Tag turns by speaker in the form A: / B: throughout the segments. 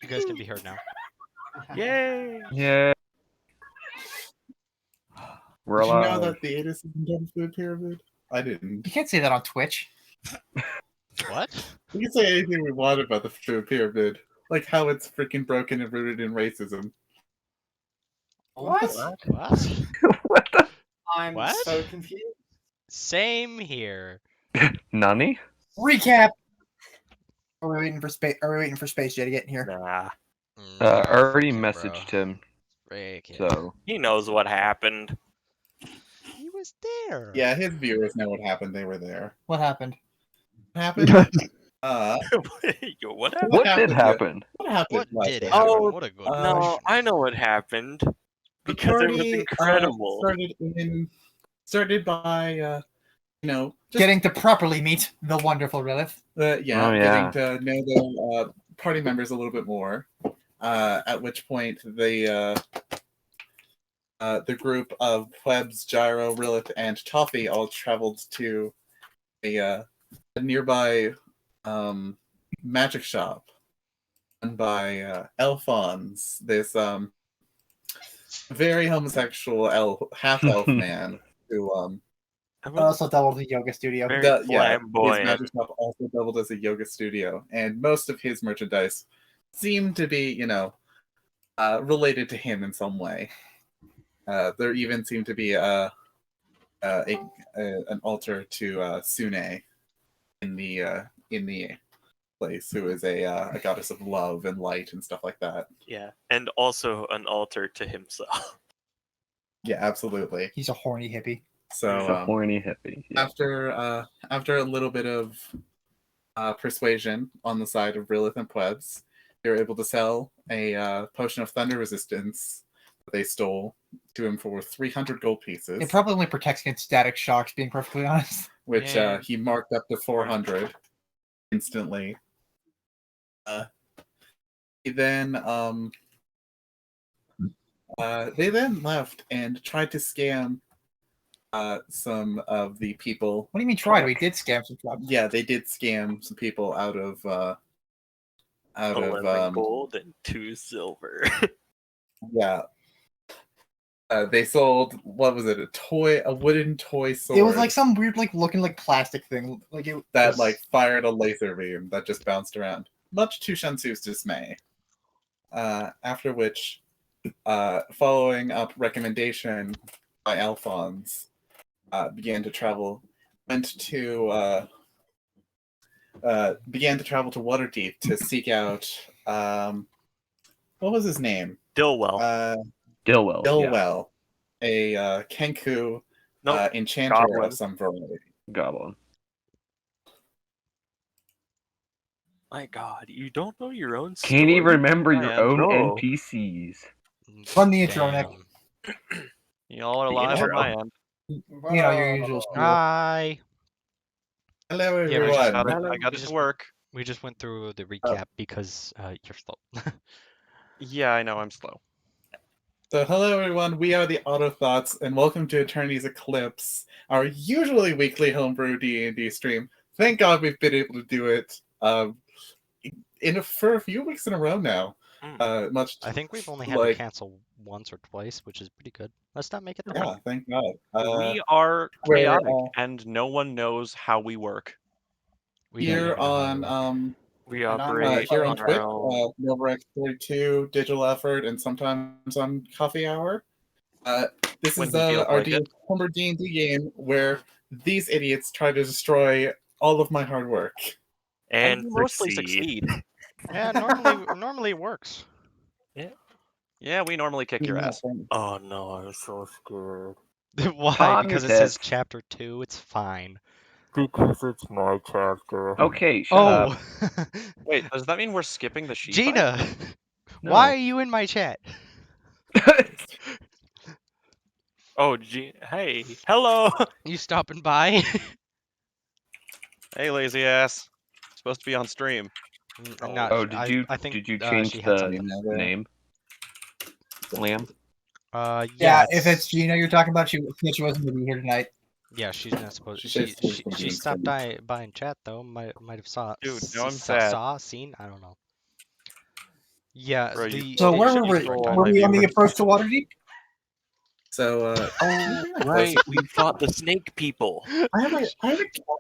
A: You guys can be heard now.
B: Yay!
C: Yeah. We're
D: Did you know
C: alive.
D: that the Atis isn't done for the pyramid? I didn't.
E: You can't say that on Twitch.
A: What?
D: We can say anything we want about the food pyramid, like how it's freaking broken and rooted in racism.
E: What?
A: What?
C: What the?
F: I'm
A: What?
F: so confused.
A: Same here.
C: Nani?
E: Recap. Are we waiting for space? Are we waiting for Space J to get in here?
B: Nah,
A: Nah,
C: Already
A: frick it,
C: messaged
A: bro.
C: him,
A: Frick it.
C: so
B: he knows what happened.
A: He was there.
D: Yeah, his viewers know what happened. They were there.
E: What happened?
D: What happened?
B: Yo, what happened?
C: what did
D: happened?
C: happen?
D: What happened?
A: What did
D: last
A: happen?
D: night?
B: Oh,
A: What a good
B: No,
A: question.
B: I know what happened.
D: The
B: Because it was
D: party,
B: incredible.
D: started by just
E: Getting to properly meet the wonderful Lilith.
D: getting to know the party members a little bit more. At which point the group of plebs, Gyro, Rilith, and Toffee all traveled to a nearby magic shop run by Alphonse, this very homosexual half-elf man who
E: Also doubled the yoga studio.
B: Very
D: his
B: flamboyant.
D: magic shop also doubled as a yoga studio, and most of his merchandise seemed to be, related to him in some way. There even seemed to be an altar to Sune in the place, who is a goddess of love and light and stuff like that.
B: Yeah, and also an altar to himself.
D: Yeah, absolutely.
E: He's a horny hippie.
D: So
C: He's a horny hippie. Yeah.
D: after a little bit of persuasion on the side of Rilith and plebs, they were able to sell a potion of thunder resistance that they stole to him for 300 gold pieces,
E: It probably only protects against static shocks, being perfectly honest.
D: which
A: Yeah.
D: he marked up to 400 instantly. He then they then left and tried to scam some of the people.
E: What do you mean tried? We did scam some drugs.
D: Yeah, they did scam some people out of
B: 11 gold and 2 silver.
D: yeah. They sold, what was it, a wooden toy sword
E: It was like some weird, looking like plastic thing. Like it
D: that
E: was-
D: fired a laser beam that just bounced around, much to Shansu's dismay. After which, following up recommendation by Alphonse, began to travel to Waterdeep to seek out what was his name?
B: Dillwell.
C: Dillwell.
D: Dilwell, a Kenku
B: No,
D: enchanter
B: Goblin.
D: of some variety.
C: Goblin.
B: My God, you don't know your own story.
C: Can't even remember your
B: Man,
C: own
B: no.
C: NPCs.
E: Run the intro,
A: Damn.
E: Nick.
B: Y'all are
C: The
B: live on
C: intro.
B: my end.
E: Your usual spiel.
A: Hi.
D: Hello,
A: Yeah, we
D: everyone.
A: just
B: I got it to work.
A: We just went through the recap because you're slow.
B: Yeah, I know, I'm slow.
D: So, hello, everyone. We are the Autothoughts, and welcome to Eternities Eclipse, our usually weekly homebrew D&D stream. Thank God we've been able to do it for a few weeks in a row now. Much
A: I think we've only had to cancel once or twice, which is pretty good. Let's not make it the
D: yeah, thank God.
B: We are
D: we're,
B: chaotic, and no one knows how we work.
A: We don't
D: here
A: even know how to
D: on
A: work.
B: We
F: And I'm
B: operate
D: here on Twitch,
B: around...
D: Milrex42, Digital Effort, and sometimes on Coffee Hour. This
B: When
D: is
B: we feel
D: our
B: like it.
D: homebrew D&D game where these idiots try to destroy all of my hard work.
B: And
F: we
B: mostly
F: succeed.
B: succeed.
A: Yeah, normally it works.
B: Yeah, we normally kick your ass.
F: Oh no, I'm so scared.
A: Why?
C: Calm
A: Because it
C: your
A: says
C: tits.
A: chapter 2. It's fine.
F: Because it's my chapter.
C: Okay, shut up.
A: Oh,
B: Wait, does that mean we're skipping the sheep?
A: Gina,
C: No.
A: why are you in my chat?
B: Oh, hey, hello!
A: You stopping by?
B: Hey, lazy ass. Supposed to be on stream.
A: Not,
C: Oh, I think did you change
A: she had
C: the
A: something.
C: name?
B: Liam?
E: Yeah, if it's Gina you're talking about, she wasn't going to be here tonight.
A: Yeah, she's not supposed.
D: She
A: She
D: said she's from
A: she
D: being
A: stopped
D: streamed.
A: by in chat though. Might have saw.
B: Dude, now I'm sad.
A: Seen. I don't know. Yeah,
B: Bro,
A: the
E: So
A: it
E: where
A: should
E: were
A: be
E: we?
A: short
E: Were
A: time.
E: we on the approach to Waterdeep?
D: So,
C: Oh, right. We fought the snake people.
D: I have a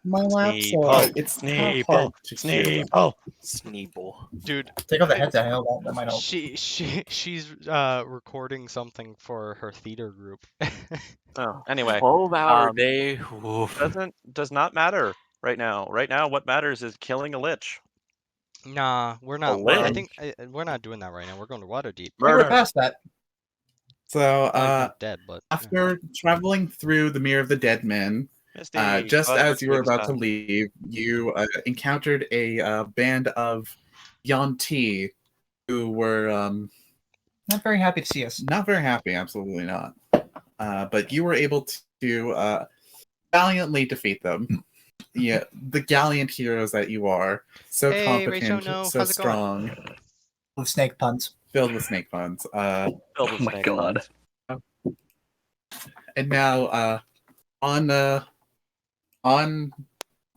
D: my lap, so
B: Sneeple,
D: it's kind of
B: Sneeple,
D: hard to hear.
B: Sneeple.
C: Sneeple.
A: Dude,
E: Take off the headset. That might help.
A: she's recording something for her theater group.
B: Oh, anyway,
C: 12-hour
B: um,
C: day. Oof.
B: does not matter right now. Right now, what matters is killing a lich.
A: Nah, we're
B: A
A: not. I
B: lich.
A: think we're not doing that right now. We're going to Waterdeep.
E: We're
B: Murder.
E: past that.
D: So,
A: Well, you're dead, but yeah.
D: after traveling through the Mirror of the Dead Men,
B: Misty,
D: just
B: go ahead
D: as
B: with
D: you were
B: doing
D: about to
B: stuff.
D: leave, you encountered a band of Yanti who were
E: Not very happy to see us.
D: not very happy, absolutely not. But you were able to valiantly defeat them. Yeah, the gallant heroes that you are, so
A: Hey, Rachel,
D: competent,
A: no,
D: so
A: how's it going?
D: strong,
E: With snake puns.
D: filled with snake puns.
B: Filled
C: Oh
B: with
C: my
B: snake
C: god.
B: puns.
D: And now, on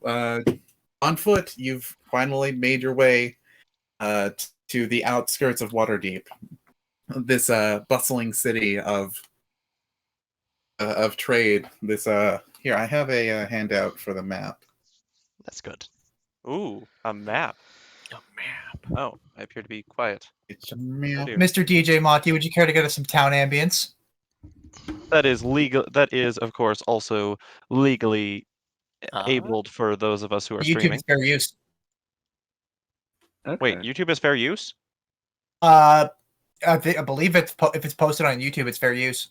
D: on foot, you've finally made your way to the outskirts of Waterdeep, this bustling city of trade. This here, I have a handout for the map.
A: That's good.
B: Ooh, a map.
C: A map.
B: Oh, I appear to be quiet.
D: It's a map.
B: dear.
E: Mr. DJ Monty, would you care to get us some town ambience?
B: That is legal. That is, of course, also legally abled for those of us who are
E: YouTube
B: streaming.
E: is fair use.
C: Okay.
B: Wait, YouTube is fair use?
E: I believe if it's posted on YouTube, it's fair use.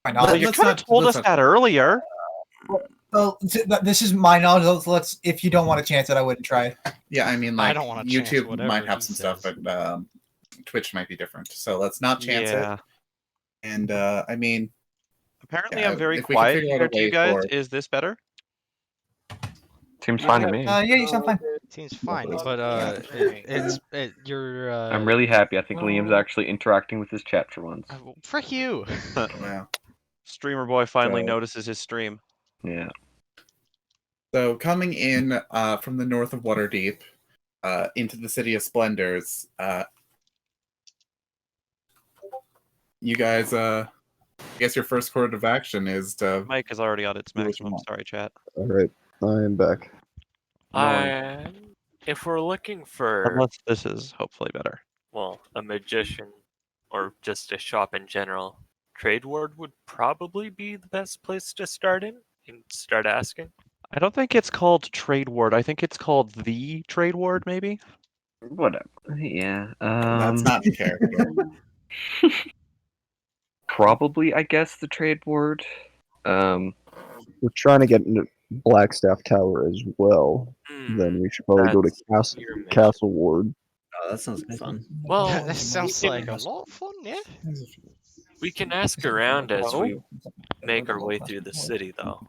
E: Why
B: Well,
E: not?
B: you
D: let's
B: could have
D: not-
B: told
D: let's
B: us
D: not-
B: that earlier.
E: Well, this is my knowledge. Let's. If you don't want to chance it, I wouldn't try.
D: Yeah, I mean,
A: I
D: like
A: don't wanna chance
D: YouTube
A: whatever
D: might have
A: he
D: some stuff,
A: says.
D: but Twitch might be different. So let's not chance
B: Yeah.
D: it. And I mean,
B: Apparently,
D: Yeah,
B: I'm very
D: if we could
B: quiet
D: figure out a
B: compared to you
D: way
B: guys.
D: for-
B: Is this better?
C: Seems fine to me.
E: Yeah, you sound fine.
A: Seems fine,
D: Lovely.
A: but you're
C: I'm really happy. I think Liam's actually interacting with his chat for once.
A: frick you.
D: wow.
B: Streamer boy finally
D: So-
B: notices his stream.
C: Yeah.
D: So coming in from the north of Waterdeep into the City of Splendors, you guys, I guess your first course of action is to.
B: Mic is already on its
D: Do what you
B: maximum.
D: want.
B: Sorry, chat.
G: All right, I am back.
C: If we're looking for,
B: Unless this is hopefully better.
C: well, a magician or just a shop in general, Trade Ward would probably be the best place to start in and start asking.
B: I don't think it's called Trade Ward. I think it's called the Trade Ward, maybe.
C: Whatever. Yeah.
D: That's not the character.
C: Probably, I guess, the Trade Ward.
G: We're trying to get into Blackstaff Tower as well. Then we should probably go to
C: that's your mission.
G: Castle Ward.
H: Oh, that sounds fun.
C: Well,
A: That sounds
C: we
A: like
C: can-
A: a lot of fun, yeah.
C: We can ask around as
B: Oh.
C: we make our way through the city, though.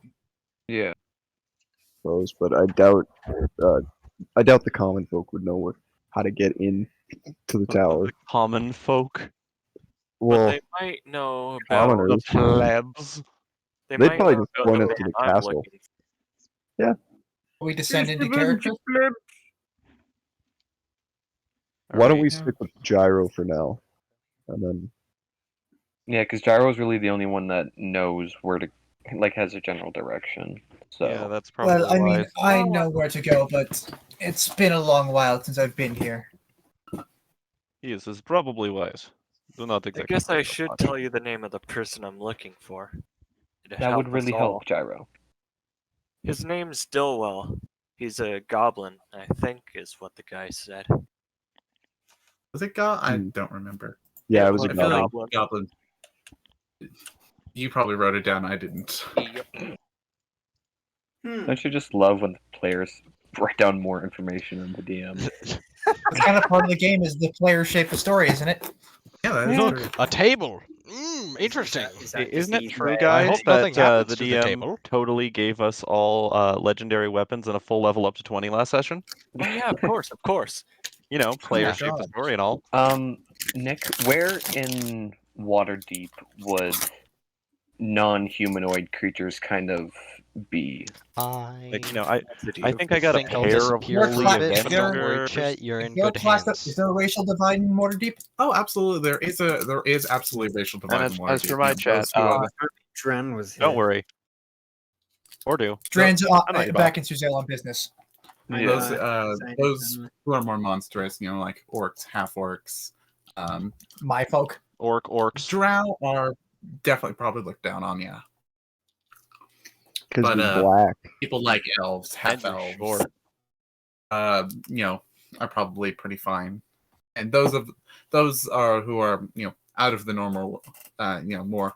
B: Yeah.
G: Suppose, but I doubt the common folk would know how to get in to the tower.
B: The common folk.
C: But
G: Well,
C: they might know about.
G: commoners.
B: The plebs.
C: They
G: They'd
C: might
G: probably
C: know
G: just
C: about
G: point
C: the
G: us to the
C: man I'm
G: castle.
C: looking
E: We descend into character.
G: Why don't we
B: Yeah.
G: stick with Gyro for now? And then
C: Yeah, because Gyro's really the only one that knows where to, like, has a general direction. So
B: Yeah, that's probably
E: Well, I mean,
B: wise.
E: I know where to go, but it's been a long while since I've been here.
B: Yes, it's probably wise. Do not
C: I
B: exactly.
C: guess I
B: follow
C: should
B: much.
C: tell you the name of the person I'm looking for. It'd
I: That would
C: us
I: really
C: all.
I: help, Gyro.
C: His name's Dillwell. He's a goblin, I think, is what the guy said.
D: Was it Goblin? I
G: Hmm.
D: don't remember.
G: yeah, it was
D: I
G: a
D: feel like
G: goblin.
D: Goblin. You probably wrote it down. I didn't.
C: Don't you just love when the players write down more information than the DM?
E: That's kind of part of the game is the player shape the story, isn't it?
D: Yeah, that is
A: Look,
D: true.
A: a table. Interesting.
B: Isn't it true,
A: I
B: guys,
A: hope nothing
B: that
A: happens
B: the
A: to the
B: DM
A: table.
B: totally gave us all legendary weapons and a full level up to 20 last session?
C: Oh yeah, of course, of course.
B: You know, player
A: Yeah.
B: shape the story and all.
I: Nick, where in Waterdeep would non-humanoid creatures kind of be?
B: Like,
C: City
B: I
C: of
B: think I got a
A: think I'll
B: pair of
A: disappear for
B: holy
A: a bit, but don't worry,
B: Avengers.
A: Chet, you're in
E: Is there a
A: good
E: class
A: hands.
E: is there a racial divide in Waterdeep?
D: Oh, absolutely. There is absolutely racial divide
B: And
D: in
B: as
D: Waterdeep.
B: for my
D: You know,
B: chat,
D: those who are-
F: Dran was
B: don't
F: here.
B: worry. Or do.
E: Dran's
B: I'm not your
E: back
B: boss.
E: in Suzelle on business.
F: I
D: those
F: know.
D: those who are more monstrous, like orcs, half orcs,
E: My folk.
B: Orcs.
D: drow are definitely probably looked down on. Yeah,
G: Because
D: But,
G: we're black.
D: people like elves, half
B: And you're
D: elves,
B: short.
D: are probably pretty fine. And those are who are out of the normal, more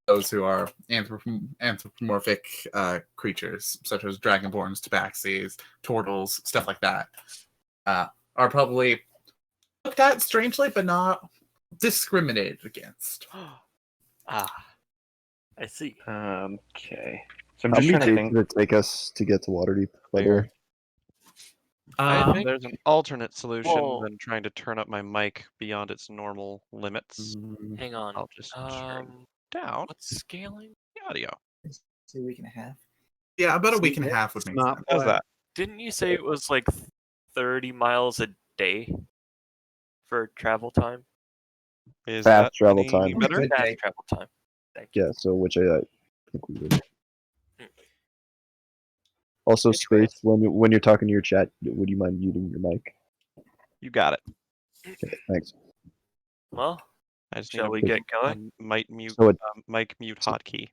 D: those who are anthropomorphic creatures such as dragonborns, tabaxis, turtles, stuff like that, are probably looked at strangely, but not discriminated against.
C: I see.
I: Okay. So I'm
G: How
I: just
G: many
I: trying to
G: days
I: think.
G: did it take us to get to Waterdeep, by the
B: Fair.
G: way?
B: I think there's an alternate solution
C: well-
B: than trying to turn up my mic beyond its normal limits.
C: Hang on.
B: I'll just turn down
C: What's scaling?
B: the audio.
E: It's a week and a half.
D: Yeah, about a week and a half would make
F: Not
D: sense.
B: How's that?
C: Didn't you say it was like 30 miles a day for travel time?
B: Is
G: Fast
B: that
G: travel
B: any
G: time.
B: better?
E: Good
C: Fast
E: day.
C: travel time. Thank you.
G: Yeah, so which I think we would. Also,
C: Which
G: Space, when you're talking to your chat, would you mind muting your mic?
B: You got it.
G: Okay, thanks.
C: Well,
B: I just
C: shall
B: need
C: we
B: a,
C: get going?
B: mic mute,
G: So
B: mic mute hotkey.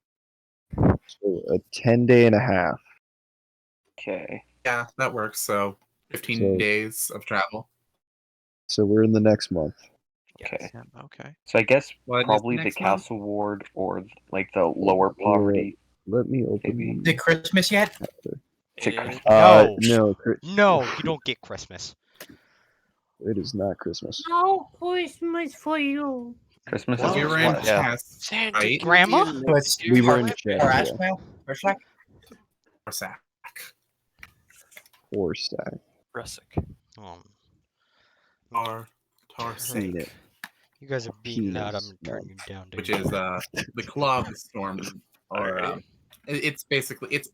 G: So a 10-day and a half.
I: Okay.
D: Yeah, that works. So 15
G: So-
D: days of travel.
G: So we're in the next month.
I: Okay.
B: Yeah, okay.
I: So I guess
D: What is
I: probably the
D: next month?
I: castle ward or like the lower poverty.
G: Let me open.
I: Maybe.
E: Is it Christmas yet?
I: Is it
C: Eh,
I: Christmas?
G: No,
A: No, you don't get Christmas.
G: it is not Christmas.
H: No Christmas for you.
I: Christmas
D: Well,
I: is
D: we were in
I: what?
B: Yeah.
D: Chess,
C: Santa
D: right?
A: Grandma?
E: So it's
G: We were in
E: or
G: chat,
E: ash
G: yeah.
E: mail? Or sack?
D: Or sack.
G: Or stack.
C: Russick.
D: Tar
G: Peanut.
D: sake,
A: You guys are beating out. I'm
G: Penis,
A: gonna turn you down, dude.
D: which is the claw of the storm, or
C: Alright.
D: it's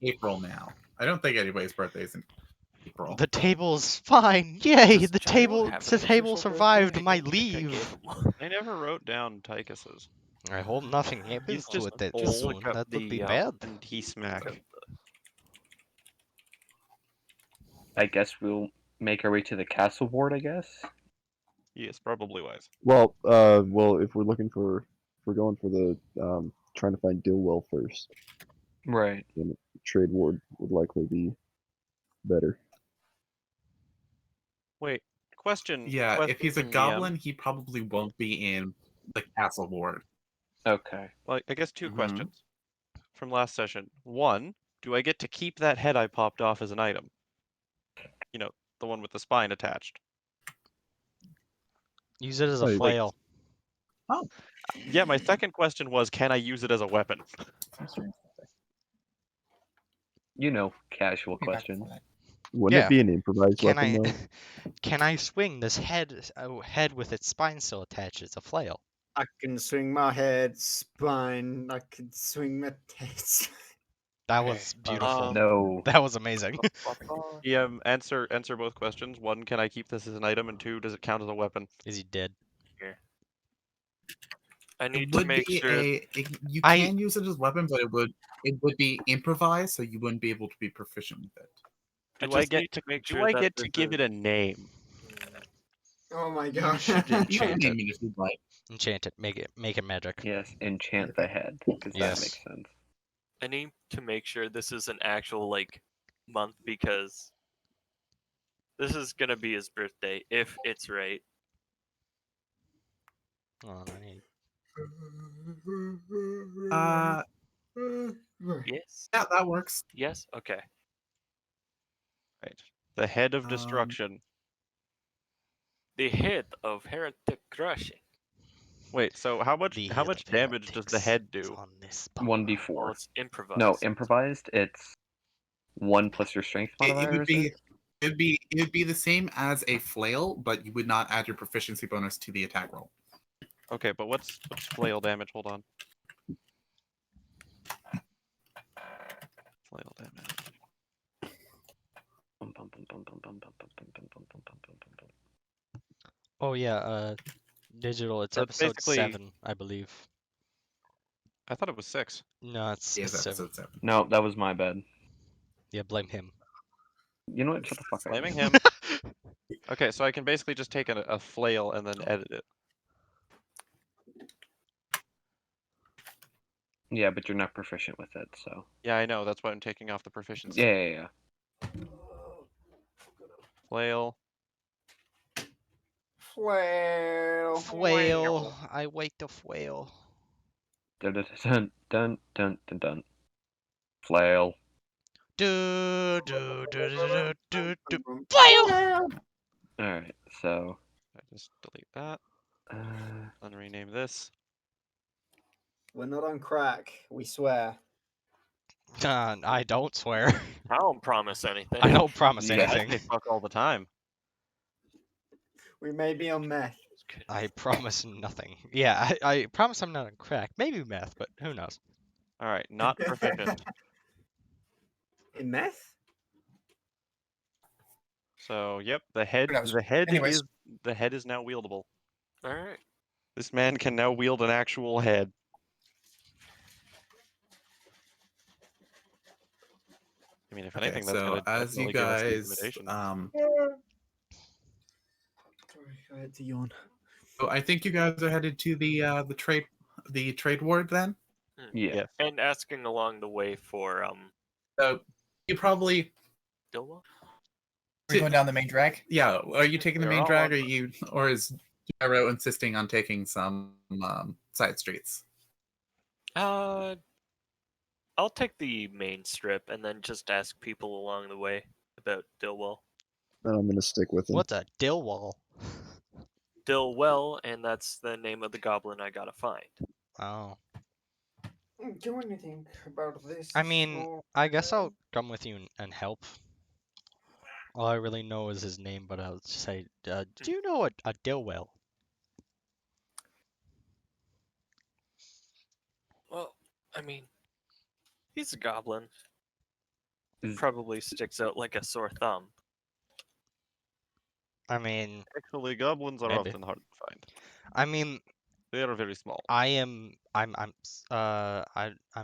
D: April now. I don't think anybody's birthday is in April.
A: The table's fine. Yay!
C: Does
A: The
C: Gyro
A: table,
C: have
A: the
C: an
A: table
C: official
A: survived
C: birthday? I
A: my
C: don't think I gave
A: leave.
C: him one.
B: I never wrote down Tychus's.
A: I hope nothing happens
B: He's
A: to
B: just
A: it that
B: old.
A: soon.
C: Look up
A: That would be
C: the,
A: bad.
B: And he smack.
I: I guess we'll make our way to the castle ward, I guess.
B: Yes, probably wise.
G: Well, if we're looking for, if we're going for the trying to find Dilwell first,
I: Right.
G: then Trade Ward would likely be better.
B: Wait, question.
D: Yeah, if he's a
B: question, DM.
D: goblin, he probably won't be in the castle ward.
I: Okay.
B: Well, I guess 2
I: Mhm.
B: questions from last session. 1, do I get to keep that head I popped off as an item? You know, the one with the spine attached.
A: Use it as a
G: Like-
A: flail.
B: Yeah, my second question was, can I use it as a weapon?
I: You know, casual
E: Be back
I: questions.
E: for that.
G: Wouldn't
A: Yeah.
G: it be an improvised
A: Can
G: weapon
A: I,
G: though?
A: can I swing this head with its spine still attached? It's a flail.
F: I can swing my head, spine. I can swing my tits.
A: That was beautiful.
I: No.
A: That was amazing.
B: DM, answer both questions. 1, can I keep this as an item? And 2, does it count as a weapon?
A: Is he dead?
C: I
D: It
C: need to
D: would
C: make
D: be
C: sure.
D: you
A: I-
D: can use it as a weapon, but it would be improvised, so you wouldn't be able to be proficient with it.
C: I
B: Do I
C: just
B: get
C: need to make
B: Do
C: sure
B: I
C: that
B: get to
C: there's
B: give it a name?
F: Oh my
A: You
F: god.
A: should
D: You can
A: enchant
D: name
A: it.
D: it if you'd like.
A: Enchant it. Make it magic.
I: Yes, enchant the head, because
A: Yes.
I: that makes sense.
C: I need to make sure this is an actual month because this is gonna be his birthday if it's right.
A: Oh, I need...
C: Yes.
D: Yeah, that works.
C: Yes. Okay.
B: Right. The head of
D: Um,
B: destruction.
C: The head of heretic crushing.
B: Wait, so how much
A: The
B: how
A: head
B: much
A: of
B: damage does the
A: heretics
B: head
A: is
B: do?
A: on this
C: Well,
I: 1d4.
C: it's improvised.
I: No, improvised, it's 1 plus your strength
D: It
I: modifier,
D: would
I: is
D: be
I: it?
D: it would be the same as a flail, but you would not add your proficiency bonus to the attack roll.
B: Okay, but what's flail damage? Hold on. flail damage.
A: Oh yeah, digital. It's
B: So it's
A: episode
B: basically-
A: 7, I believe.
B: I thought it was 6.
A: No, it's
D: Yes,
A: 7.
D: episode 7.
I: No, that was my bad.
A: Yeah, blame him.
I: You know what? Shut the fuck up.
B: Blaming him. Okay, so I can basically just take a flail and then edit it.
I: Yeah, but you're not proficient with it, so.
B: Yeah, I know. That's why I'm taking off the proficiency.
I: Yeah.
B: Flail.
F: Flail.
A: Flail. I wait to flail.
I: Dun dun dun dun dun dun dun. Flail.
A: Do do do do do do. Flail.
I: Alright, so.
B: I just delete that
I: Uh,
B: and rename this.
F: We're not on crack, we swear.
A: I don't swear.
C: I don't promise anything.
A: I don't promise
I: Yeah.
B: I say
A: anything.
B: fuck all the time.
F: We may be on meth.
A: I promise nothing. Yeah, I promise I'm not on crack. Maybe meth, but who knows?
B: All right, not proficient.
F: In meth?
B: So yep, the head.
E: Who knows?
B: The head
E: Anyways.
B: is the head is now wieldable.
C: All right.
B: This man can now wield an actual head. I mean, if
D: Okay,
B: anything, that's
D: so
B: gonna
D: as you
B: definitely give us
D: guys,
B: intimidation.
F: Sorry, I had to yawn.
D: so I think you guys are headed to the trade ward then.
I: yeah.
B: Yes.
C: And asking along the way for
D: So you probably
C: Dilwa.
E: We're going down the main drag.
D: yeah. Are you taking the
C: They're
D: main
C: all
D: drag,
C: on-
D: or is Gyro insisting on taking some side streets?
C: I'll take the main strip and then just ask people along the way about Dilwell.
G: Then I'm gonna stick with him.
A: What's a dill wall?
C: Dilwell, and that's the name of the goblin I gotta find.
A: Oh.
F: Do anything about this.
A: I mean, I guess I'll come with you and help. All I really know is his name, but I'll just say, do you know a Dillwell?
C: Well, I mean, he's a goblin.
I: Is-
C: Probably sticks out like a sore thumb.
A: I mean,
B: Actually, goblins are
A: Maybe.
B: often hard to find.
A: I mean,
B: They are very small.
A: I'm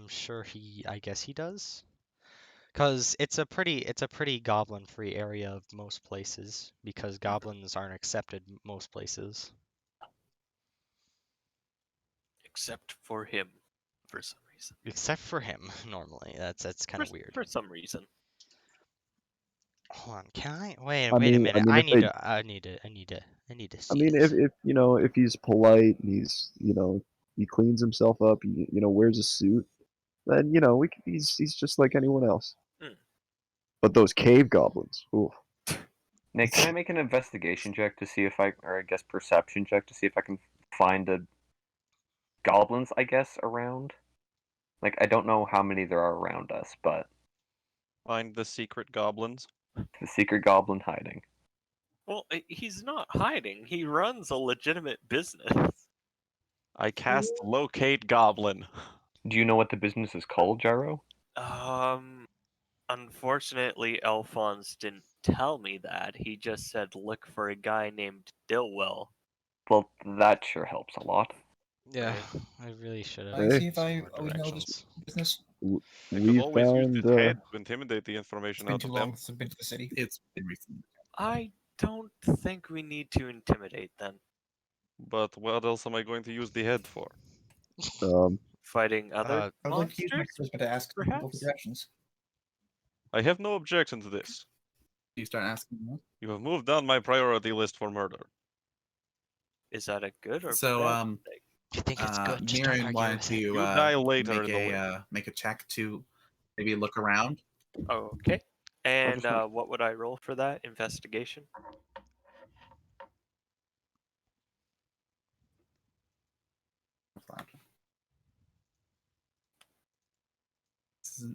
A: sure I guess he does. Cause it's a pretty goblin-free area of most places, because goblins aren't accepted most places.
C: Except for him, for some reason.
A: Except for him, normally. That's kind of weird.
C: For some reason.
A: Hold on, can I? Wait
G: I
A: a
G: mean-
A: minute.
G: I mean,
A: I
G: if
A: need
G: they-
A: to. I need to
G: I
A: see
G: mean,
A: this.
G: if if he's polite and he's he cleans himself up, he wears a suit, then he's just like anyone else.
C: Hmm.
G: But those cave goblins, ooh,
I: Nick, can I make an investigation check to see if or I guess perception check to see if I can find the goblins, I guess, around? Like, I don't know how many there are around us, but
B: Find the secret goblins.
I: the secret goblin hiding.
C: Well, he's not hiding. He runs a legitimate business.
B: I cast locate goblin.
I: Do you know what the business is called, Gyro?
C: Unfortunately, Alphonse didn't tell me that. He just said look for a guy named Dilwell.
I: Well, that sure helps a lot.
A: Yeah, I really should have.
E: I see if I
A: more
E: always know this
A: directions.
E: business.
B: I could
G: we
B: always use
G: found
B: this head to intimidate the
E: It's
B: information
E: been
B: out
E: too
B: of
E: long
B: them.
E: since I've been to the city.
D: It's been recent.
C: I don't think we need to intimidate them.
B: But what else am I going to use the head for?
C: Fighting other
E: I would like to use my
C: monsters?
E: charisma to ask people for
C: perhaps?
E: directions.
B: I have no objection to this.
D: You start asking them.
B: You have moved down my priority list for murder.
C: Is that a good or
D: So,
C: bad thing?
A: You think it's good? Just don't
D: Myrin
A: argue
D: wanted
A: with it.
D: to
B: You die later
D: make
B: in the winter.
D: make a check to maybe look around.
C: Oh, okay. And
B: just
C: what would I roll for that? Investigation?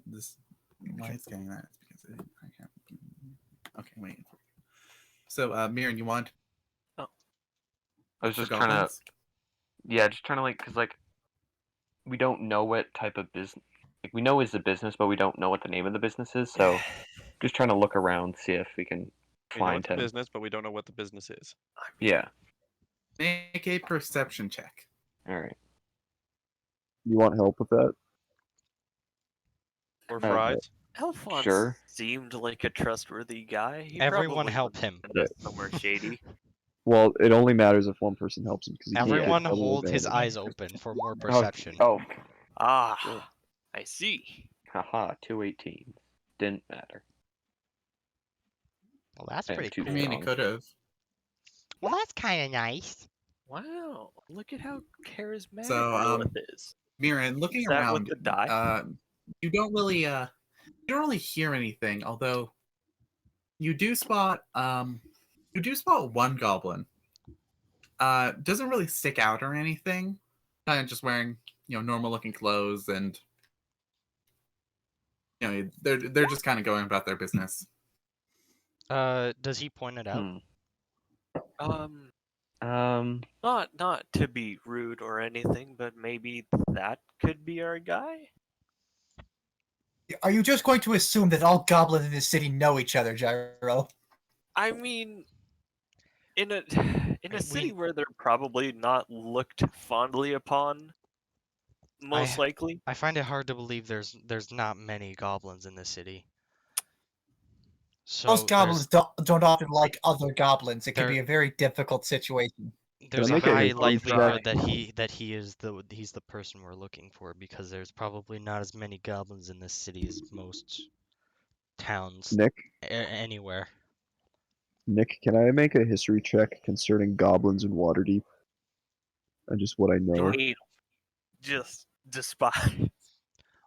D: This why it's getting that? It's because I can't. Okay, wait. So, Myrin, you want
I: I was
D: the
I: just trying to,
D: goblins?
I: yeah, just trying to cause we don't know what type of business. we know is the business, but we don't know what the name of the business is. So just trying to look around, see if we can
B: We know
I: find
B: it's a
I: him.
B: business, but we don't know what the business is.
I: Yeah.
D: Make a perception check.
I: All right.
G: You want help with that?
B: Or
I: Okay.
B: fries.
C: Alphonse
I: Sure.
C: seemed like a trustworthy guy. He
A: Everyone
C: probably
A: help
C: wouldn't
A: him.
C: send us somewhere shady.
G: Well, it only matters if one person helps him because he can't get
A: Everyone
G: double
A: hold his
G: advantage.
A: eyes open for more
I: Oh,
A: perception.
I: oh,
C: Ah,
I: Sure.
C: I see.
I: haha, 218. Didn't matter.
A: Well, that's
I: I am
A: pretty
I: too
D: I
A: cool.
D: mean,
I: strong.
D: it could have.
A: Well, that's kind of nice.
C: Wow, look at how charismatic
D: So,
C: Lilith is.
D: Myrin, looking
C: Is that with
D: around,
C: the die?
D: you don't really hear anything. Although you do spot one goblin. Doesn't really stick out or anything. Kind of just wearing normal looking clothes, and they're just kind of going about their business.
A: Does he point it out?
C: Not to be rude or anything, but maybe that could be our guy?
E: Are you just going to assume that all goblins in this city know each other, Gyro?
C: I mean, in a
A: We-
C: city where they're probably not looked fondly upon, most likely.
A: I find it hard to believe there's not many goblins in the city. So
E: Most goblins don't often like other goblins. It can
A: there-
E: be a very difficult situation.
A: there's
G: I
A: a
G: make a
A: high
G: history
A: likelihood
G: check?
A: that he's the person we're looking for, because there's probably not as many goblins in this city as most towns
G: Nick,
A: anywhere.
G: Nick, can I make a history check concerning goblins in Waterdeep? And just what I know.
C: Hate 'em. Just despise.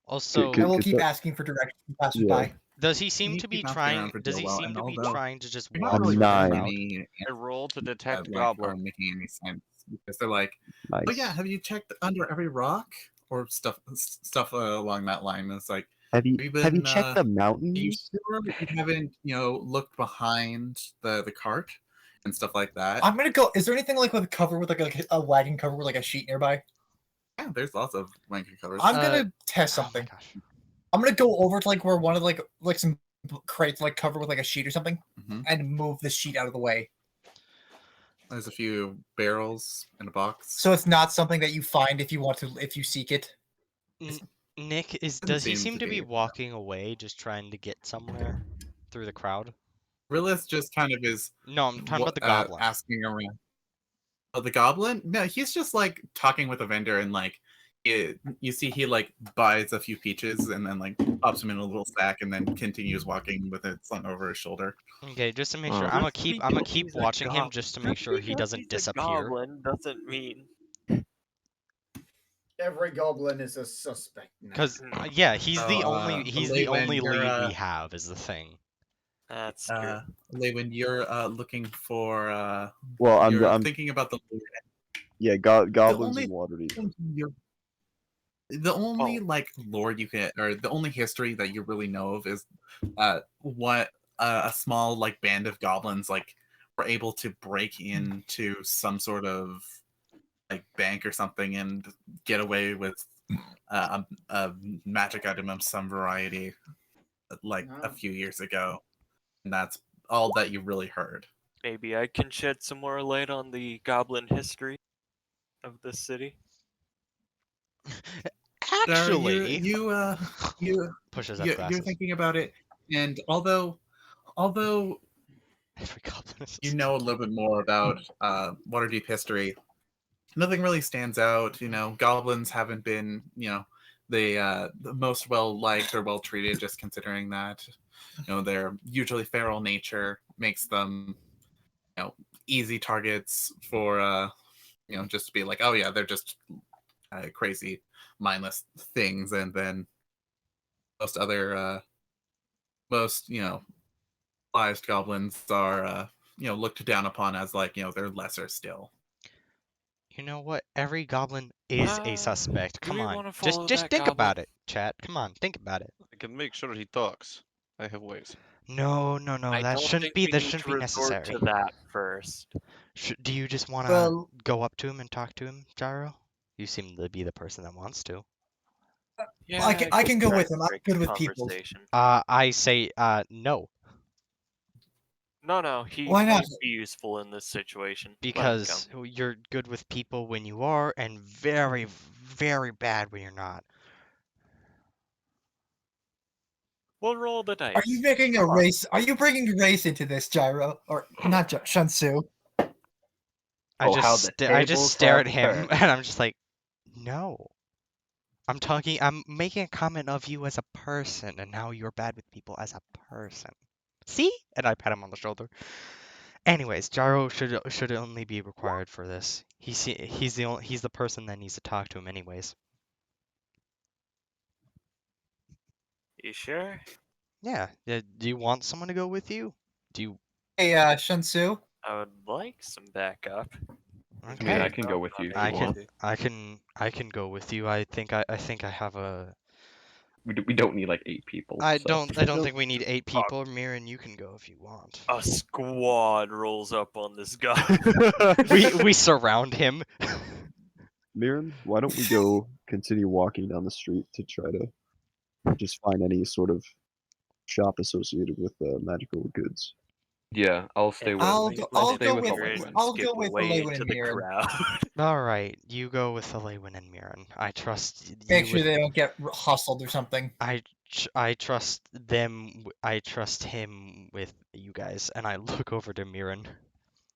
A: Also,
E: I will
G: Could
E: keep
G: that-
E: asking for directions from passersby.
G: Yeah.
A: does he seem
D: You
A: to
D: keep
A: be
D: bouncing
A: trying?
D: around for
A: Does he
D: Joel,
A: seem
D: and
A: to be
D: although
A: trying to just
D: you're
A: walk
D: not really
A: through the
G: nine.
A: crowd?
D: any
B: I roll to detect
D: like,
B: goblin.
D: are making any sense because they're like,
G: Nice.
D: oh yeah, have you checked under every rock or stuff along that line? And it's like,
G: Have you
D: been,
G: checked the
D: are you
G: mountains?
D: sure you haven't looked behind the cart and stuff like that?
E: I'm gonna go. Is there anything like with a cover with like a wagon cover with like a sheet nearby?
D: Yeah, there's lots of blanket covers.
E: I'm gonna test
A: Oh my
E: something.
A: gosh.
E: I'm gonna go over to like where one of like some crates like covered with like a sheet or something,
D: Mhm.
E: and move the sheet out of the way.
D: There's a few barrels in a box.
E: So it's not something that you find if you seek it.
A: Nick,
D: Doesn't
A: does he
D: seem
A: seem
D: to
A: to be
D: be.
A: walking away, just trying to get somewhere through the crowd?
D: Realist just kind of is
A: No, I'm talking about the goblin.
D: asking around. Oh, the goblin? No, he's just like talking with a vendor, and like you see he like buys a few peaches and then like pops them in a little sack and then continues walking with it slung over his shoulder.
A: Okay, just to make sure,
I: Oh.
A: I'm gonna
C: Just
A: keep
C: because
A: keep
C: he's a
A: watching him
C: gob-
A: just to make sure he
C: because
A: doesn't
C: he's a
A: disappear.
C: goblin doesn't mean
F: Every goblin is a suspect now.
A: Because yeah, he's
D: So,
A: the only
D: Lewin,
A: lead
D: you're,
A: we have is the thing.
C: that's true.
D: Lewin, you're looking for
G: Well,
D: you're
G: I'm
D: thinking about the
G: yeah, goblins
D: only
G: in Waterdeep.
D: thing the only like lore you can, or the only history that you really know of is what a small like band of goblins like were able to break into some sort of like bank or something and get away with a magic item of some variety like a
F: Oh.
D: few years ago, and that's all that you really heard.
C: Maybe I can shed some more light on the goblin history of this city.
A: Actually,
D: you
A: pushes up
D: you're
A: glasses.
D: thinking about it, and although
A: Every goblin is
D: you know a little bit more about Waterdeep history, nothing really stands out. Goblins haven't been the most well liked or well treated, just considering that their usually feral nature makes them easy targets for just to be like, oh yeah, they're just crazy mindless things. And then most other civilized goblins are looked down upon as like they're lesser still.
A: You know what? Every goblin is a suspect.
C: do
A: Come
C: we
A: on,
C: wanna
A: just
C: follow
A: just
C: that
A: think about
C: goblin?
A: it, chat. Come on, think about it.
B: I can make sure he talks. I have ways.
A: No,
C: I
A: that
C: don't
A: shouldn't
C: think
A: be.
C: we
A: That
C: need
A: shouldn't
C: to
A: be
C: resort
A: necessary.
C: to that first.
A: Do you just want to
E: Well,
A: go up to him and talk to him, Gyro? You seem to be the person that wants to.
C: Yeah,
E: I can go
C: try
E: with
C: to
E: him. I'm
C: break
E: good
C: the
E: with people.
C: conversation.
A: I say no,
C: No, he
E: Why not?
C: might be useful in this situation. Let him come.
A: because you're good with people when you are, and very, very bad when you're not.
C: We'll roll the dice.
E: Are you making a
C: Come on.
E: race? Are you bringing a race into this, Gyro? Or not, Shansu?
A: I
I: Oh, how
A: just
I: the
A: I just
I: tables
A: stare
I: have
A: at him,
I: turned.
A: and I'm just like, no. I'm making a comment of you as a person, and how you're bad with people as a person. See? And I pat him on the shoulder. Anyways, Jaro should only be required for this. He's the person that needs to talk to him anyways.
C: You sure?
A: Yeah. Do you want someone to go with you? Do you?
E: Hey, Shansu.
C: I would like some backup.
I: I mean,
A: Okay.
I: I can go with you if
A: I
I: you
A: can
I: want.
A: I can go with you. I think I have a.
I: We don't need like 8 people.
A: I
I: so.
A: don't think we need 8 people. Myrin, you can go if you want.
C: A squad rolls up on this guy.
A: we surround him.
G: Myrin, why don't we go continue walking down the street to try to just find any sort of shop associated with magical goods?
I: Yeah, I'll stay with.
E: I'll
I: stay
E: go
I: with
E: with
I: Elwyn.
E: I'll
C: skip
E: go with
C: away
E: Elwyn
C: into
E: and
C: the
E: Myrin.
C: crowd.
A: All right, you go with Elwyn and Myrin. I trust
E: Make
A: you
E: sure
A: with
E: they don't get hustled or something.
A: I trust them. I trust him with you guys, and I look over to Myrin.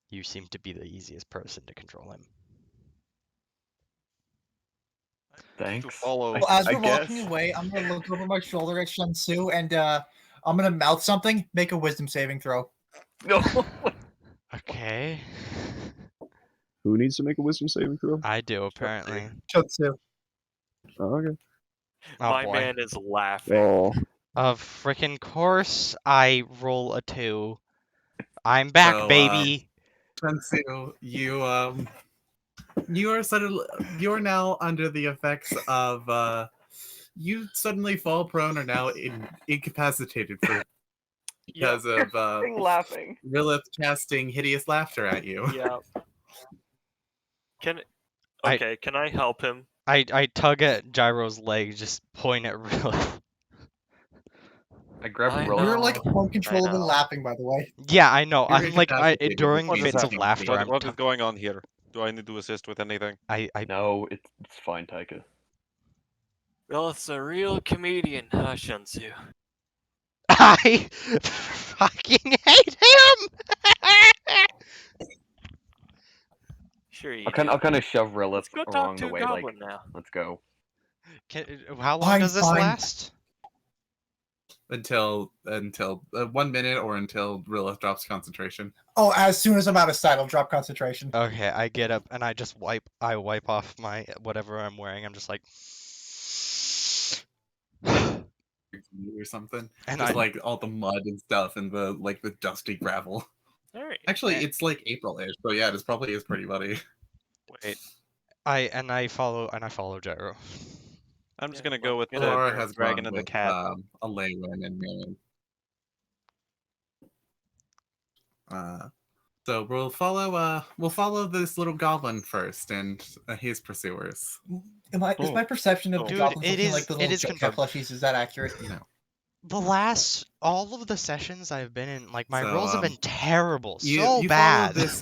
A: You seem to be the easiest person to control him.
B: To
I: Thanks.
B: follow.
E: Well, as
I: I
E: we're walking
I: guess.
E: away, I'm gonna look over my shoulder at Shansu and I'm gonna mouth something. Make a wisdom saving throw.
I: No.
A: Okay.
G: Who needs to make a wisdom saving throw?
A: I do apparently.
E: Shansu.
G: Oh, okay.
A: Oh
C: My
A: boy.
C: man is laughing.
G: Oh,
A: Of frickin' course, I roll a 2. I'm back,
D: So,
A: baby.
D: Shansu, you are now under the effects of you suddenly fall prone or now incapacitated because of
I: laughing.
D: Rilith casting hideous laughter at you.
C: Yeah. Can
A: I-
C: okay? Can I help him?
A: I tug at Gyro's leg, just point at Rilith.
I: I grab
C: I
I: Relic.
E: You're like
C: know,
E: uncontrollably
C: I know.
E: laughing, by the way.
A: Yeah, I know.
D: You're
A: I'm like
D: incapacitated,
A: during
D: which
A: fits
D: means
A: of
D: you
A: laughter.
D: can't-
A: I'm
B: What is going on here? Do I need to assist with anything?
A: I
I: No, it's fine, Taika.
C: Well, it's a real comedian, huh, Shansu?
A: I fucking hate him.
C: Sure you
I: I'll
C: do.
I: kind of shove Relic
C: Let's go talk
I: along
C: to
I: the
C: a
I: way,
C: goblin
I: like,
C: now.
I: let's go.
A: How long
E: Fine,
A: does this
E: fine.
A: last?
D: until 1 minute or until Rilith drops concentration.
E: Oh, as soon as I'm out of sight, I'll drop concentration.
A: Okay, I get up and I just wipe off my whatever I'm wearing. I'm just like
D: Or something.
A: and
D: Just
A: I
D: like all the mud and stuff and the dusty gravel.
C: All right.
D: Actually, it's like April-ish, so yeah, this probably is pretty muddy.
B: Wait,
A: I follow Gyro.
B: I'm just
C: Yeah,
B: gonna go with
C: let's
B: the
C: get
D: Aurora
C: there.
D: has
B: dragon
D: gone
B: and the
D: with
B: cat.
D: Alaywin and Myrin. So we'll follow this little goblin first and his pursuers.
E: Is my perception of the
A: Dude,
E: goblins
A: it
E: looking
A: is-
E: like the
A: it
E: little
A: is
E: cat
A: confirmed.
E: plushies? Is that accurate?
D: No.
A: All of the sessions I've been in, like my
D: So,
A: rolls have been terrible,
D: You
A: so bad.
D: follow this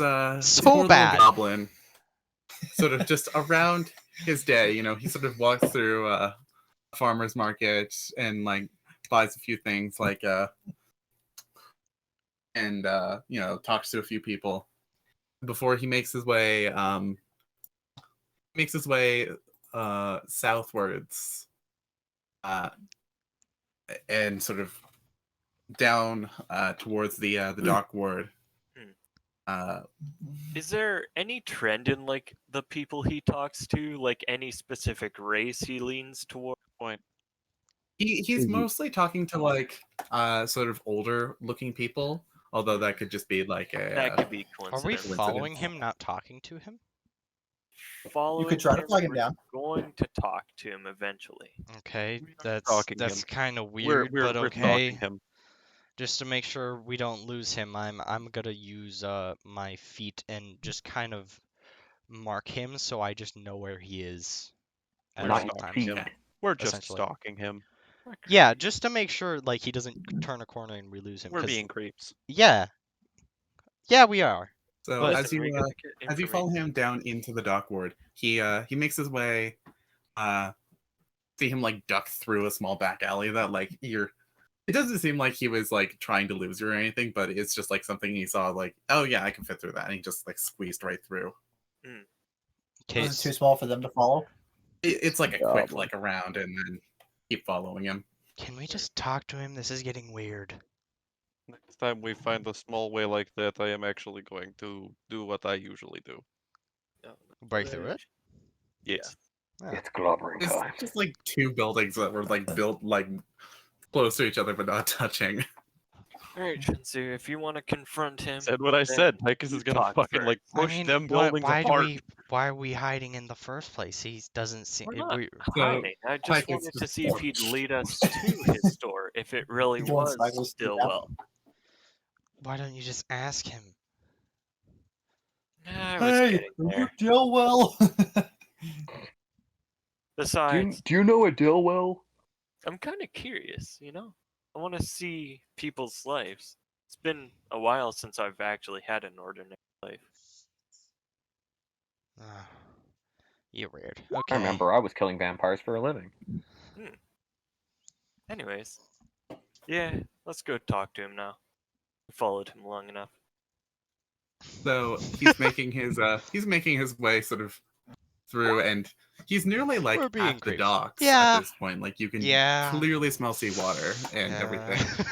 A: So
D: poor
A: bad.
D: little goblin sort of just around his day. He sort of walks through a farmer's market and like buys a few things and talks to a few people before he makes his way southwards and sort of down towards the dock ward.
C: Is there any trend in like the people he talks to, like any specific race he leans toward?
B: Point.
D: He's
G: Mhm.
D: mostly talking to like sort of older looking people, although that could just be like
C: That could be
A: Are we
C: coincidence.
A: following him, not talking to him?
C: Following
E: try to flag him
C: we're
E: down.
C: Going to talk to him eventually.
A: Okay,
B: We are
A: that's
B: stalking
A: that's
B: him.
A: kind of
B: We're
A: weird, but
B: stalking
A: okay.
B: him.
A: Just to make sure we don't lose him, I'm gonna use my feet and just kind of mark him so I just know where he is at
B: We're
A: all
I: Not your
B: stalking
A: times.
I: feet.
B: him. We're just
A: essentially.
B: stalking him.
A: Yeah, just to make sure like he doesn't turn a corner and we lose him.
B: We're
A: 'cause-
B: being creeps.
A: Yeah. Yeah, we are.
D: So
A: But-
D: as
C: Listen, we
D: you
C: gotta get
D: as you follow
C: information.
D: him down into the dock ward, he makes his way. See him like duck through a small back alley that like you're. It doesn't seem like he was like trying to lose you or anything, but it's just like something he saw like, oh yeah, I can fit through that, and he just like squeezed right through.
E: Was it too small for them to follow?
D: It's like a quick
G: Goblin.
D: like around and then keep following him.
A: Can we just talk to him? This is getting weird.
B: Next time we find a small way like that, I am actually going to do what I usually do.
A: Break through it?
B: Yes.
A: Yeah.
I: It's globbering
D: It's
I: time.
D: just like two buildings that were like built like close to each other but not touching.
C: Alright, Shinsu, if you want to confront him,
B: Said what I
C: then
B: said. Tychus
C: you
B: is gonna
C: talk
B: fucking like
C: first.
B: push them buildings apart.
A: Why are we hiding in the first place? He doesn't seem.
C: We're not
D: So,
C: hiding. I just
D: Tychus
C: wanted to
D: just-
C: see if he'd lead us to his store, if it really
E: He's going
C: was
E: sideways to the
C: Stillwell.
A: Why don't you just ask him?
C: I was getting there.
E: Dillwell?
C: Besides,
I: Do you know a Dillwell?
C: I'm kind of curious, you know? I want to see people's lives. It's been a while since I've actually had an ordinary life.
A: Ah, you're weird. Okay.
I: I remember I was killing vampires for a living.
C: Anyways, yeah, let's go talk to him now. We followed him long enough.
D: So he's making his way sort of through, and he's nearly like
A: We're being
D: at the
A: creeps.
D: docks
A: Yeah.
D: at this point. Like you can
A: Yeah.
D: clearly smell seawater and
A: Yeah.
D: everything.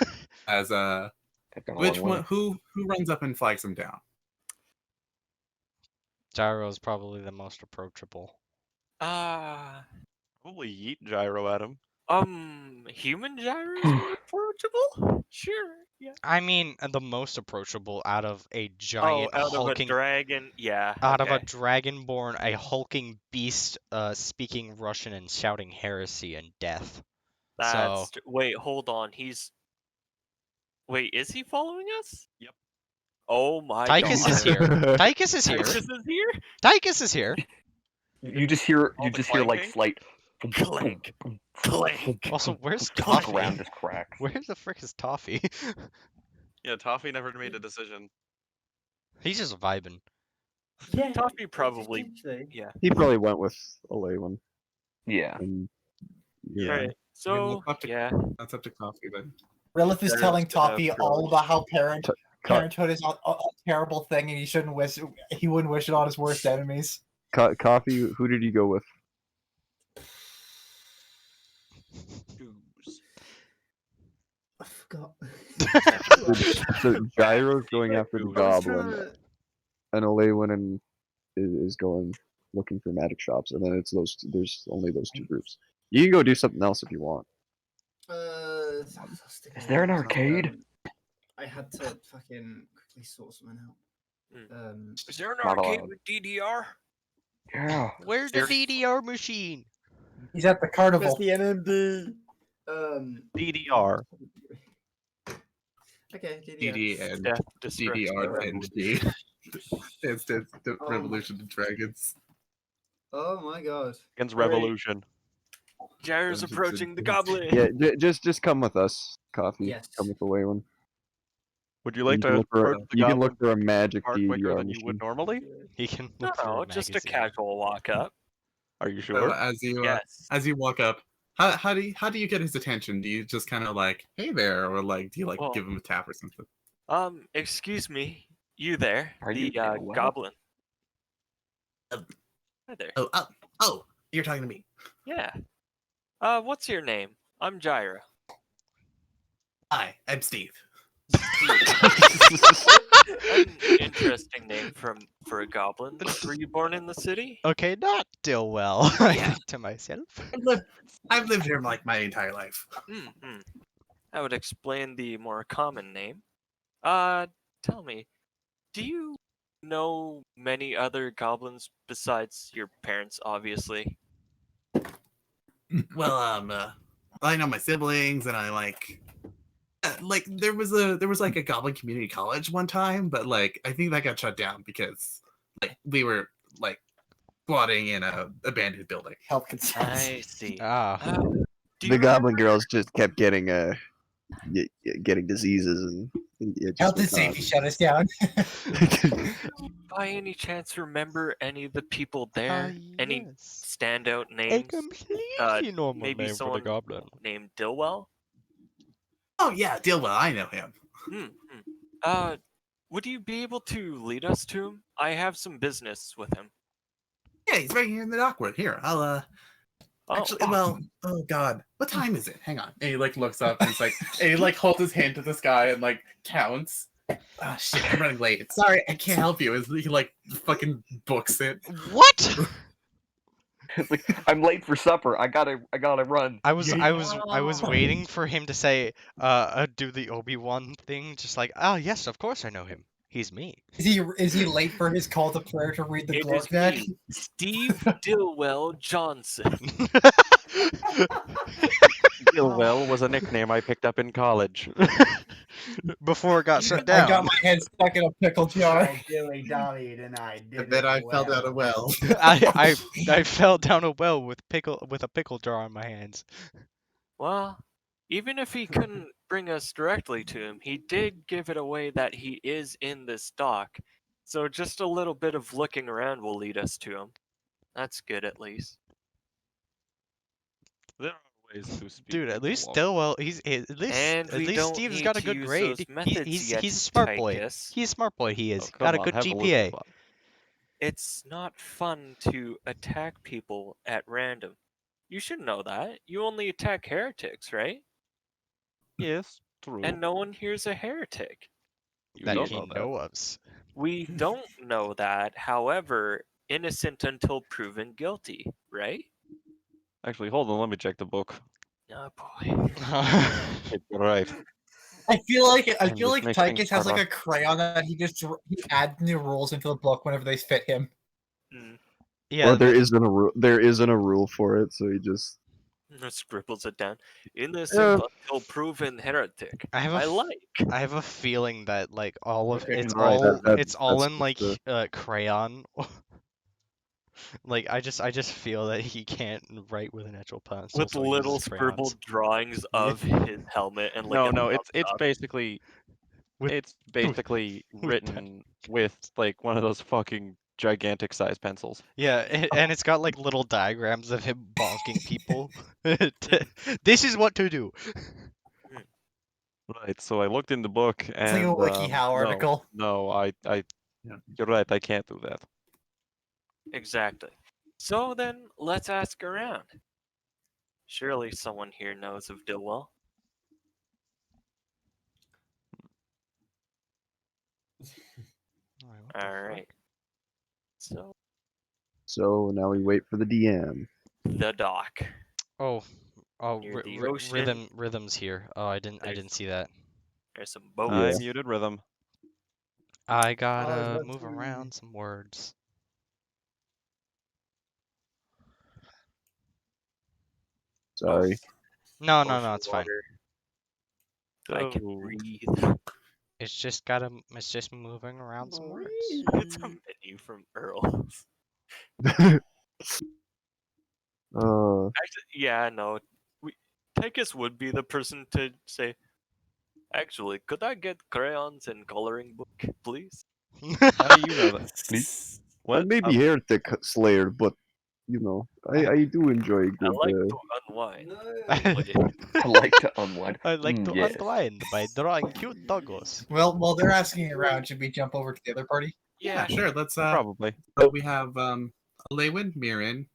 D: As
I: They've gone a
D: which
I: long way.
D: one? Who runs up and flags him down?
A: Gyro's probably the most approachable.
B: Probably yeet gyro at him.
C: Human gyros more approachable? Sure, yeah.
A: I mean, the most approachable out of a
C: Oh,
A: giant
C: out of a
A: hulking,
C: dragon, yeah.
A: out of a
C: okay.
A: dragonborn, a hulking beast, speaking Russian and shouting heresy and death.
C: That's wait, hold on. Wait, is he following us?
B: Yep.
C: Oh my
A: Tychus
C: god.
A: is here. Tychus is here.
C: Tychus is here?
A: Tychus is here.
I: You just hear
B: All the
I: like
B: clanking?
I: slight
C: Clank. Clank.
A: Also, where's
I: the
A: Toffee?
I: ground just cracks.
A: Where the frick is Toffee?
B: Yeah, Toffee never made a decision.
A: He's just vibing.
F: Yeah.
C: Toffee probably,
F: potentially.
C: yeah.
G: He probably went with Alewin.
I: Yeah.
G: And
D: Yeah.
C: Right. So,
D: that's up to-
C: yeah.
D: That's up to Coffee then.
E: Rilith is
C: There's
E: telling
C: an
E: Toffee all
C: approach.
E: about how
G: Co-
E: parenthood is a terrible thing, and he wouldn't wish it on his worst enemies.
G: Coffee, who did you go with?
F: I forgot.
G: So Gyro's going after the
F: I was
G: goblin,
F: trying to-
G: and Alewin is going looking for magic shops, and then it's there's only those two groups. You can go do something else if you want.
F: Is
I: Is there an arcade?
F: I had to fucking quickly sort something out.
C: Is there an
I: Not
C: arcade
I: allowed.
C: with DDR?
I: Yeah.
A: Where's the DDR machine?
E: He's at the carnival.
F: Where's the NMD?
B: DDR.
F: Okay, DDR.
D: DD and
C: Death, Destruction,
D: DDR and D. It's the
F: Oh.
D: Revolution of Dragons.
F: Oh my god.
B: Against
C: Alright.
B: Revolution.
C: Gyro's
D: Dungeons
C: approaching
D: and
C: the
D: Dragons.
C: goblin.
G: Yeah, just come with us, Coffee.
F: Yes.
G: Come with Alewin.
B: Would you like
G: You can
B: to
G: look for
B: approach the
G: you can
B: goblin
G: look for a magic
B: far quicker
G: DDR
B: than you would
G: machine.
B: normally?
A: He can
C: No,
A: look for
C: no,
A: a
C: just a
A: magazine.
C: casual walk up.
B: Are you
D: So
B: sure?
D: as you
C: Yes.
D: as you walk up, how do you get his attention? Do you just kind of like, hey there, or like do you like
C: Well-
D: give him a tap or something?
C: Excuse me, you there?
I: Are
C: the
I: you in a well?
C: goblin.
D: Uh,
C: Hi there.
D: Oh, you're talking to me.
C: Yeah. What's your name? I'm Gyra.
D: Hi, I'm Steve.
C: An interesting name for a goblin. Were you born in the city?
A: Okay, not Dillwell. I think to myself.
D: I've lived here like my entire life.
C: Mm-hmm. That would explain the more common name. Tell me, do you know many other goblins besides your parents, obviously?
D: Well, I know my siblings, and I like there was like a Goblin Community College one time, but like I think that got shut down because like we were like squatting in a abandoned building.
F: Health concerns.
C: I see.
A: Ah.
C: Do
G: The
C: you
G: goblin
C: remember-
G: girls just kept getting getting diseases and it just
E: Health and
G: went on.
E: safety shut us down.
C: by any chance remember any of the people there? Any
A: Yes.
C: standout
A: A
C: names?
A: completely normal
C: maybe
A: name for the
C: someone
A: goblin.
C: named Dilwell?
D: Oh yeah, Dilwell, I know him.
C: Would you be able to lead us to him? I have some business with him.
D: Yeah, he's right here in the dockwood. Here, I'll actually, well, oh god, what time is it? Hang on. And he like looks up and it's like, and he like holds his hand to the sky and like counts. Ah, shit, I'm running late. Sorry, I can't help you. He like fucking books it.
A: What?
I: It's like, I'm late for supper. I gotta run.
A: I was waiting for him to say, do the Obi-Wan thing, just like, oh yes, of course I know him. He's me.
E: Is he late for his call to prayer to read the
C: It is
E: Glork deck?
C: me, Steve Dilwell Johnson.
B: Gilwell was a nickname I picked up in college.
A: Before it got shut
E: I
A: down.
E: got my head stuck in a pickle jar.
F: I dilly-dallied and I
D: I
F: did
D: bet I fell down a well.
A: I fell down a well with a pickle jar on my hands.
C: Well, even if he couldn't bring us directly to him, he did give it away that he is in this dock. So just a little bit of looking around will lead us to him. That's good, at least.
B: There are ways to speak.
A: Dude, at least
B: Dilwell.
A: Stillwell,
C: And
A: at
C: we
A: least
C: don't
A: Steve's
C: need
A: got a
C: to
A: good
C: use
A: grade.
C: those methods
A: He's
C: yet,
A: a smart boy.
C: Tychus.
A: He's a smart boy. He is.
B: Oh,
A: Got a
B: come on,
A: good
B: have a listen,
A: GPA.
B: Bob.
C: It's not fun to attack people at random. You should know that. You only attack heretics, right?
B: Yes, true.
C: And no one here's a heretic.
B: You
A: That
B: don't
A: he
B: know that.
A: knows.
C: We don't know that, however, innocent until proven guilty, right?
B: Actually, hold on, let me check the book.
C: Oh boy.
B: You're right.
E: I feel like
B: And this makes things
E: Tychus has like
B: harder.
E: a crayon that he adds new rules into the book whenever they fit him.
A: Yeah,
G: Or there isn't a rule for it, so he just
C: Scribbles it down. Innocent until proven heretic.
A: I have a
C: I
A: f-
C: like.
A: I have a feeling that like all of
F: Okay,
A: it's
G: right,
A: all
G: that-
A: it's all
G: that's
A: in
G: what
A: like crayon. Like I just feel that he can't write with an actual pencil.
C: With
A: so he
C: little
A: uses crayons.
C: scribbled drawings of his helmet and like
B: No,
C: a
B: it's
C: thumbs up.
B: basically
A: With-
B: it's basically written with like one of those fucking gigantic size pencils.
A: Yeah, and it's got like little diagrams of him bonking people. This is what to do.
B: Right. So I looked in the book
E: It's
B: and
E: like a WikiHow article.
B: No, I you're right. I can't do that.
C: Exactly. So then, let's ask around. Surely someone here knows of Dilwell. Alright. So,
G: now we wait for the DM.
C: the dock.
A: Oh,
C: Near the ocean.
A: rhythm's here. Oh, I didn't see that.
C: There's some boats.
B: I
G: Yeah.
B: muted rhythm.
A: I gotta
F: let's
A: move
F: see.
A: around some words.
G: Sorry.
A: No,
C: Ocean
A: it's fine.
C: water. I can
B: Oh.
C: breathe.
A: It's just moving around some words.
C: It's a menu from Earl's. Actually, yeah, no. Tychus would be the person to say, actually, could I get crayons and coloring book, please?
B: How do you know that?
I: Please.
G: I
B: What?
G: may be heretic Slayer, but you know, I do enjoy
C: I
G: good.
C: like to unwind.
I: I like to unwind.
A: I like to
I: yes.
A: unwind by drawing cute doggos.
E: Well, while they're asking around, should we jump over to the other party?
D: Yeah, sure. Let's
B: Probably.
D: So we have Leywin, Myrin,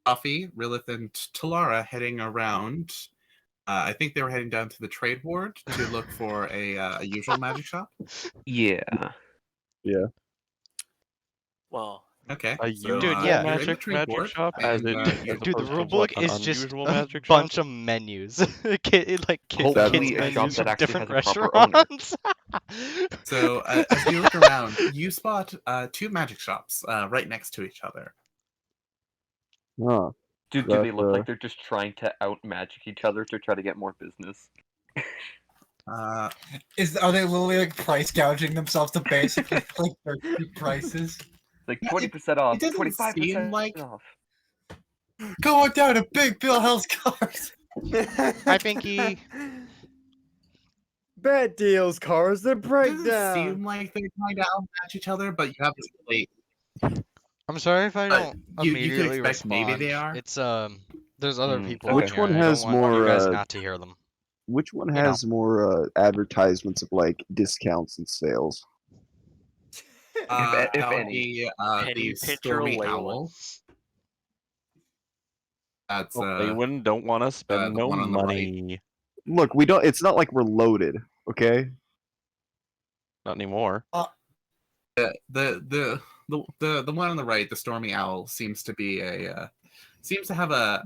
D: Coffee, Rilith, and Talara heading around. I think they were heading down to the trade ward to look for a usual magic shop.
I: Yeah.
C: Well,
D: Okay.
B: A
D: so,
B: usual
A: Dude, yeah.
D: you're in the trade
B: magic
D: ward,
B: shop, as
D: and,
B: it
D: you-
B: as
A: Dude, the
B: opposed to
A: rule
B: what,
A: book
B: an
A: is just
B: unusual
A: a
B: magic shop?
A: bunch of menus. Like
I: Hopefully
A: kids
I: a shop
A: menus
I: that
A: from
I: actually
A: different
I: has a proper owner.
A: restaurants.
D: So as you look around, you spot two magic shops right next to each other.
G: Huh.
I: Do they
G: That,
I: look like they're just trying to out magic each other to try to get more business?
E: Are they literally like price gouging themselves to basically like their cheap prices?
I: like
D: Yeah,
I: 20% off,
D: it doesn't
I: 25%
D: seem like-
I: off.
E: Going down to Big Bill Hell's cars.
A: Hi, Pinky.
F: Bad deals, cars, the
D: It doesn't
F: breakdown.
D: seem like they're trying to outmatch each other, but you have to wait.
A: I'm sorry if I don't
D: you could
A: immediately
D: expect maybe they
A: respond.
D: are.
A: It's there's other people
G: Which
A: in here.
G: one
A: and I
G: has
A: don't want you
G: more,
A: guys not to hear them.
G: Which one
A: You know.
G: has more advertisements of like discounts and sales?
I: If
D: That would
I: any.
D: be
C: Penny
D: the
C: pincher
D: Stormy
C: Leyland.
D: Owl. That's
B: Lewin don't want to spend
D: the
B: no
D: one on the right.
B: money.
G: Look, we don't. It's not like we're loaded, okay?
B: Not anymore.
D: the one on the right, the Stormy Owl, seems to be seems to have a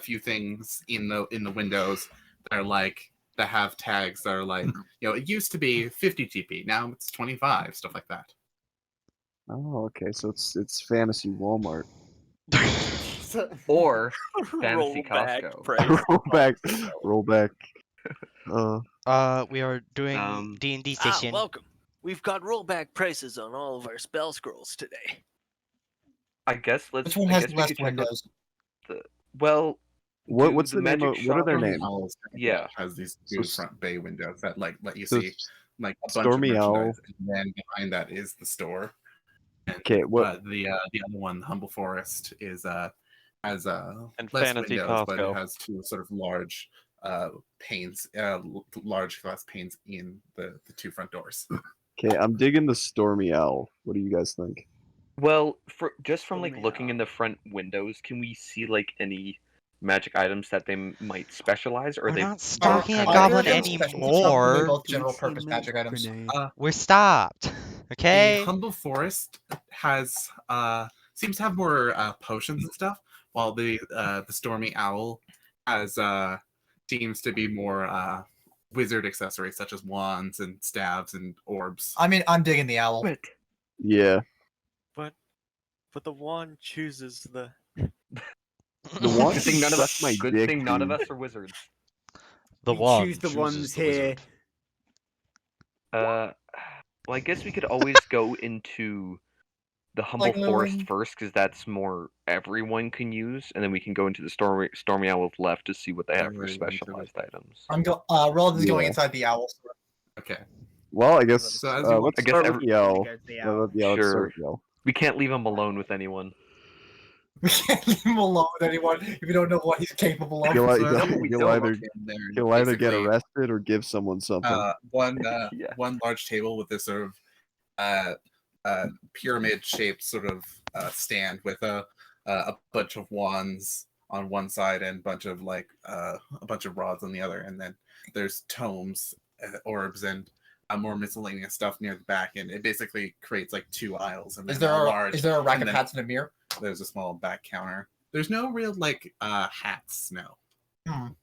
D: few things in the windows that are like that have tags that are like, it used to be 50 GP, now it's 25, stuff like that.
G: Oh, okay. So it's fantasy Walmart.
I: Or fantasy
C: Rollback
I: Costco.
C: price.
G: roll back.
A: We are doing
I: Um,
A: D&D session.
C: welcome. We've got rollback prices on all of our spell scrolls today.
I: I guess let's.
E: Which one
I: I
E: has
I: guess we
E: less
I: could check out
E: windows?
I: well,
G: What's
I: do
G: the name
I: magic
G: of? What are their
I: shop-
G: names?
D: Owls
I: Yeah.
D: has these
G: So
D: two
G: s-
D: front bay windows that let you
G: So
D: see like a bunch
G: Stormy
D: of
G: Owl.
D: merchandise, and then behind that is the store. And,
G: Okay, what?
D: the other one, Humble Forest, is has
B: And
D: less
B: Fantasy
D: windows, but it
B: Costco.
D: has two sort of large panes, large glass panes in the two front doors.
G: Okay, I'm digging the Stormy Owl. What do you guys think?
I: Well, just from like
C: Stormy
I: looking in the front windows, can we see like any magic items that they might specialize, or
A: We're
I: they
A: not stalking a
E: Either
A: goblin
E: of them special,
A: anymore.
E: they're both general purpose magic items.
A: We're stopped.
D: The
A: Okay.
D: Humble Forest has seems to have more potions and stuff, while the Stormy Owl has seems to be more wizard accessories such as wands and staves and orbs.
E: I mean, I'm digging the owl.
G: Yeah,
C: But the wand chooses the.
G: the one.
I: Good thing none of us.
G: Suck my
I: Good
G: dick,
I: thing none of
G: dude.
I: us are wizards.
A: The
F: We
A: wand
F: choose the
A: chooses
F: ones
A: the
F: here.
A: wizard.
I: Well, I guess we could always go into the Humble
E: Like,
I: Forest first, because that's more everyone can use, and then we can go into the Stormy Owl's left to see what they have for
D: Right,
I: specialized items.
E: Roland is going
G: Yeah.
E: inside the owl store.
D: Okay.
G: Well, I guess
D: So as you
G: let's
I: I guess
G: start
I: every-
G: with the owl.
F: Goes the
G: Let's
F: owl.
G: start
I: Sure.
G: with the owl.
I: We can't leave him alone with anyone.
E: We can't leave him alone with anyone if we don't know what he's capable of.
G: He'll,
D: So as
G: he'll,
D: we
G: he'll
D: go
G: either
D: up in there,
G: he'll either get
D: basically,
G: arrested or give someone something.
D: one
I: Yeah.
D: one large table with this sort of pyramid shaped sort of stand with a bunch of wands on one side and a bunch of rods on the other, and then there's tomes, orbs, and more miscellaneous stuff near the back, and it basically creates like two aisles. And then
E: Is there
D: large,
E: is there a rack
D: and
E: of
D: then
E: hats and a mirror?
D: there's a small back counter. There's no real hats, no.
E: I'm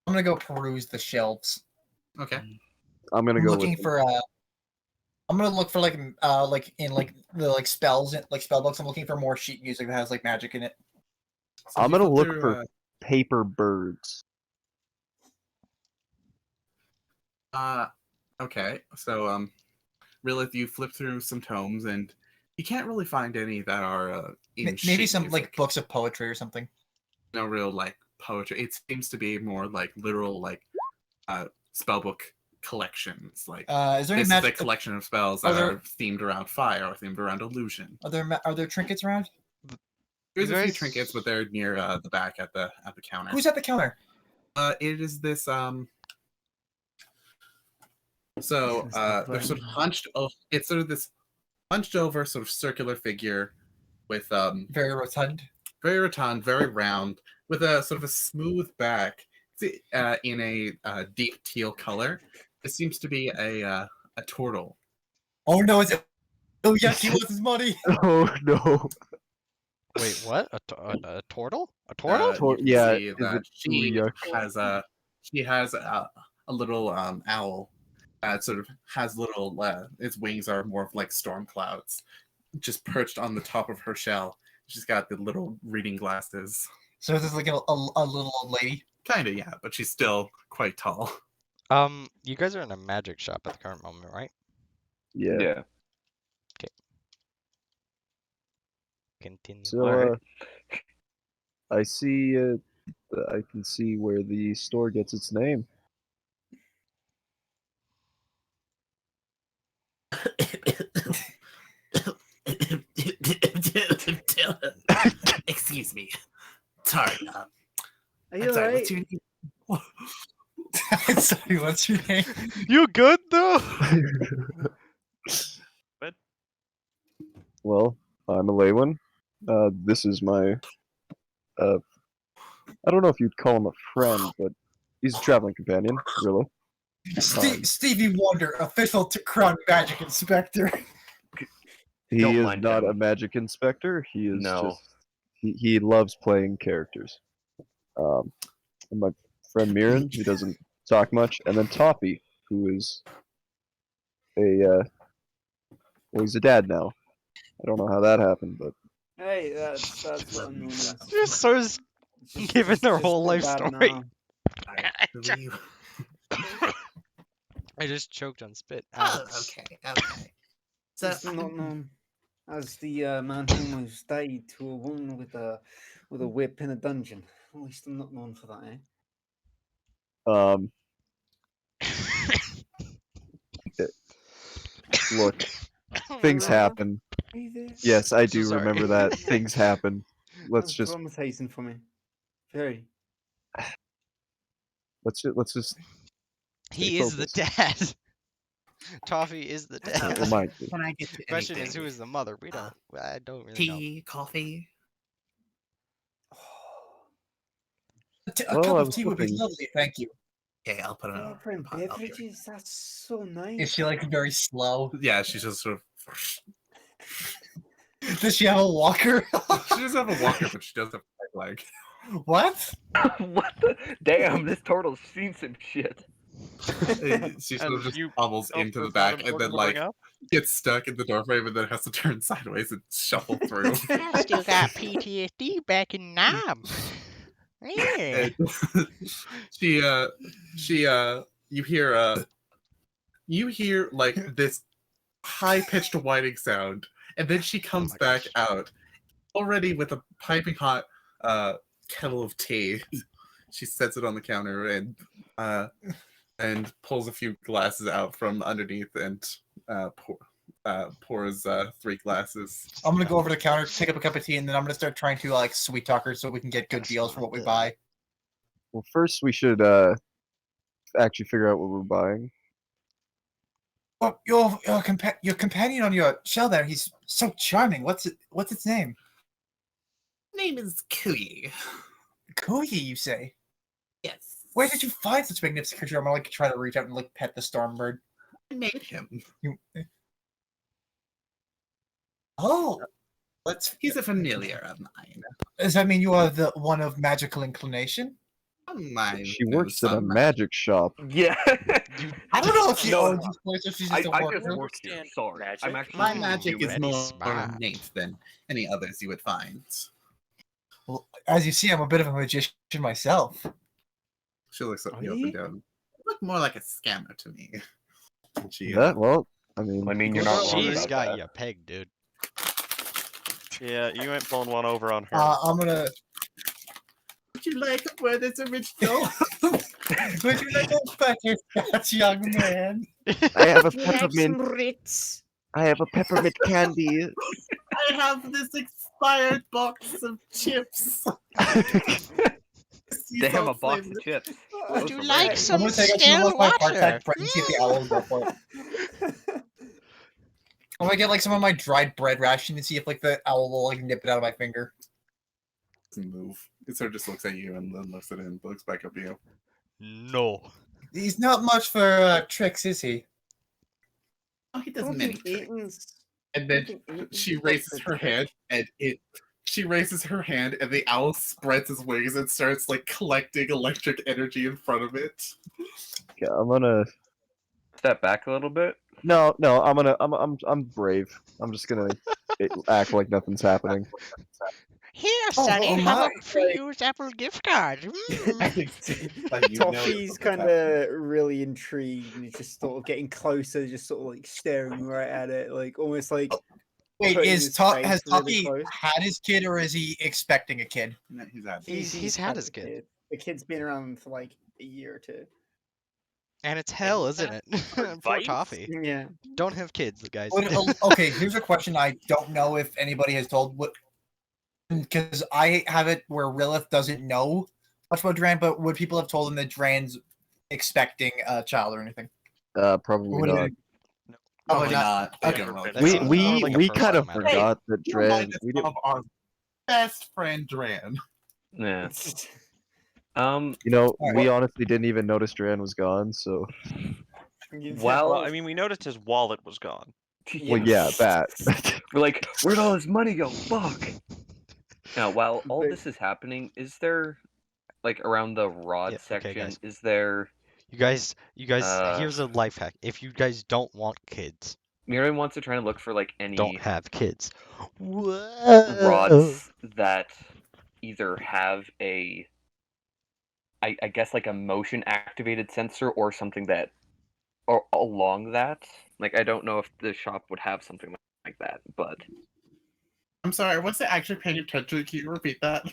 E: gonna go peruse the shelves.
D: Okay.
G: I'm gonna
E: I'm
G: go
E: looking
G: with
E: for I'm gonna look for like in the spells, like spell books. I'm looking for more sheet music that has like magic in it.
D: So
G: I'm
D: if you
G: gonna
D: flip
G: look
D: through,
G: for paper birds.
D: Okay, so really, if you flip through some tomes, and you can't really find any that are in
E: Maybe
D: sheet
E: some
D: music.
E: like books of poetry or something.
D: No real like poetry. It seems to be more like literal spellbook collections. Like
E: Is there any
D: this is a
E: magic?
D: collection of spells
E: Are
D: that
E: there-
D: are themed around fire or themed around illusion.
E: Are there trinkets around?
D: There's
A: You
D: a few
A: guys-
D: trinkets, but they're near the back at the counter.
E: Who's at the counter?
D: It is this So
F: This is the
D: they're sort of
F: plan.
D: hunched. It's sort of this hunched over, sort of circular figure with
E: Very rotund.
D: very rotund, very round, with a sort of a smooth back. It's in a deep teal color. It seems to be a turtle.
E: Oh no! Oh yes, he wants his money.
G: Oh no!
A: Wait, what? A turtle? A turtle?
D: You can
G: Yeah,
D: see
G: is
D: that
G: it
D: she
G: yuck?
D: has a little owl. Sort of has little. Its wings are more of like storm clouds, just perched on the top of her shell. She's got the little reading glasses.
E: So this is like a little old lady.
D: Kinda, yeah, but she's still quite tall.
A: You guys are in a magic shop at the current moment, right?
G: Yeah.
A: continue.
G: So,
I: Alright.
G: I see. I can see where the store gets its name.
J: Excuse me. Sorry.
F: Are
J: I'm
F: you
J: sorry.
F: alright?
J: What's your name?
E: Sorry, what's your name?
A: You good though?
G: Well, I'm a Lewin. This is my. I don't know if you'd call him a friend, but he's a traveling companion, really.
E: Stevie Wonder, official to Crown Magic Inspector.
G: He
I: Don't
G: is
I: mind
G: not
I: him.
G: a magic inspector. He is
I: No.
G: just. He loves playing characters. And my friend Myrin, who doesn't talk much, and then Toffee, who is well, he's a dad now. I don't know how that happened, but
F: Hey, that's what I'm known as.
A: Just starts giving their whole
F: my
A: life
F: dad
A: story.
F: now.
J: I believe.
A: I just choked on spit.
J: Oh, okay, okay. So,
F: Just not known as the man who almost died to a woman with a whip in a dungeon. At least I'm not known for that,
G: look, things happen.
F: Are you there?
G: Yes, I
A: I'm so
G: do
A: sorry.
G: remember that. Things happen. Let's
F: That's
G: just
F: traumatizing for me. Very.
G: let's just
A: He
G: stay
A: is the
G: focused.
A: dad. Toffee is the dad.
G: Remind me.
J: when I get to
A: Question is,
J: anything,
A: who is the mother? We don't. I don't really know.
J: tea, coffee.
E: A
G: Well,
E: cup
G: I
E: of
G: was
E: tea would be
G: hoping-
E: lovely, thank you.
J: Okay, I'll put it on.
F: Offering
J: pot up here.
F: beverages? That's so nice.
E: Is she like very slow?
D: Yeah, she's just sort of.
E: Does she have a walker?
D: She doesn't have a walker, but she does have a leg.
E: What?
I: What the? Damn, this turtle's seen some shit.
D: She sort of just
B: you
D: hobbles
B: don't
D: into the
B: think it's not
D: back and
B: important
D: then
B: to bring
D: like
B: up?
D: gets stuck in the doorway, and then has to turn sideways and shuffle through.
A: I still got PTSD back in Nam. Yeah.
D: And you hear like this high-pitched whining sound, and then she comes
A: my
D: back
A: gosh.
D: out already with a piping hot kettle of tea. She sets it on the counter and pulls a few glasses out from underneath and pours 3 glasses.
E: I'm gonna go over to the counter, pick up a cup of tea, and then I'm gonna start trying to like sweet talk her so we can get good deals for what we buy.
G: Well, first we should actually figure out what we're buying.
E: Oh, your companion on your shell there, he's so charming. What's its name?
J: Name is Kuyi.
E: Kuyi, you say?
J: Yes.
E: Where did you find such magnificent creature? I'm gonna like try to reach out and like pet the stormbird.
J: I made him.
E: Oh,
J: He's a familiar of mine.
E: does that mean you are the one of magical inclination?
J: Mine.
G: She works at a magic shop.
I: Yeah.
E: I don't know if she
I: No,
E: owns this place or she's
I: I
E: just a
I: just
E: worker.
I: work here.
C: Understand
I: Sorry,
C: magic?
I: I'm actually.
J: My
A: Hmm,
J: magic
A: you
J: is
A: very
J: more
A: smart.
J: innate than any others you would find.
E: Well, as you see, I'm a bit of a magician myself.
D: She looks at
F: Are
D: you up
F: you?
D: and down. You look more like a scammer to me. She,
G: That well, I mean,
I: I mean, you're not wrong
A: She's
I: about
A: got
I: that.
A: you pegged, dude.
B: Yeah, you ain't pulling one over on her.
E: I'm gonna.
J: Would you like a word that's original?
E: Would you like a butterscotch, young man?
G: I have a
H: You like some
G: peppermint.
H: Ritz?
G: I have a peppermint candy.
J: I have this expired box of chips.
I: Damn, a box of chips.
A: Would
I: Those
A: you
I: are
A: like
I: rare.
A: some
E: I'm gonna take out
A: still
E: some of my
A: water?
E: part-time bread and see if the owl will go for it. I'm gonna get like some of my dried bread ration and see if like the owl will like nip it out of my finger.
D: doesn't move. It sort of just looks at you and then looks at it and looks back up at you.
A: No.
E: He's not much for tricks, is he?
J: Oh, he does
F: Don't
J: many
F: think
J: tricks.
F: Aiton's-
D: And
F: don't
D: then
F: think Aiton's
D: she
F: got
D: raises
F: the
D: her
F: trick.
D: hand and she raises her hand and the owl spreads his wings and starts like collecting electric energy in front of it.
G: Yeah, I'm gonna.
I: Step back a little bit.
G: No, I'm brave. I'm just gonna act like nothing's happening.
A: Here,
E: Oh,
A: Sonny,
E: oh
A: have
E: my.
A: a free used Apple gift card.
F: Toffee's kind of really intrigued and is just sort of getting closer, just sort of like staring right at it, like almost like
E: Wait,
F: putting
E: has
F: his face really
E: Toppy
F: close.
E: had his kid or is he expecting a kid?
D: No, he's out.
A: He's had his
F: a
A: kid.
F: The kid's been around for like a year or two.
A: And it's hell,
C: Is
A: isn't
C: that
A: it?
C: for
A: Poor
C: advice?
A: Toffee.
F: Yeah.
A: Don't have kids, guys.
E: Okay, here's a question I don't know if anybody has told what, because I have it where Rilith doesn't know much about Dran, but would people have told him that Dran's expecting a child or anything?
G: Probably
E: Would it-
G: not.
D: Probably
E: not.
D: not. They
E: Okay.
D: don't really
A: That
G: We
A: seems
D: care.
A: more
G: we
A: like a
G: we kind
A: personal
G: of
A: matter.
G: forgot that
D: You
G: Dran.
D: reminded
G: We
D: us
G: didn't.
D: of our best friend Dran.
I: Yeah.
G: We honestly didn't even notice Dran was gone. So
I: Well,
B: Well, I mean, we noticed his wallet was gone.
G: well, yeah, that.
I: We're like, where'd all his money go? Fuck. Now, while all
F: But-
I: this is happening, is there, like, around the rod
A: Yeah, okay,
I: section,
A: guys.
I: is there...
A: You guys, here's a life hack. If you guys don't want kids,
I: Myrin wants to try and look for, like, any
A: don't have kids. Whoa.
I: rods that either have a... I guess, like, a motion-activated sensor or something that... Or along that. Like, I don't know if the shop would have something like that, but...
D: I'm sorry, I wasn't actually paying attention. Can you repeat that?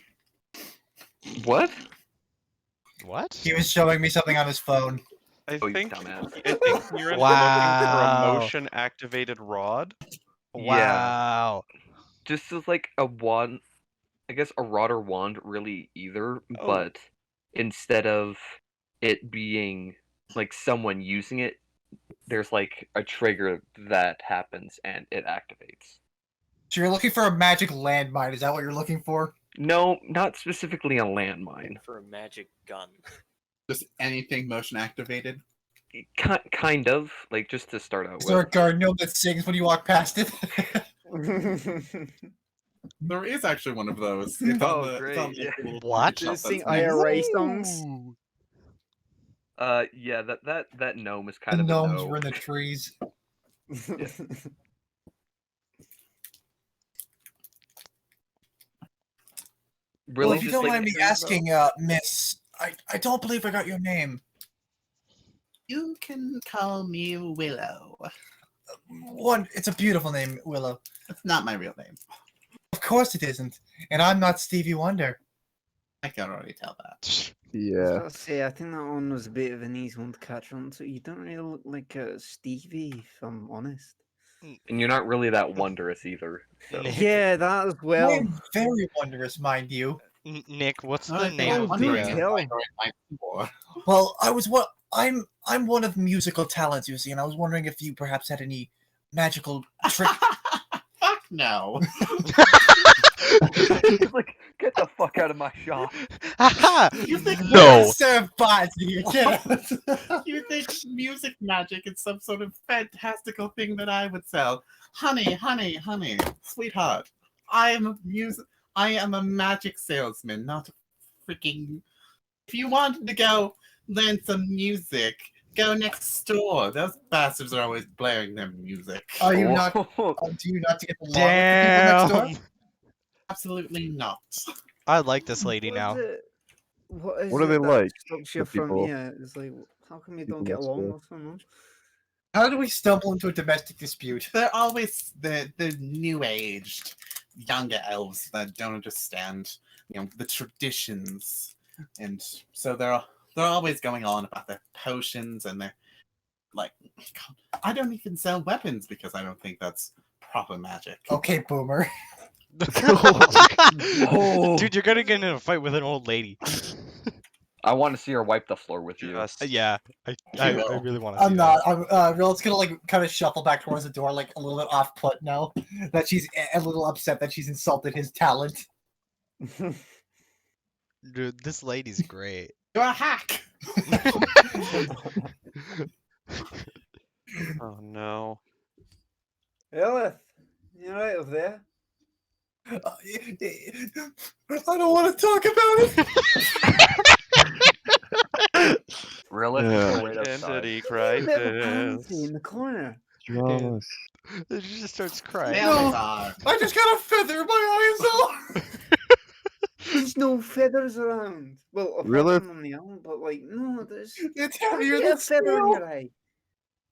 I: What?
A: What?
E: He was showing me something on his phone.
B: I
I: Oh, you
B: think
I: dumbass.
B: Myrin's looking for a
A: Wow.
B: motion-activated rod.
A: Wow.
I: Just as, like, a wand... I guess a rod or wand, really, either,
B: Oh.
I: but instead of it being, like, someone using it, there's, like, a trigger that happens and it activates.
E: So you're looking for a magic landmine? Is that what you're looking for?
I: No, not specifically a landmine.
C: For a magic gun.
D: Just anything motion activated?
I: Kind of, like, just to start out
E: Is there a
I: with.
E: guard gnome that sings when you walk past it?
D: There is actually one of those. It's on
I: Oh,
D: the,
I: great,
D: It's on the
I: yeah.
D: little
A: What?
D: shop
F: Just sing
D: that's next.
F: IRA songs.
A: Ooh.
I: Yeah, that gnome is
E: The
I: kind of a
E: gnomes
I: no.
E: were in the trees.
I: Really,
E: Well, if you
I: just
E: don't
I: like
E: mind me asking, Miss, I don't believe I got your name.
D: You can call me Willow.
E: It's a beautiful name, Willow.
D: It's not my real name.
E: Of course it isn't, and I'm not Stevie Wonder.
D: I can already tell that.
G: Yeah.
F: I say, I think that one was a bit of an easy one to catch on to. You don't really look like Stevie, if I'm honest.
I: and you're not really that wondrous either. So.
A: Nick,
F: Yeah, that as
E: I
F: well.
E: am very wondrous, mind you.
A: Nick, what's
D: I
A: the
D: think
A: name
D: I'm
A: of
D: wondering
A: the?
D: if
F: tell.
D: I know it
E: Well, I'm one of musical talents, you see, and I was wondering if you perhaps had any magical trick.
D: Fuck no.
I: He's like, get the fuck out of my shop.
A: Haha!
D: You think
A: No.
E: Serve bots here, kid.
D: You think music magic is some sort of fantastical thing that I would sell? Honey, honey, honey, sweetheart. I am a magic salesman, not a freaking. If you wanted to go learn some music, go next door. Those bastards are always blaring their music.
E: Are you not?
I: Oh,
E: Do you not get along with the people next door?
A: Damn.
D: Absolutely not.
A: I like this lady now.
F: What is
G: What are
F: it
G: they
F: that
G: like,
F: stops you
G: the
F: from?
G: people-
F: Yeah, it's like, how come you don't
G: people
F: get
G: next
F: along
G: door?
F: with someone?
E: How do we stumble into a domestic dispute?
D: They're always the new aged younger elves that don't understand, the traditions, and so they're always going on about their potions and their like. God, I don't even sell weapons because I don't think that's proper magic.
E: Okay, boomer.
I: Oh.
A: Dude, you're gonna get in a fight with an old lady.
I: I want to see her wipe the floor with you.
B: Just
A: Yeah, I really want to see
E: I'm
A: that.
E: not. I'm Real's gonna like kind of shuffle back towards the door, like a little bit off put now. That she's a little upset that she's insulted his talent.
A: Dude, this lady's great.
D: You're a hack.
B: oh no.
F: Elith, you right over there?
E: I don't want to talk about it.
I: Really?
G: Yeah.
I: Wait outside.
B: Identity
F: Bit of a
B: crisis.
F: pansy in the corner.
G: Dramas.
A: She just starts crying.
D: They are.
E: I just got a feather in my eye,
F: There's no feathers around. Well, apart
G: Really?
F: from on the arm, but like, no, there's.
E: It's
F: How do
E: heavier
F: you
E: than
F: get a feather in
E: steel.
F: your eye?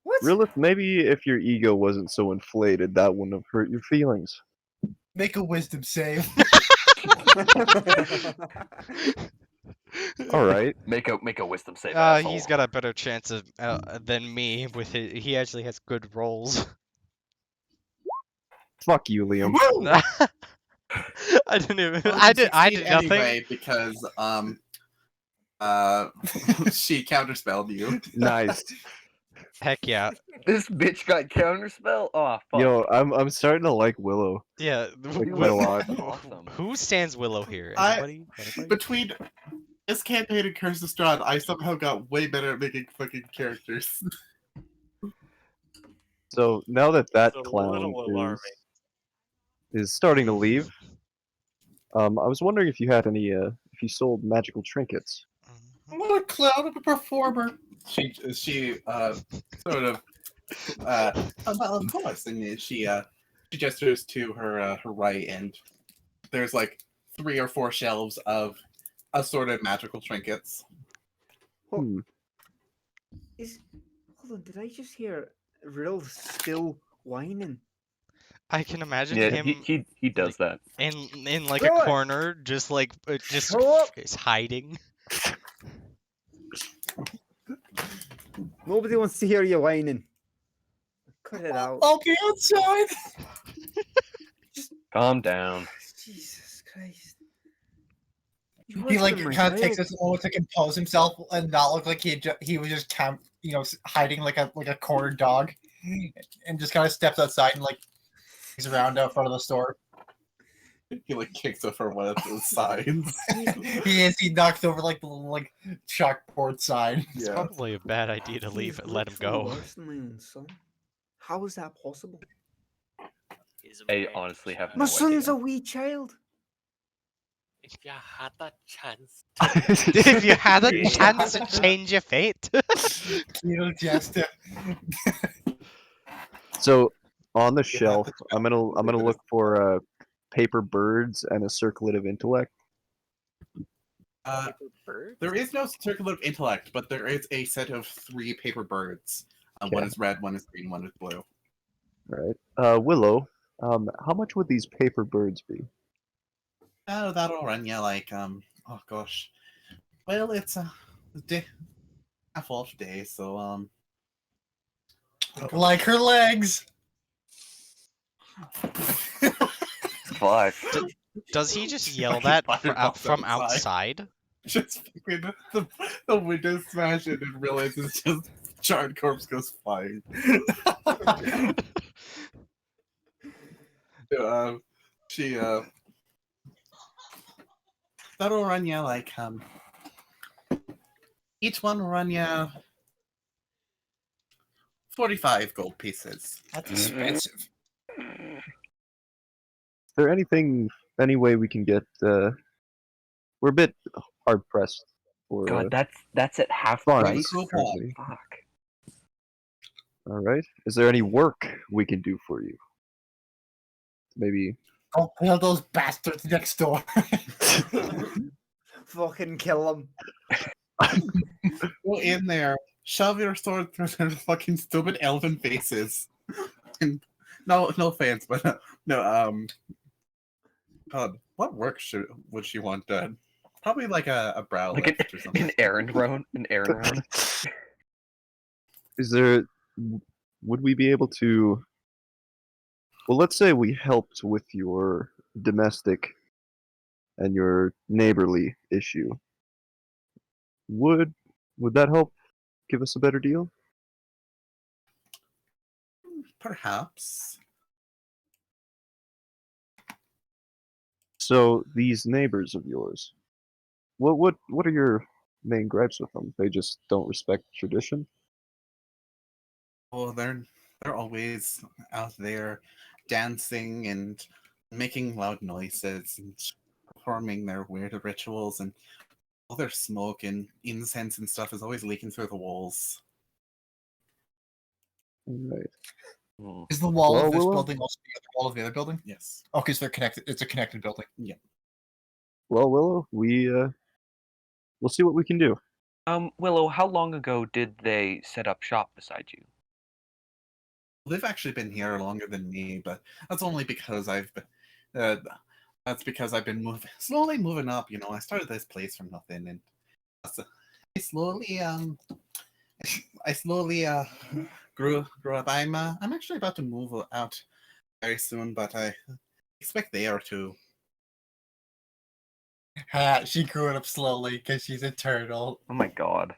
F: What?
G: Rilith, maybe if your ego wasn't so inflated, that wouldn't have hurt your feelings.
E: Make a wisdom save.
G: All right.
I: Make a wisdom save, asshole.
A: He's got a better chance of than me with it. He actually has good rolls.
G: Fuck you, Liam.
D: Woo!
A: I didn't even.
D: Well,
A: I
D: you
A: did. I
D: succeed
A: did nothing.
D: anyway because she counterspelled you.
G: Nice.
A: Heck yeah.
I: This bitch got counterspell? Oh, fuck.
G: Yo, I'm starting to like Willow.
A: Yeah.
G: Like, quite a lot.
I: Awesome.
A: Who stands Willow here?
D: I-
A: Anybody? Anybody?
D: Between this campaign and Curse of Strahd, I somehow got way better at making fucking characters.
G: So now that
C: It's a
G: clown
C: little alarming.
G: is starting to leave, I was wondering if you had any if you sold magical trinkets.
D: I'm not a clown, I'm a performer. She sort of well, of course, and she gestures to her her right, and there's like 3 or 4 shelves of assorted magical trinkets.
F: What?
G: Hmm.
F: Hold on, did I just hear Rill still whining?
A: I can imagine
I: Yeah,
A: him
I: he does that.
A: in like
F: Do
A: a
F: it.
A: corner, just like just
F: Show up.
A: is hiding.
F: Nobody wants to hear you whining. Cut it out.
E: I'll be outside.
I: Calm down.
F: Jesus Christ.
E: He like kind of takes this moment to compose himself and not look like he was just hiding like a cornered dog, and just kind of steps outside and like he's around out front of the store.
D: He like kicks over one of the signs.
E: He knocks over like the little like chalkboard sign.
A: It's
D: Yeah.
A: probably a bad idea to leave and let him go.
F: Worse than my own son. How is that possible?
C: He's a
I: I
C: man
I: honestly have
C: child.
F: My
I: no
F: son's
I: idea.
F: a wee child.
C: If you had that chance,
A: If you had a
E: Yeah.
A: chance to change your fate.
E: Just
G: So on the
D: You have
G: shelf,
D: to
G: I'm gonna look for paper birds and a circlet of intellect.
C: bird.
D: There is no circle of intellect, but there is a set of 3 paper birds. One
G: Okay.
D: is red, one is green, one is blue.
G: All right. Willow, how much would these paper birds be?
D: Oh, that'll run you like oh gosh. Well, it's a day, half off day, so
E: like her legs.
I: 5.
A: Does he just yell
D: Fucking
A: that
D: fireballs
A: from
D: outside.
A: outside?
D: just fucking the window smash it and realizes just charred corpse goes flying. So, she that'll run you like each one will run you 45 gold pieces.
E: That's expensive.
G: Is there any way we can get? We're a bit hard pressed for
I: God, that's at half
G: funds
I: price.
D: Cool.
G: currently.
I: Fuck.
G: All right. Is there any work we can do for you? Maybe.
E: Go kill those bastards next door.
F: Fucking kill him.
D: Go in there, shove your sword through their fucking stupid elven faces. And no offense, but no God, what work would she want done? Probably like a brow
I: Like
D: lift or something.
I: an errand run. An errand run.
G: Is there? Would we be able to? Well, let's say we helped with your domestic and your neighborly issue. Would that help give us a better deal?
D: Perhaps.
G: So these neighbors of yours, what are your main gripes with them? They just don't respect tradition.
D: Oh, they're always out there dancing and making loud noises and performing their weird rituals, and all their smoke and incense and stuff is always leaking through the walls.
G: Right.
I: Hmm.
E: Is the wall
G: Well,
E: of this
G: Willow?
E: building also the other wall of the other building?
D: Yes.
E: Oh, because they're connected. It's a connected building.
G: Well, Willow, we'll see what we can do.
I: Willow, how long ago did they set up shop beside you?
D: they've actually been here longer than me, but that's only because I've been slowly moving up. You know, I started this place from nothing, and I slowly grew up. I'm actually about to move out very soon, but I expect they are too.
E: She grew it up slowly because she's a turtle.
I: Oh my god.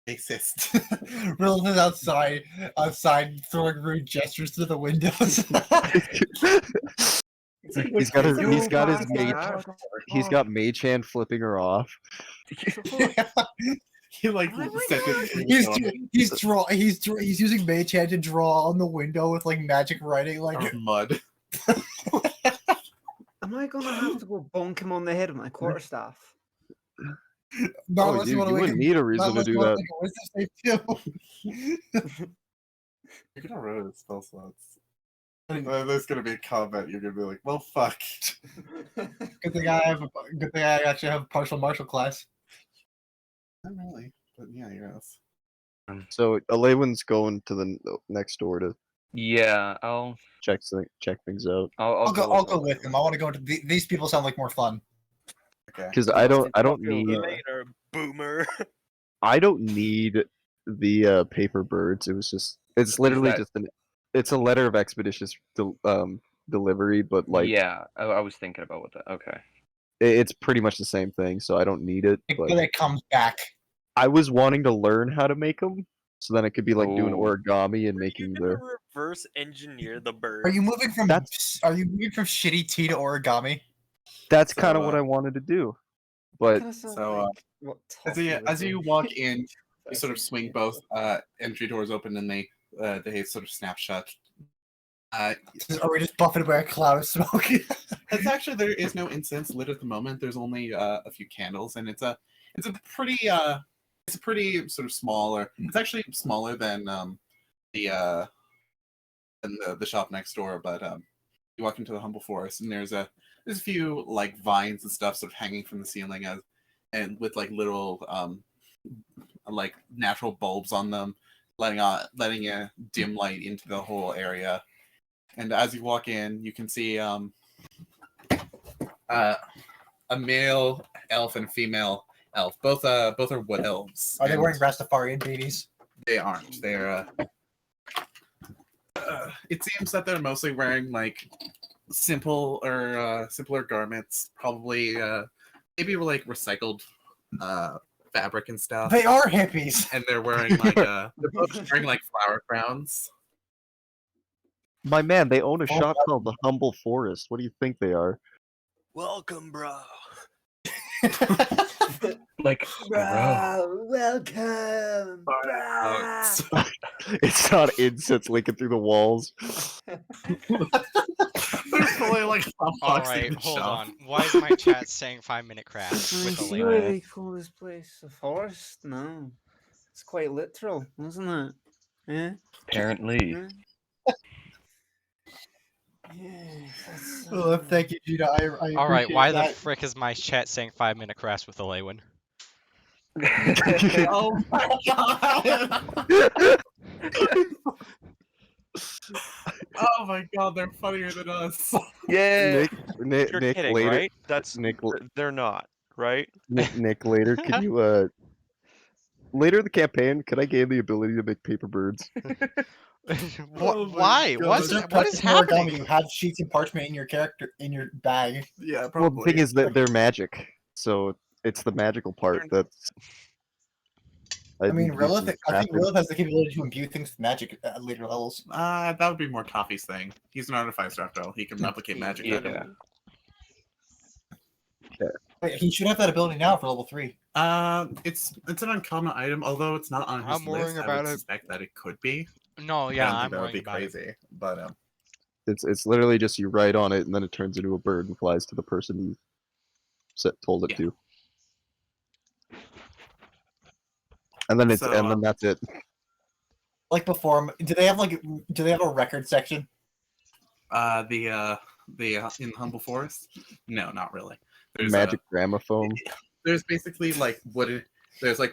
D: Racist.
E: Rill is outside throwing rude gestures to the windows.
G: He's got his
F: He's
G: mage hand flipping her off.
D: He like
F: Oh my
D: set
F: God.
E: He's using mage hand to draw on the window with like magic writing, like
D: mud.
F: Am I gonna have to go bonk him on the head with my quarterstaff?
E: not
G: Oh,
E: unless
G: you
E: want to
G: wouldn't need a reason to do that.
D: You're gonna run out of spell slots. There's gonna be a comment. You're gonna be like, "Well, fuck."
E: Good thing I actually have partial martial class.
D: Not really, but yeah, yes.
G: So Alewin's going to the next door to
I: Yeah, I'll
G: check things out.
E: I'll go with him. I want to go into these people sound like more fun.
D: Okay.
G: Because I don't need
C: Later, boomer.
G: I don't need the paper birds. It's literally
I: that-
G: just it's a letter of expeditious delivery, but like
I: yeah, I was thinking about what that. Okay.
G: it's pretty much the same thing, so I don't need it. But
E: Until it comes back.
G: I was wanting to learn how to make them, so then it could be like doing
I: Ooh.
G: origami and
C: Are you
G: making
C: gonna
G: the.
C: reverse engineer the bird?
E: Are you moving from shitty tea to origami?
G: That's
D: So,
G: kind of what I wanted to do, but
F: Kinda sounds
D: so,
F: like what Toffee would
D: as you
F: do.
D: walk in, you sort of swing both entry doors open, and they sort of snap shut.
E: Are we just buffeted by a cloud of smoke?
D: It's actually there is no incense lit at the moment. There's only a few candles, and it's a pretty sort of smaller. It's actually smaller than the shop next door. But you walk into the humble forest, and there's a few like vines and stuff sort of hanging from the ceiling and with like little like natural bulbs on them, letting a dim light into the whole area. And as you walk in, you can see a male elf and a female elf. Both are wood elves.
E: Are they
D: and
E: wearing Rastafarian beanies?
D: They aren't. They're. It seems that they're mostly wearing like simpler garments. Probably maybe like recycled fabric and stuff.
E: They are hippies.
D: And they're wearing like they're both wearing like flower crowns.
G: my man, they own a shop called the Humble Forest. What do you think they are?
C: Welcome, bro.
I: Like, bro.
F: Welcome.
G: It's not incense linking through the walls.
D: They're fully like
A: Alright, hold on. Why is my chat saying 5-minute crash
F: I
A: with a
F: see why
A: label?
F: they call this place a forest. No, it's quite literal, isn't it? Yeah.
I: Apparently.
F: Yeah. Yeah, that's,
E: Well, thank you, Gina. I
A: Alright,
E: appreciate
A: why the
E: that.
A: frick is my chat saying 5-minute crash with a Lewin?
D: Oh my god! Oh my god, they're funnier than us.
I: Yeah.
G: Nick
B: You're
G: Nick
B: kidding,
G: later.
B: right? That's
G: Nick,
B: they're not, right?
G: Nick later. Could you later in the campaign? Could I gain the ability to make paper birds?
D: Oh my
A: Why?
D: God.
A: What
E: Start
A: is
E: practicing origami.
A: happening?
E: You have sheets and parchment in your bag.
D: Yeah,
G: Well,
D: probably.
G: the thing is that they're magic, so it's the magical part that's.
E: I mean,
G: need to do some
E: Rilith. I think
G: crafting.
E: Rilith has the capability to imbue things with magic at later levels.
D: That would be more Toffee's thing. He's an artificer after all. He can replicate magic.
I: Yeah.
E: Wait, he should have that ability now for level 3.
D: It's an uncommon item, although it's not on his
A: I'm worrying
D: list. I
A: about
D: would
A: it.
D: suspect that it could be.
A: No,
D: I
A: yeah,
D: don't
A: I'm
D: think that would
A: worrying
D: be
A: about it.
D: crazy, but
G: It's literally just you write on it and then it turns into a bird and flies to the person you told it
D: Yeah.
G: to. And then
D: So,
G: then that's it.
E: Like before, do they have a record section?
D: the in Humble Forest? No, not really. There's
G: Magic gramophone.
D: There's basically like wooden. There's like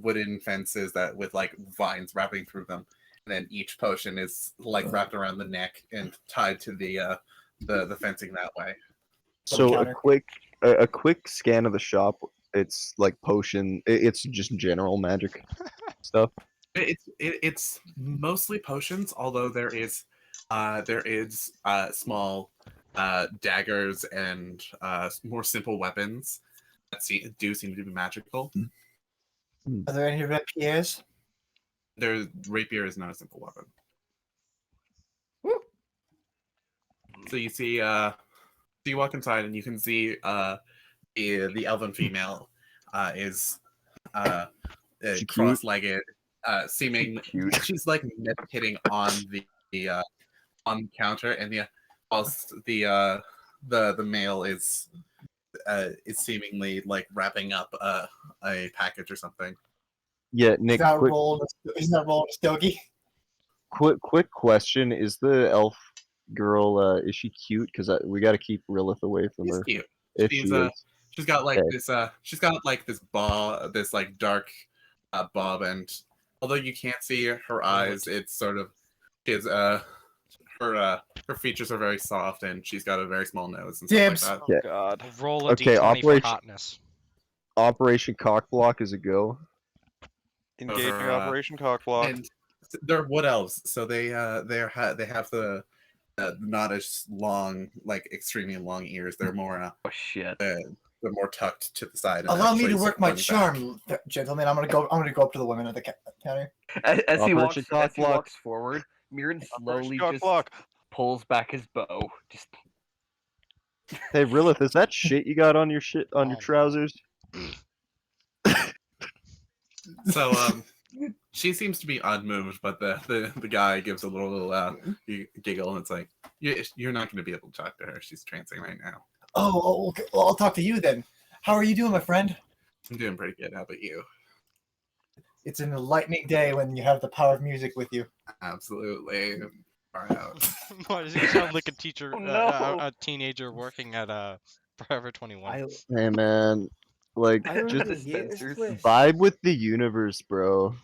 D: wooden fences that with like vines wrapping through them. then each potion is like wrapped around the neck and tied to the fencing that way.
G: So
E: counter.
G: a quick scan of the shop. It's like potion. It's just general magic stuff.
D: It's mostly potions, although there is small daggers and more simple weapons that do seem to be magical.
E: Are there any rapiers?
D: Rapier is not a simple weapon. So you see, you walk inside and you can see the elven female is
G: She cute?
D: cross-legged, seeming
G: Cute.
D: she's like meditating on the on the counter, and whilst the male is seemingly like wrapping up a package or something.
G: Yeah,
E: He's
G: Nick.
E: not rolling a stogie.
G: Quick question: is the elf girl? Is she cute? Because we got to keep Rilith away from
D: She's
G: her.
D: cute.
G: If
D: She's
G: she is.
D: she's got like
G: Okay.
D: this she's got like this bob, this like dark bob, and although you can't see her eyes, it's sort of her features are very soft, and she's got a very small nose and
E: Dibs.
D: stuff like
G: Yeah.
B: God.
A: Roll a
G: Okay,
A: d20 for
G: Operation-
A: hotness.
G: Operation Cockblock is a go.
B: Engaging
D: her,
B: Operation
D: that.
B: Cockblock.
D: And they're wood elves, so they have the not as long, like extremely long ears. They're more
I: Oh shit.
D: they're more tucked to the side. and
E: Allow me
D: actually
E: to work my
D: one back.
E: charm, gentlemen. I'm gonna go up to the women at the counter.
I: As he
G: Operation Cockblock.
I: walks forward, Myrin slowly
B: Operation
I: just
B: Cockblock.
I: pulls back his bow. Just
G: Hey, Rilith, is that shit you got on your
A: Oh,
G: your trousers?
D: So she seems to be unmoved, but the guy gives a little giggle, and it's like you're not going to be able to talk to her. She's trancing right now.
E: Oh, okay. Well, I'll talk to you then. How are you doing, my friend?
D: I'm doing pretty good. How about you?
E: It's an enlightening day when you have the power of music with you.
D: Absolutely. Far out.
A: Why does he sound like a teacher,
I: Oh, no.
A: a teenager working at Forever 21?
G: Hey, man, like
F: I
G: just
F: remember Gators place.
G: vibe with the universe, bro.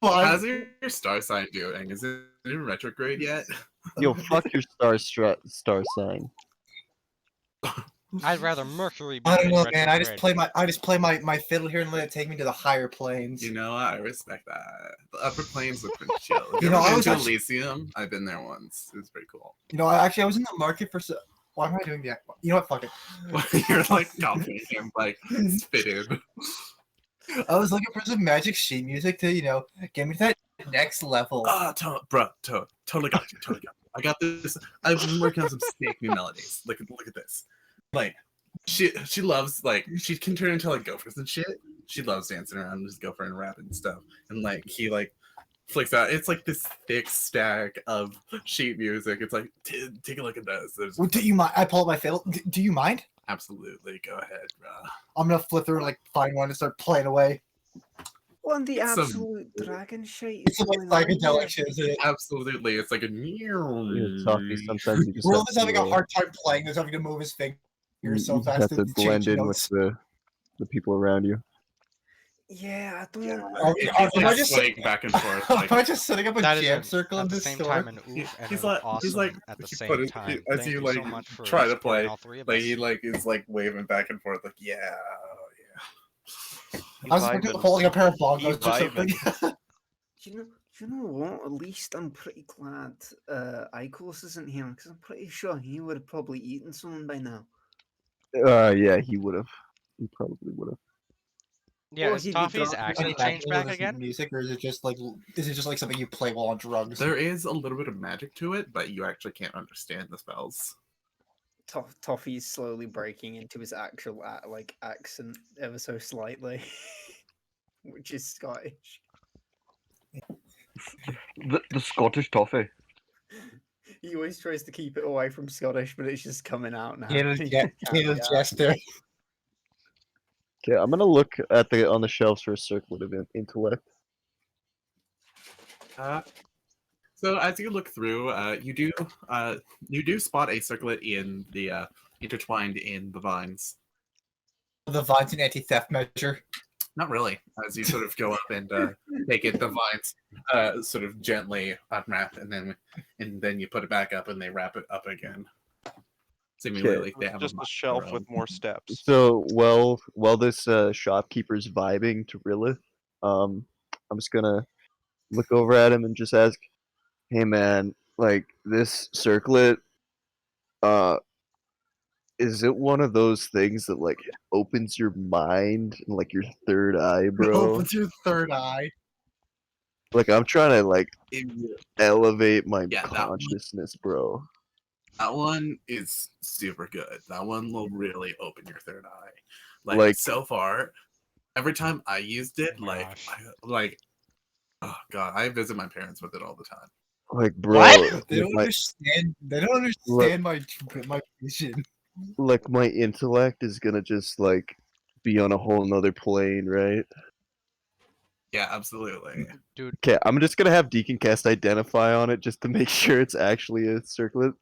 D: How's your star sign doing? Is it in retrograde yet?
G: Yo, fuck your star sign.
A: I'd rather Mercury be
E: I don't
A: in
E: know, man. I
A: retrograde.
E: just play my fiddle here and let it take me to the higher planes.
D: You know, I respect that. The upper planes look pretty chill.
E: You know, I was
D: to
E: actually-
D: Elysium. I've been there once. It was pretty cool.
E: You know, I was in the market for. Why am I doing that? You know what? Fuck it.
D: You're like copying him, like spitted.
E: I was looking for some magic sheet music to, get me to that next level.
D: Totally got you. Totally got you. I got this. I've been working on some snake new melodies. Look at this. Like, she loves, like, she can turn into like gophers and shit. She loves dancing around with gopher and rap and stuff. And like he like flicks out. It's like this thick stack of sheet music. It's like take a look at this. There's
E: Well, do you mind? I pull up my fiddle. Do you mind?
D: absolutely go ahead, bro.
E: I'm gonna flip through and like find one and start playing away.
F: What the
D: It's some-
F: absolute dragon shit
E: It's
F: is
E: like
F: going on here?
E: psychedelic shit, isn't it?
D: Absolutely, it's like a
G: You're toughy. Sometimes you just
E: Will
G: have
E: is having
G: to,
E: a hard time playing. He's having to move his fingers so
G: you
E: fast
G: have to
E: change
G: blend in
E: notes.
G: with the people around you.
F: Yeah, I don't.
D: He's
E: Am I
D: like
E: just
D: swaying back and forth.
E: Am
D: Like,
E: I just setting up a
A: That is
E: jam circle in
A: at the
E: this
A: same
E: store?
A: time an oof and
D: he's
A: an
D: like
A: awesome
D: he's like
A: at the
D: he
A: same
D: put it-
A: time.
D: as
A: Thank
D: you
A: you
D: like
A: so much for
D: try to
A: supporting
D: play,
A: all three of
D: like
A: us.
D: he like is like waving back and forth, like yeah.
E: I was
B: Vibing.
E: holding a pair of bongos
B: He's
E: or something.
F: Do you know what? At least I'm pretty glad Icos isn't here because I'm pretty sure he would have probably eaten someone by now.
G: Yeah, he would have. He probably would have.
A: Yeah,
F: Or
A: is
F: he'd be
A: Toffee's
F: drunk.
A: accent changed back again?
E: Music, or is it just like something you play while on drugs?
D: There is a little bit of magic to it, but you actually can't understand the spells.
F: Toffee's slowly breaking into his actual accent ever so slightly, which is Scottish.
I: the Scottish toffee.
F: He always tries to keep it away from Scottish, but it's just coming out now.
E: Gator's
F: He can't
E: Gator's
F: be asked.
E: jester.
G: Okay, I'm gonna look at on the shelves for a circlet of intellect.
D: So as you look through, you do spot a circlet in the intertwined in the vines.
E: The vines and anti-theft measure.
D: Not really. As you sort of go up and take it, the vines sort of gently unwrap, and then you put it back up, and they wrap it up again. Seemingly
G: Okay.
D: like they have
B: Just
D: a
B: a
D: mind of
B: shelf
D: their
B: with
D: own.
B: more steps.
G: So while this shopkeeper's vibing to Rilith, I'm just gonna look over at him and just ask, "Hey man, like this circlet, uh, is it one of those things that like opens your mind and like your third eye, bro?
E: Opens your third eye.
G: Like I'm trying to like
D: It-
G: elevate my
D: Yeah,
G: consciousness, bro.
D: that one is super good. That one will really open your third eye.
G: Like-
D: So far, every time I used it,
A: Oh my gosh.
D: oh god, I visit my parents with it all the time.
G: Like bro,
A: What?
E: They don't understand. They don't understand my vision.
G: like my intellect is gonna just like be on a whole nother plane, right?
D: Yeah, absolutely.
A: Dude,
G: Okay, I'm just gonna have Deacon cast Identify on it just to make sure it's actually a circlet.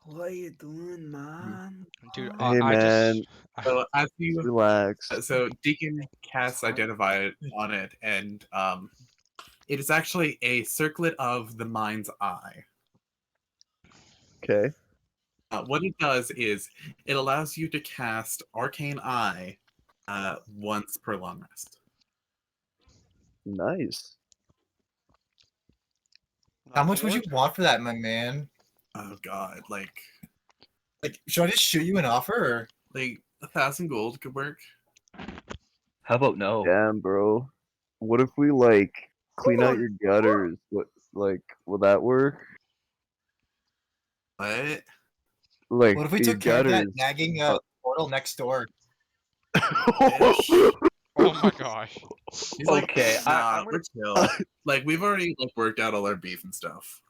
F: What are you doing, man?
A: dude,
F: What?
G: Hey
A: I
G: man,
A: just
D: So as you
G: relax.
D: so Deacon casts Identify on it, and it is actually a circlet of the mind's eye.
G: Okay,
D: What it does is it allows you to cast Arcane Eye once per long rest.
G: nice.
E: How
B: Not
E: much would you
B: bad.
E: want for that, my man?
D: Oh god, like
E: Should I just shoot you an offer? Or?
D: 1,000 gold could work.
I: How about no?
G: Damn, bro. What if we like clean out your gutters? What like will that work?
D: What?
G: Like
E: What if we
G: your
E: took care of that
G: gutters.
E: nagging portal next door?
A: oh my gosh.
D: He's like,
I: Okay,
D: nah,
I: I'm
D: we're
I: gonna.
D: chill. Like we've already worked out all our beef and stuff.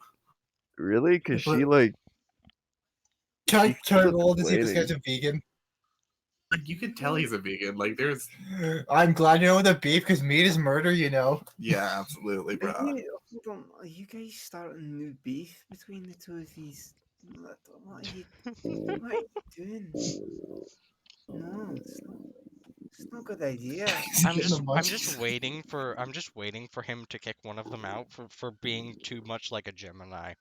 G: Really? Cause she
E: But-
G: like
E: Can
G: she
E: I
G: keeps
E: roll to see if this
G: complaining.
E: guy's a vegan?
D: Like you could tell he's a vegan. Like there's
E: I'm glad you know the beef because meat is murder, you know.
D: yeah, absolutely, bro.
F: Hold on, are you guys starting new beef between the two of these? What are you doing? No, it's not a good idea.
A: I'm
E: Getting the
A: just
E: munchies.
A: waiting for him to kick one of them out for being too much like a Gemini.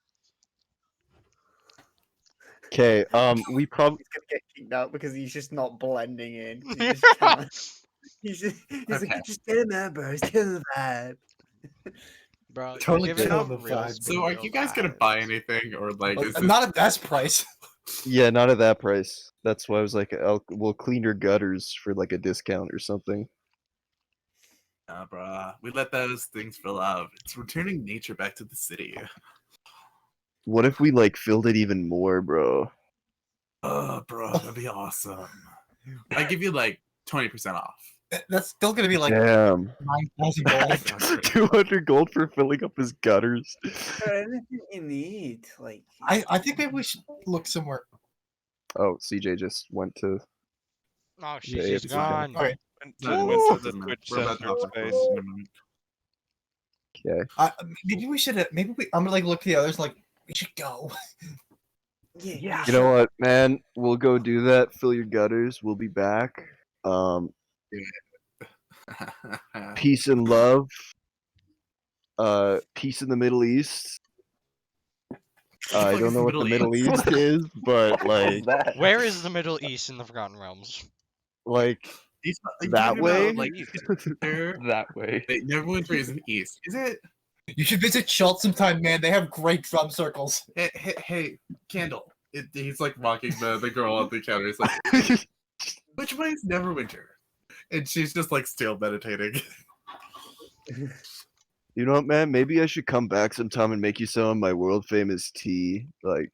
G: Okay, we probably
F: He's gonna get kicked out because he's just not blending in. He just
A: Dude,
F: can't. He's
D: Okay.
F: like, just get him out, bro. Just get him the vibe.
A: bro, you're
E: Totally
A: giving
E: kill
A: off
E: the
A: real
E: vibe.
D: So are
A: Springfield
D: you guys gonna
A: vibes.
D: buy anything or like is this
E: Not at that price.
G: yeah, not at that price. That's why I was like, we'll clean your gutters for like a discount or something.
D: nah, bruh. We let those things fill out. It's returning nature back to the city.
G: What if we like filled it even more, bro?
D: Oh, bro, that'd be awesome. I give you like 20% off.
E: That's still gonna be like
G: Damn.
E: 9,000 gold.
G: 200 gold for filling up his gutters.
F: Anything you need, like
E: I think maybe we should look somewhere.
G: Oh, CJ just went to.
A: Oh, she's
G: Yeah,
A: just
G: it's fine.
A: gone.
E: Okay.
D: No,
B: Went
D: it
B: to the
D: doesn't matter.
B: Twitch
D: We're about to
B: center
D: hop
B: space.
D: off in a moment.
G: Okay.
E: Maybe we should. Maybe we. I'm gonna like look at the others. Like we should go.
F: yeah.
G: You know what, man? We'll go do that. Fill your gutters. We'll be back. Peace and love. Peace in the Middle East. I
D: fuck
G: don't
D: is
G: know
D: the
G: what the
D: Middle
G: Middle East is, but
I: What was
G: like,
I: that?
A: Where is the Middle East in the Forgotten Realms?
G: like
D: He's
G: that
D: talking
G: way.
D: about, like there.
I: That way.
D: Wait, Neverwinter is in east. Is it?
E: You should visit Schultz sometime, man. They have great drum circles.
D: Hey, Candle. He's like mocking the girl at the counter. He's like, which way is Neverwinter? And she's just like still meditating.
G: You know what, man? Maybe I should come back sometime and make you some of my world famous tea. Like,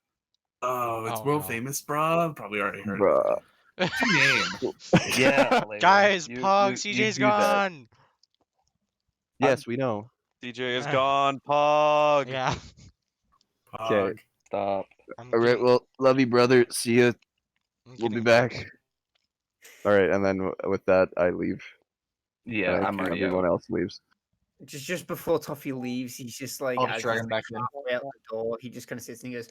D: Oh, it's
A: Oh,
D: world
A: no.
D: famous, bruh. Probably already heard of
G: bruh.
D: it. What's your name?
I: Yeah, Layla,
A: Guys,
I: you-
A: Pog,
I: you
A: CJ's
I: do that.
A: gone.
G: Yes, we know.
B: DJ is
A: Ah.
B: gone. Pog.
A: Yeah.
D: Pog.
I: Stop.
A: I'm
G: All right.
A: getting-
G: Well, love you, brother. See ya.
A: I'm
G: We'll be
A: getting
G: back.
A: close.
G: All right, and then with that, I leave.
I: Yeah,
G: and
I: I'm already
G: everyone
I: out.
G: else leaves.
F: Just before Toffee leaves, he's just like,
E: I'll
F: as
E: just drag
F: he's
E: him back in.
F: halfway out the door, he just kind of sits and he goes,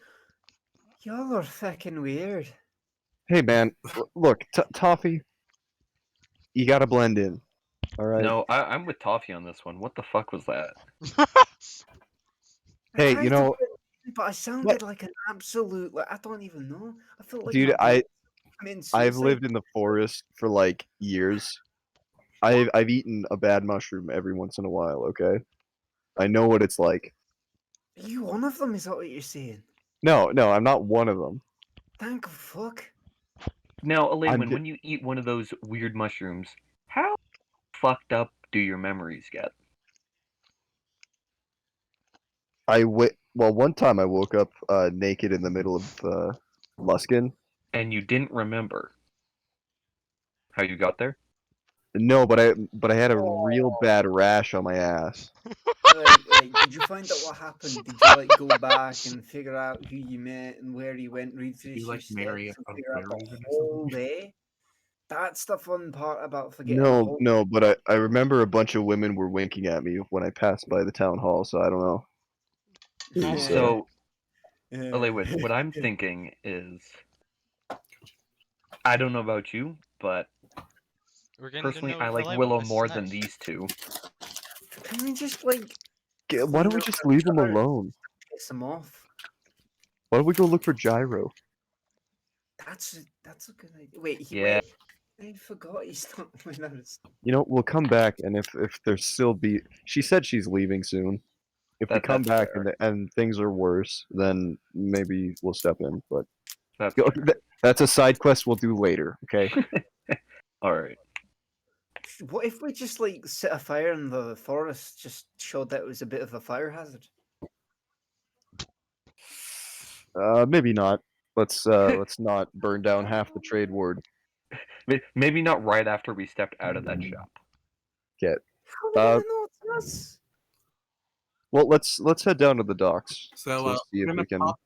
F: "Y'all are fucking weird."
G: Hey, man. Look, Toffee. You gotta blend in. All right.
I: No, I'm with Toffee on this one. What the fuck was that?
G: Hey,
F: I
G: you
F: don't
G: know,
F: but I sounded like an absolute. Like, I don't even know. I felt like
G: dude,
F: my brain committing
G: I've
F: suicide.
G: lived in the forest for like years. I've eaten a bad mushroom every once in a while. Okay, I know what it's like.
F: Are you one of them? Is that what you're saying?
G: No, I'm not one of them.
F: Thank fuck.
I: Now,
G: I'm
I: Elwin, when you eat one of those weird mushrooms, how fucked up do your memories get?
G: Well, one time I woke up naked in the middle of Luskin.
I: And you didn't remember how you got there?
G: No, but I had a real bad rash on my ass.
F: Did you find out what happened? Did you like go back and figure out who you met and where you went, read through
J: You
F: your
J: like marry
F: steps and
J: a
F: figure out the
J: berry or
F: whole
J: something?
F: day? That's the fun part about forgetting the
G: No,
F: whole.
G: no, but I remember a bunch of women were winking at me when I passed by the town hall, so I don't know. It was,
I: So, Elwin, what I'm thinking is, I don't know about you, but
A: We're getting to
I: personally,
A: know
I: I like
A: Vallejo.
I: Willow
A: This is
I: more than
A: nice.
I: these two.
F: Can we just like
G: why don't we just leave him alone?
F: piss him off?
G: Why don't we go look for Gyro?
F: That's a good idea. Wait,
I: Yeah.
F: I forgot he's not with us.
G: You know, we'll come back, and if there's still she said she's leaving soon. If we come
I: That's
G: back
I: fair.
G: and things are worse, then maybe we'll step in. But
I: That's fair.
G: that's a side quest we'll do later. Okay.
I: All right.
F: What if we just like set a fire in the forest? Just showed that it was a bit of a fire hazard.
G: Maybe not. Let's not burn down half the trade ward.
I: Maybe not right after we stepped out of that shop.
G: Get.
F: How are they gonna know it's us?
G: Well, let's head down to the docks
J: So
G: to see if
J: we're
G: we
J: gonna
G: can.
J: pop.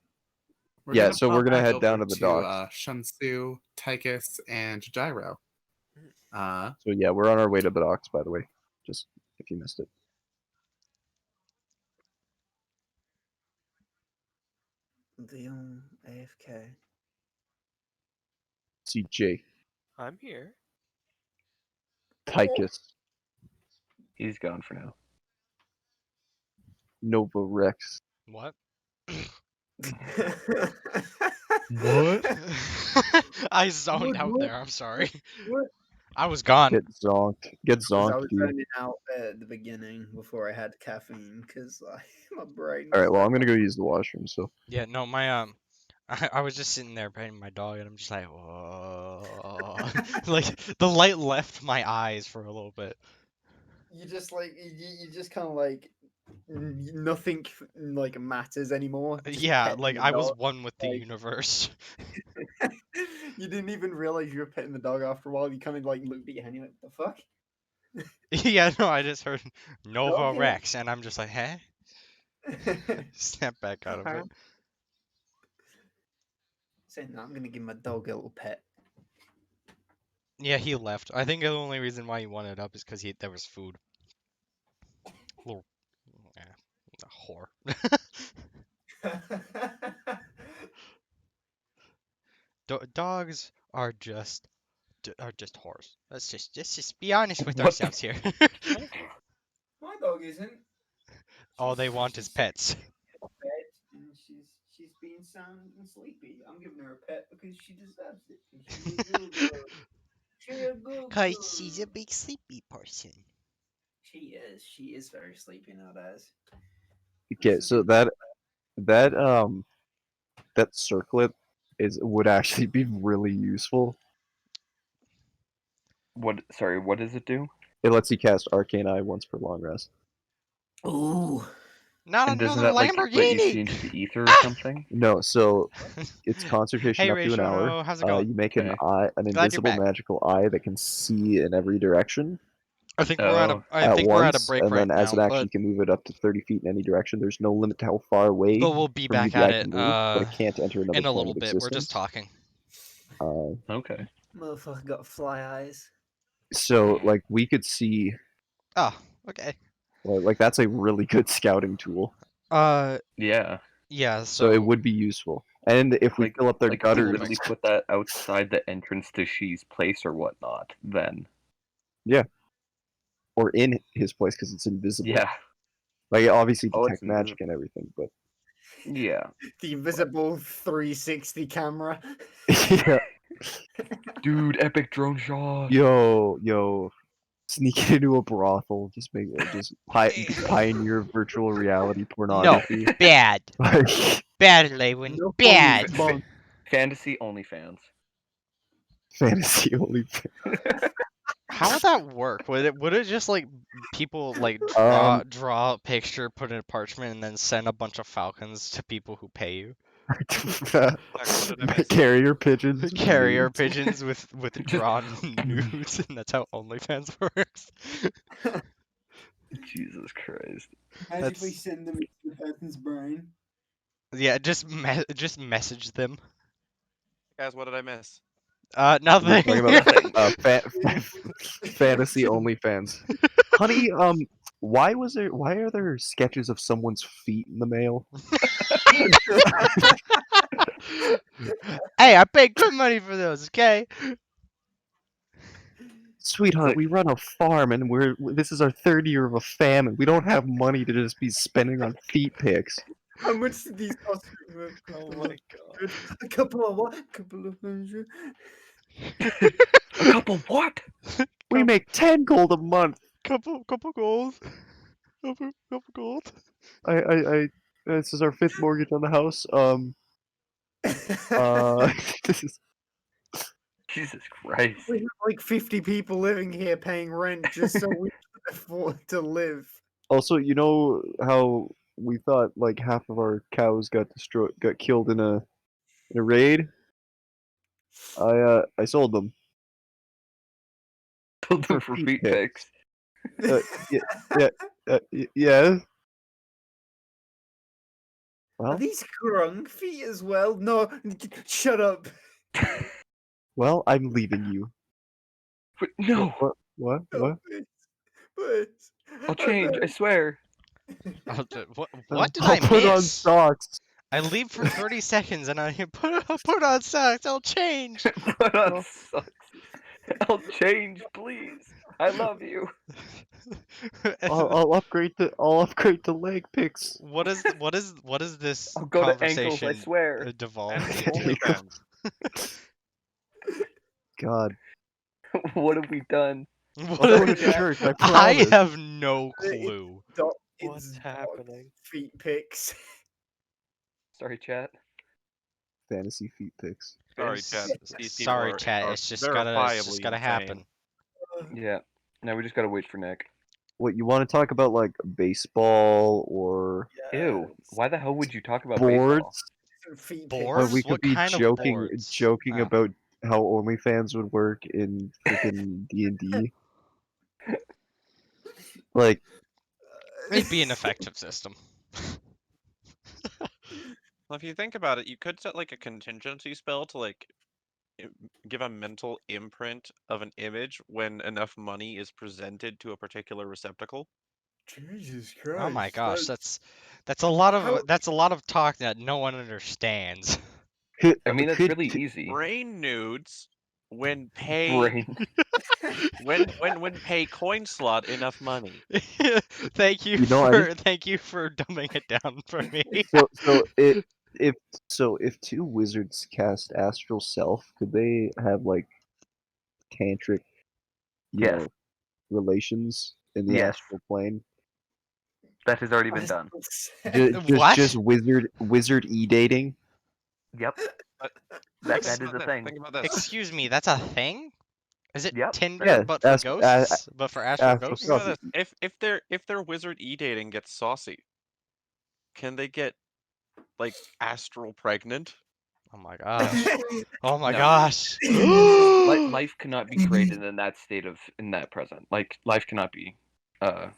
J: We're
G: Yeah,
J: gonna
G: so
J: pop
G: we're gonna
J: back
G: head down
J: over
G: to the docks.
J: Shunsu, Tychus, and Gyro.
G: So yeah, we're on our way to the docks, by the way, just if you missed it.
F: Leon AFK.
G: CJ,
C: I'm here.
G: Tychus,
I: He's gone for now.
G: Nova Rex.
A: What?
G: What?
A: I zoned out
F: What?
A: there. I'm sorry.
F: What?
A: I was gone.
G: Get zonked. Get
F: Because I
G: zonked,
F: was
G: dude.
F: zoning out at the beginning before I had caffeine because my brain.
G: All right,
F: was
G: well,
F: like,
G: I'm gonna go use the washroom. So
A: Yeah, no, my I was just sitting there petting my dog, and I'm just like, whoa. Like the light left my eyes for a little bit.
F: you just like you just kind of like nothing like matters anymore. Just
A: Yeah,
F: petting
A: like
F: the
A: I was
F: dog.
A: one with the
F: like-
A: universe.
F: You didn't even realize you were petting the dog after a while. You kind of like looked at your hand. You're like, the fuck?
A: Yeah, no, I just heard Nova
F: Okay.
A: Rex, and I'm just like, huh? Snap back out of it.
F: Saying that, I'm gonna give my dog a little pet.
A: Yeah, he left. I think the only reason why he wanted up is because there was food. Little, whore. Dogs are just whores. Let's just be honest with
I: What the-
A: ourselves here.
F: My dog isn't.
A: All they want is pets.
F: Pet, and she's being sound and sleepy. I'm giving her a pet because she deserves it. 'Cause she's a good girl. She's a good
A: Cause she's a
F: girl.
A: big sleepy person.
F: She is. She is very sleepy nowadays.
G: okay, so that circlet would actually be really useful.
I: What? Sorry, what does it do?
G: It lets you cast Arcane Eye once per long rest.
F: Ooh.
A: Not
I: And doesn't
A: another
I: that like let you see
A: Lamborghini.
I: into the ether or something?
G: No, so it's concentration
A: Hey,
G: up to an hour.
A: Rachel, how's it going?
G: You make
I: Okay.
G: an
A: Glad you're
G: invisible
A: back.
G: magical eye that can see in every direction
A: I think we're at a
I: Oh.
G: once,
A: break
G: and
A: right
G: then as
A: now,
G: an action,
A: but
G: you can move it up to 30 feet in any direction. There's no limit to how far away
A: we'll be
G: from you
A: back
G: the
A: at
G: eye
A: it
G: can move, but it can't enter another
A: in a
G: plane
A: little
G: of
A: bit. We're just
G: existence.
A: talking.
I: Okay.
F: Motherfucker got fly eyes.
G: So, like, we could see,
A: Oh, okay.
G: like, that's a really good scouting tool.
I: Yeah.
A: Yeah.
G: So it would be useful. And if we fill up their
I: Like, we
G: gutters,
I: literally put that outside the entrance to She's place or whatnot, then.
G: yeah. or in his place because it's invisible.
I: Yeah.
G: Like it obviously
I: Oh,
G: detect
I: it's
G: magic and everything, but
I: Yeah.
F: The invisible 360 camera.
G: yeah.
I: Dude, epic drone shot.
G: Yo, sneak into a brothel, just pioneer virtual reality
A: No,
G: pornography.
A: bad.
G: Like,
A: Bad, Lewin.
F: No
A: Bad.
F: problem.
I: Fantasy OnlyFans.
G: fantasy only.
A: How would that work? Would it just like people like draw a picture, put it in a parchment, and then send a bunch of falcons to people who pay you?
G: Carrier pigeons.
A: Carrier
G: nudes.
A: pigeons with drawn nudes, and that's how OnlyFans works.
I: Jesus Christ.
F: Magically send them into the person's brain.
A: Yeah, just message them.
B: Guys, what did I miss?
G: We're
A: Nothing.
G: talking about fantasy OnlyFans. Honey, why are there sketches of someone's feet in the mail?
A: Hey, I paid good money for those, okay?
G: Sweetheart, we run a farm and this is our third year of a famine. We don't have money to just be spending on feet pics.
F: How much did these cost?
C: Oh my god.
F: A couple of what? A couple of hundred.
I: A couple what?
G: We make 10 gold a month.
A: Couple gold. Couple gold.
G: This is our 5th mortgage on the house. This is
I: Jesus Christ.
F: We have like 50 people living here paying rent just so we can afford to live.
G: also, you know how we thought like half of our cows got killed in a raid? I sold them.
I: Sold them for feet pics.
G: Yeah.
F: Are
G: Well,
F: these grung feet as well? No, shut up.
G: well, I'm leaving you.
I: But no,
G: What?
F: No, please.
I: I'll change, I swear.
A: What did
G: I'll
A: I
G: put on
A: miss?
G: socks.
A: I leave for 30 seconds and I put on socks. I'll change.
I: Put on socks. I'll change, please. I love you.
G: I'll upgrade the leg picks.
A: What is this
I: I'll go to ankles,
A: conversation
I: I swear.
A: devolve
B: Fantasy
A: into?
B: OnlyFans.
G: God.
I: What have we done?
G: I'll go to church, I
A: I
G: promise.
A: have no clue.
C: What's happening?
F: Feet pics.
I: Sorry, chat.
G: Fantasy feet picks.
B: Sorry, chat. These people
A: Sorry,
B: are-
A: chat.
B: are
A: It's just
B: verifiably
A: gotta
B: insane.
A: happen.
I: Yeah. Now we just gotta wait for Nick.
G: What, you want to talk about like baseball or
I: Ew. Why the hell would you talk about
G: boards?
I: baseball?
F: Feet
A: Boards?
G: Or we could
A: What
G: be
A: kind of
G: joking
A: boards? Oh.
G: about how OnlyFans would work in freaking D&D. Like,
A: It'd be an effective system.
B: Well, if you think about it, you could set like a contingency spell to like give a mental imprint of an image when enough money is presented to a particular receptacle.
F: Jesus Christ.
A: Oh my gosh, that's a lot of talk that no one understands.
I: I mean, that's really easy.
B: Brain nudes when pay
I: Brain.
B: when pay coin slot enough money.
A: Thank you,
G: You know, I
A: thank you for dumbing it down for me.
G: if two wizards cast astral self, could they have like tantric, you
I: Yes.
G: know, relations in the
I: Yes.
G: astral plane?
I: That has already been done.
A: What?
G: Just wizard e-dating?
I: Yep. That is a thing.
B: Think about this.
A: Excuse me, that's a thing? Is it
I: Yep.
A: Tinder
G: Yeah,
A: but for ghosts? But for astral ghosts?
B: Think about this. If their wizard e-dating gets saucy, can they get like astral pregnant?
A: Oh my gosh. Oh my
I: No.
A: gosh.
I: Life cannot be created in that present. Like life cannot be born.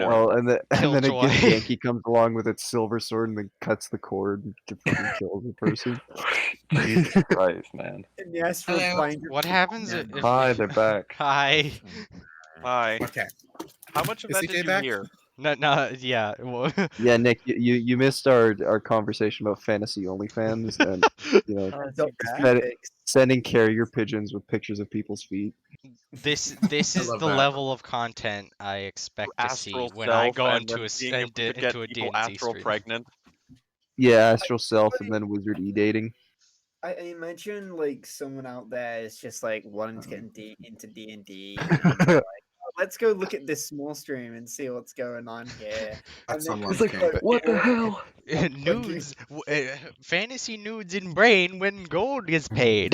G: Oh, and then a
A: Killjoy.
G: Yankee comes along with its silver sword and then cuts the cord and fucking kills the person.
I: Jesus Christ, man.
F: In the astral
E: Hello.
F: plane.
A: What happens if
G: Hi, they're back.
A: Hi.
B: Hi.
E: Okay.
B: How much of
E: Is
B: that
E: CJ
B: did you
E: back?
B: hear?
A: No, yeah. Well,
G: Yeah, Nick, you missed our conversation about fantasy OnlyFans and
C: Too
G: send-
C: bad.
G: sending carrier pigeons with pictures of people's feet.
A: this
D: I
A: is
D: love
A: the
D: that.
A: level of content I expect to see
B: Astral
A: when I
B: self,
A: go
B: and
A: into
B: then
A: a
B: seeing if we could get
A: into a
B: people
A: D&D
B: astral
A: stream.
B: pregnant.
G: Yeah, astral self and then wizard e-dating.
F: I imagine like someone out there is just like wanting to get into D&D, and they're like, "Oh, let's go look at this small stream and see what's going on here."
D: That's
F: And then
D: someone's
F: just,
D: kink.
I: What the hell?
A: Nudes, fantasy nudes in brain when gold is paid.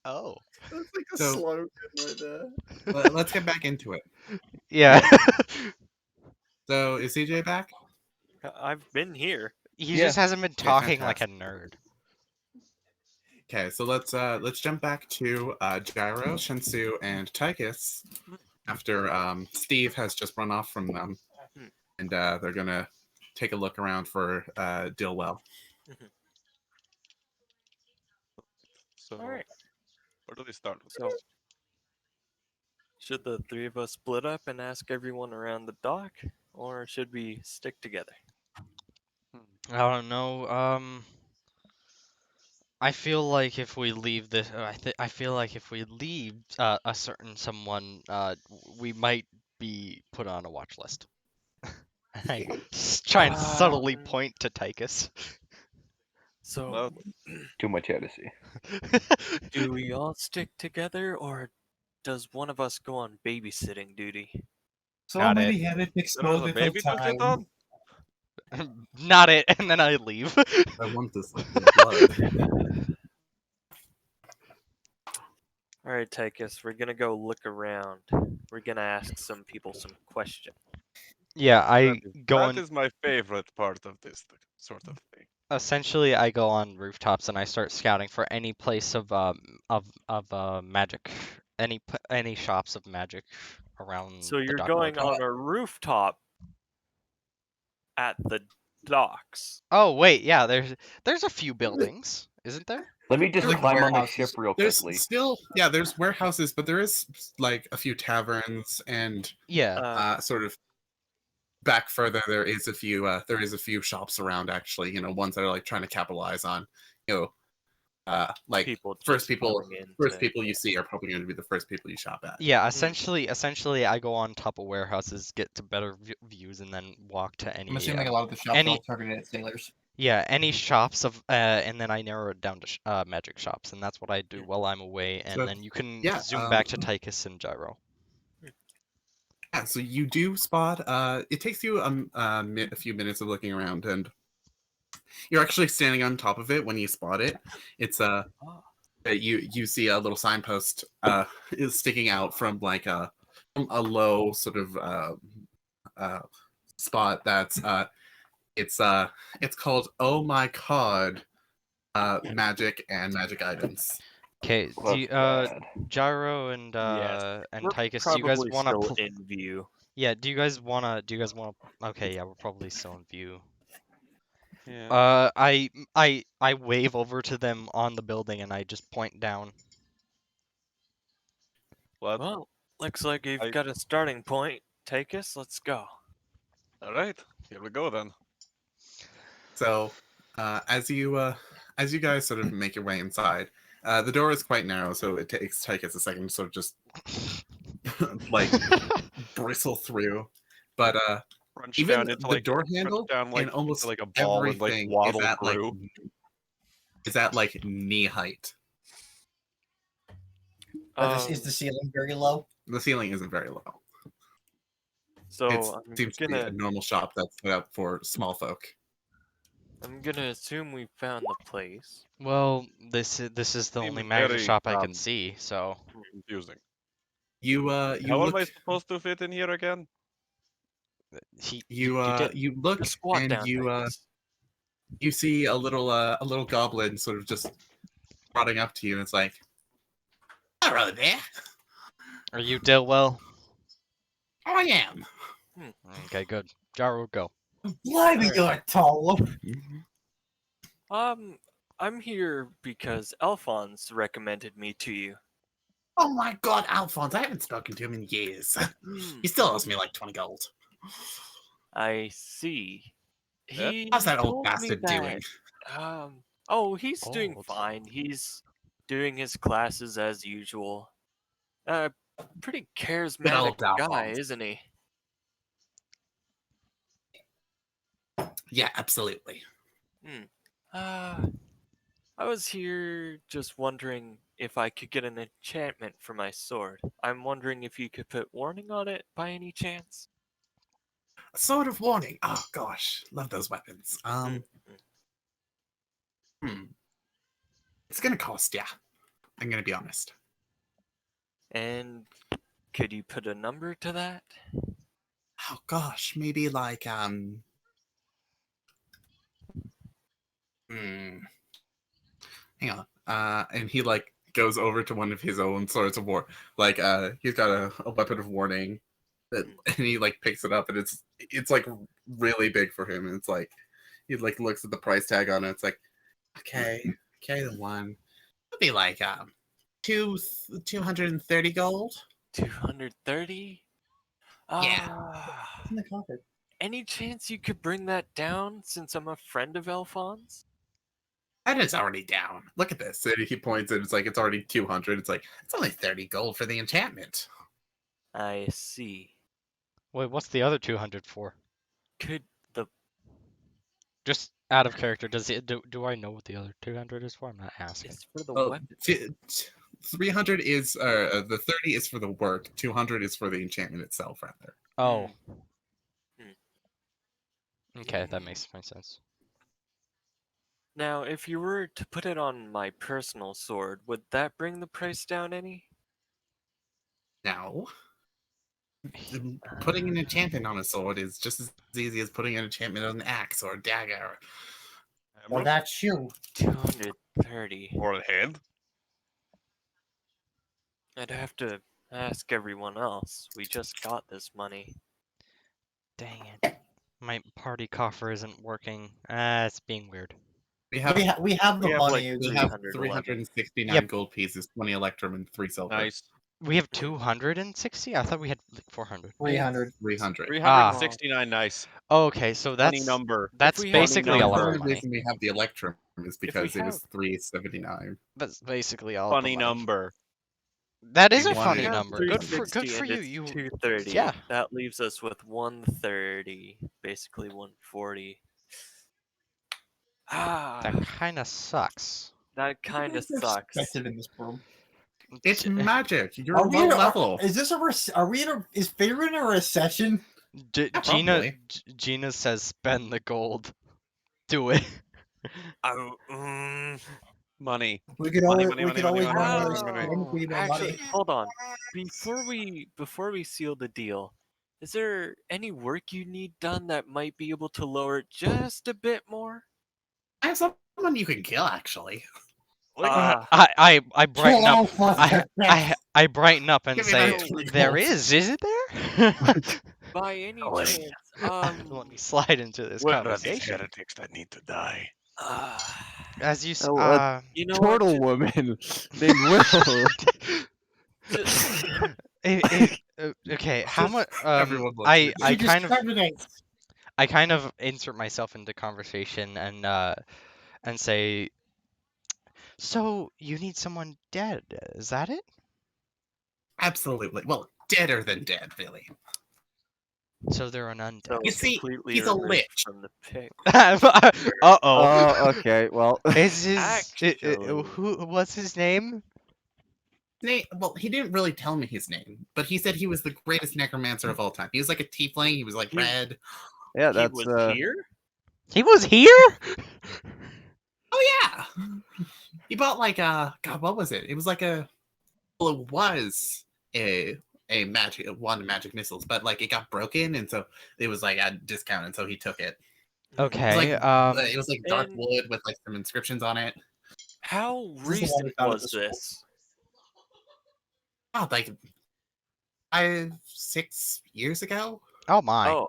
A: Oh,
F: That's like a
D: So-
F: slogan right there.
D: Let's get back into it.
A: yeah.
D: So is CJ back?
C: I've been here.
A: He
I: Yeah.
A: just hasn't been
D: Okay,
A: talking like a
D: fantastic.
A: nerd.
D: Okay, so let's jump back to Gyro, Shensu, and Tychus after Steve has just run off from them, and they're gonna take a look around for Dillwell.
B: So,
C: All right.
B: where do we start with
C: So,
B: this?
C: should the three of us split up and ask everyone around the dock, or should we stick together?
A: I don't know. I feel like if we leave this, I feel like if we leave a certain someone, we might be put on a watch list. I try and subtly point to Tychus.
C: So,
B: Well,
I: Too much Odyssey.
C: do we all stick together, or does one of us go on babysitting duty?
E: So
A: Got
E: many
A: it.
E: headed
B: there's a
E: exploded
B: baby
E: of
B: to sit
E: time.
B: on?
A: Not it, and then I leave.
D: I want this like in blood.
C: All right, Tychus, we're gonna go look around. We're gonna ask some people some questions.
A: Yeah, I go
B: That
A: on.
B: is my favorite part of this sort of thing.
A: Essentially, I go on rooftops and I start scouting for any place of magic, any shops of magic around
C: So
A: the
C: you're
A: dock.
C: going on a rooftop at the docks.
A: Oh wait, yeah, there's a few buildings, isn't there?
I: Let me just
E: Like
I: climb on the
E: warehouses.
I: ship real
D: There's
I: quickly.
D: still there's warehouses, but there is like a few taverns and
A: Yeah.
D: sort of back further there is a few shops around actually, ones that are like trying to capitalize on, like
C: People
D: first
C: just
D: people
C: going in
D: first
C: to-
D: people you see are probably going to be the first people you shop at.
A: Yeah, essentially, I go on top of warehouses, get to better views, and then walk to any.
E: I'm assuming a lot of the shops are
A: any
E: all targeted at sailors.
A: yeah, any shops of, and then I narrow it down to magic shops, and that's what I do while I'm away, and
D: So,
A: then you can
D: yeah,
A: zoom back to Tychus and Gyro.
D: Yeah, so you do spot. It takes you a few minutes of looking around, and you're actually standing on top of it when you spot it. It's you see a little signpost is sticking out from like a low sort of spot that's it's called Oh My God, magic and magic items.
A: Okay,
I: Well, that's bad.
A: Gyro and
C: Yes. We're
A: Tychus, do you guys
C: probably
A: wanna?
C: still in view.
A: Yeah, do you guys wanna? Okay, yeah, we're probably still in view.
B: Yeah.
A: I wave over to them on the building and I just point down.
C: Well, looks like you've
B: I-
C: got a starting point. Tychus, let's go.
B: All right, here we go then.
D: So, as you guys sort of make your way inside, the door is quite narrow, so it takes Tychus a second to sort of just like bristle through. But
B: Crunch
D: even
B: down into
D: the
B: like
D: door
B: crunch
D: handle
B: down like
D: and almost
B: into, like a ball and like
D: everything
B: waddle
D: is at
B: through.
D: like knee height.
E: Is the ceiling very low?
D: The ceiling isn't very low.
C: So
D: It
C: I'm
D: seems to be a normal shop that's set up for small folk.
C: I'm gonna assume we found the place.
A: Well, this is the
B: Seems
A: only magic
B: very,
A: shop I can see, so
B: Confusing.
D: You
B: How
D: look
B: am I supposed to fit in here again?
D: you
A: did.
D: look
C: Just squat
D: and
C: down,
D: you
C: Tychus.
D: you see a little goblin sort of just trotting up to you, and it's like, hello there.
A: Are you Dillwell?
D: I am.
A: Okay, good. Gyro, go.
E: Blimey, you're tall.
C: I'm here because Alphonse recommended me to you.
D: Oh my God, Alphonse! I haven't spoken to him in years. He still owes me like 20 gold.
C: I see.
B: Yep.
C: He
J: How's that old
C: told me
J: bastard doing?
C: that. Oh, he's doing
A: Old.
C: fine. He's doing his classes as usual. Pretty
J: Good
C: charismatic
J: old
C: guy,
J: Alphonse.
C: isn't he?
J: Yeah, absolutely.
C: I was here just wondering if I could get an enchantment for my sword. I'm wondering if you could put warning on it by any chance.
J: A sword of warning. Oh gosh, love those weapons.
C: Mm.
J: It's gonna cost, yeah. I'm gonna be honest.
C: And could you put a number to that?
J: Oh gosh, maybe like hmm. Hang on. And he like goes over to one of his own swords of war. Like he's got a weapon of warning that, and he like picks it up, and it's like really big for him. And it's like he like looks at the price tag on it. It's like, okay, the one. It'll be like 230 gold.
C: 230?
J: Yeah.
E: In the closet.
C: Any chance you could bring that down since I'm a friend of Alphonse?
J: That is already down. Look at this. And he points and it's like it's already 200. It's like it's only 30 gold for the enchantment.
C: I see.
A: Wait, what's the other 200 for?
C: Could the
A: Just out of character, do I know what the other 200 is for? I'm not asking.
C: it's for the
J: Well,
C: weapon?
J: 300 is the 30 is for the work. 200 is for the enchantment itself, rather.
A: Oh.
C: Hmm.
A: Okay, that makes my sense.
C: Now, if you were to put it on my personal sword, would that bring the price down any?
J: No. Putting an enchantment on a sword is just as easy as putting an enchantment on an axe or a dagger.
E: Or that shoe.
C: 230.
B: Or the head.
C: I'd have to ask everyone else. We just got this money.
A: Dang it. My party coffer isn't working. It's being weird.
J: We have
E: We have the
C: We have
E: money.
C: like
J: we have
C: 311.
J: 369
A: Yep.
J: gold pieces, 20 electrum, and 3 silver.
B: Nice.
A: We have 260? I thought we had like 400.
E: 300.
J: 300.
B: 369, nice.
A: Okay, so
B: Funny
A: that's
B: number.
A: that's
C: we have
A: basically a lot
J: The
A: of
J: only
A: money.
J: reason we have the electrum is because it was
C: have-
J: 379.
A: That's basically all the
B: Funny
A: money.
B: number.
A: That is
J: We
A: a
J: wanted-
A: funny
C: We have
A: number. Good for
C: 360
A: you.
C: and it's
A: You
C: 230.
A: yeah.
C: That leaves us with 130, basically 140.
A: That kind of sucks.
C: That kind of
E: They're
C: sucks.
E: expensive in this room.
J: It's magic. You're
E: Are we
J: low
E: in a,
J: level.
E: Is this a are we in a is Favorite in a recession?
A: Gina
J: probably.
A: Gina says spend the gold. Do it.
B: Money.
E: We could
B: Money,
E: always
B: money,
E: we
B: money,
E: could
B: money,
E: always
B: money,
E: run
B: money,
E: out
B: money,
E: of
B: money.
E: spend if we need more
C: Actually,
E: money.
C: hold on. Before we seal the deal, is there any work you need done that might be able to lower it just a bit more?
J: I have someone you can kill, actually.
A: I brighten
E: Kill
A: up.
E: Alphonse.
A: I brighten up and
J: Give me
A: say,
J: that 20
A: there
J: gold."
A: isn't there?
C: By any
J: Oh, wait.
C: chance,
A: Let me slide into this
B: What are these
A: conversation.
B: heretics that need to die?
A: As you
G: Oh, a
C: you know
G: turtle
C: what?
G: woman named Will.
A: Okay, how much?
J: Everyone looks at
A: I
E: She just
A: kind of
E: terminates.
A: I kind of insert myself into conversation and say, so you need someone dead, is that it?
J: Absolutely. Well, deader than dead, really.
A: So they're an undead.
C: So
J: You see,
C: completely
J: he's a
C: removed
J: lich.
C: from the pic.
A: Uh-oh.
G: Oh, okay. Well,
A: Is his
C: Actually-
A: who what's his name?
J: Well, he didn't really tell me his name, but he said he was the greatest necromancer of all time. He was like a tiefling. He was like
C: He-
J: red.
G: yeah,
C: He
G: that's
C: was here?
A: He was here?
J: Oh yeah. He bought like God, what was it? It was like it was a magic one of magic missiles, but like it got broken, and so it was like at a discount, and so he took it.
A: Okay.
J: It was like dark
C: And-
J: wood with like some inscriptions on it.
C: How
E: This is the one we
C: recent
E: found at
C: was
E: the school.
C: this?
J: Oh, like 5-6 years ago.
A: Oh my.
C: Oh.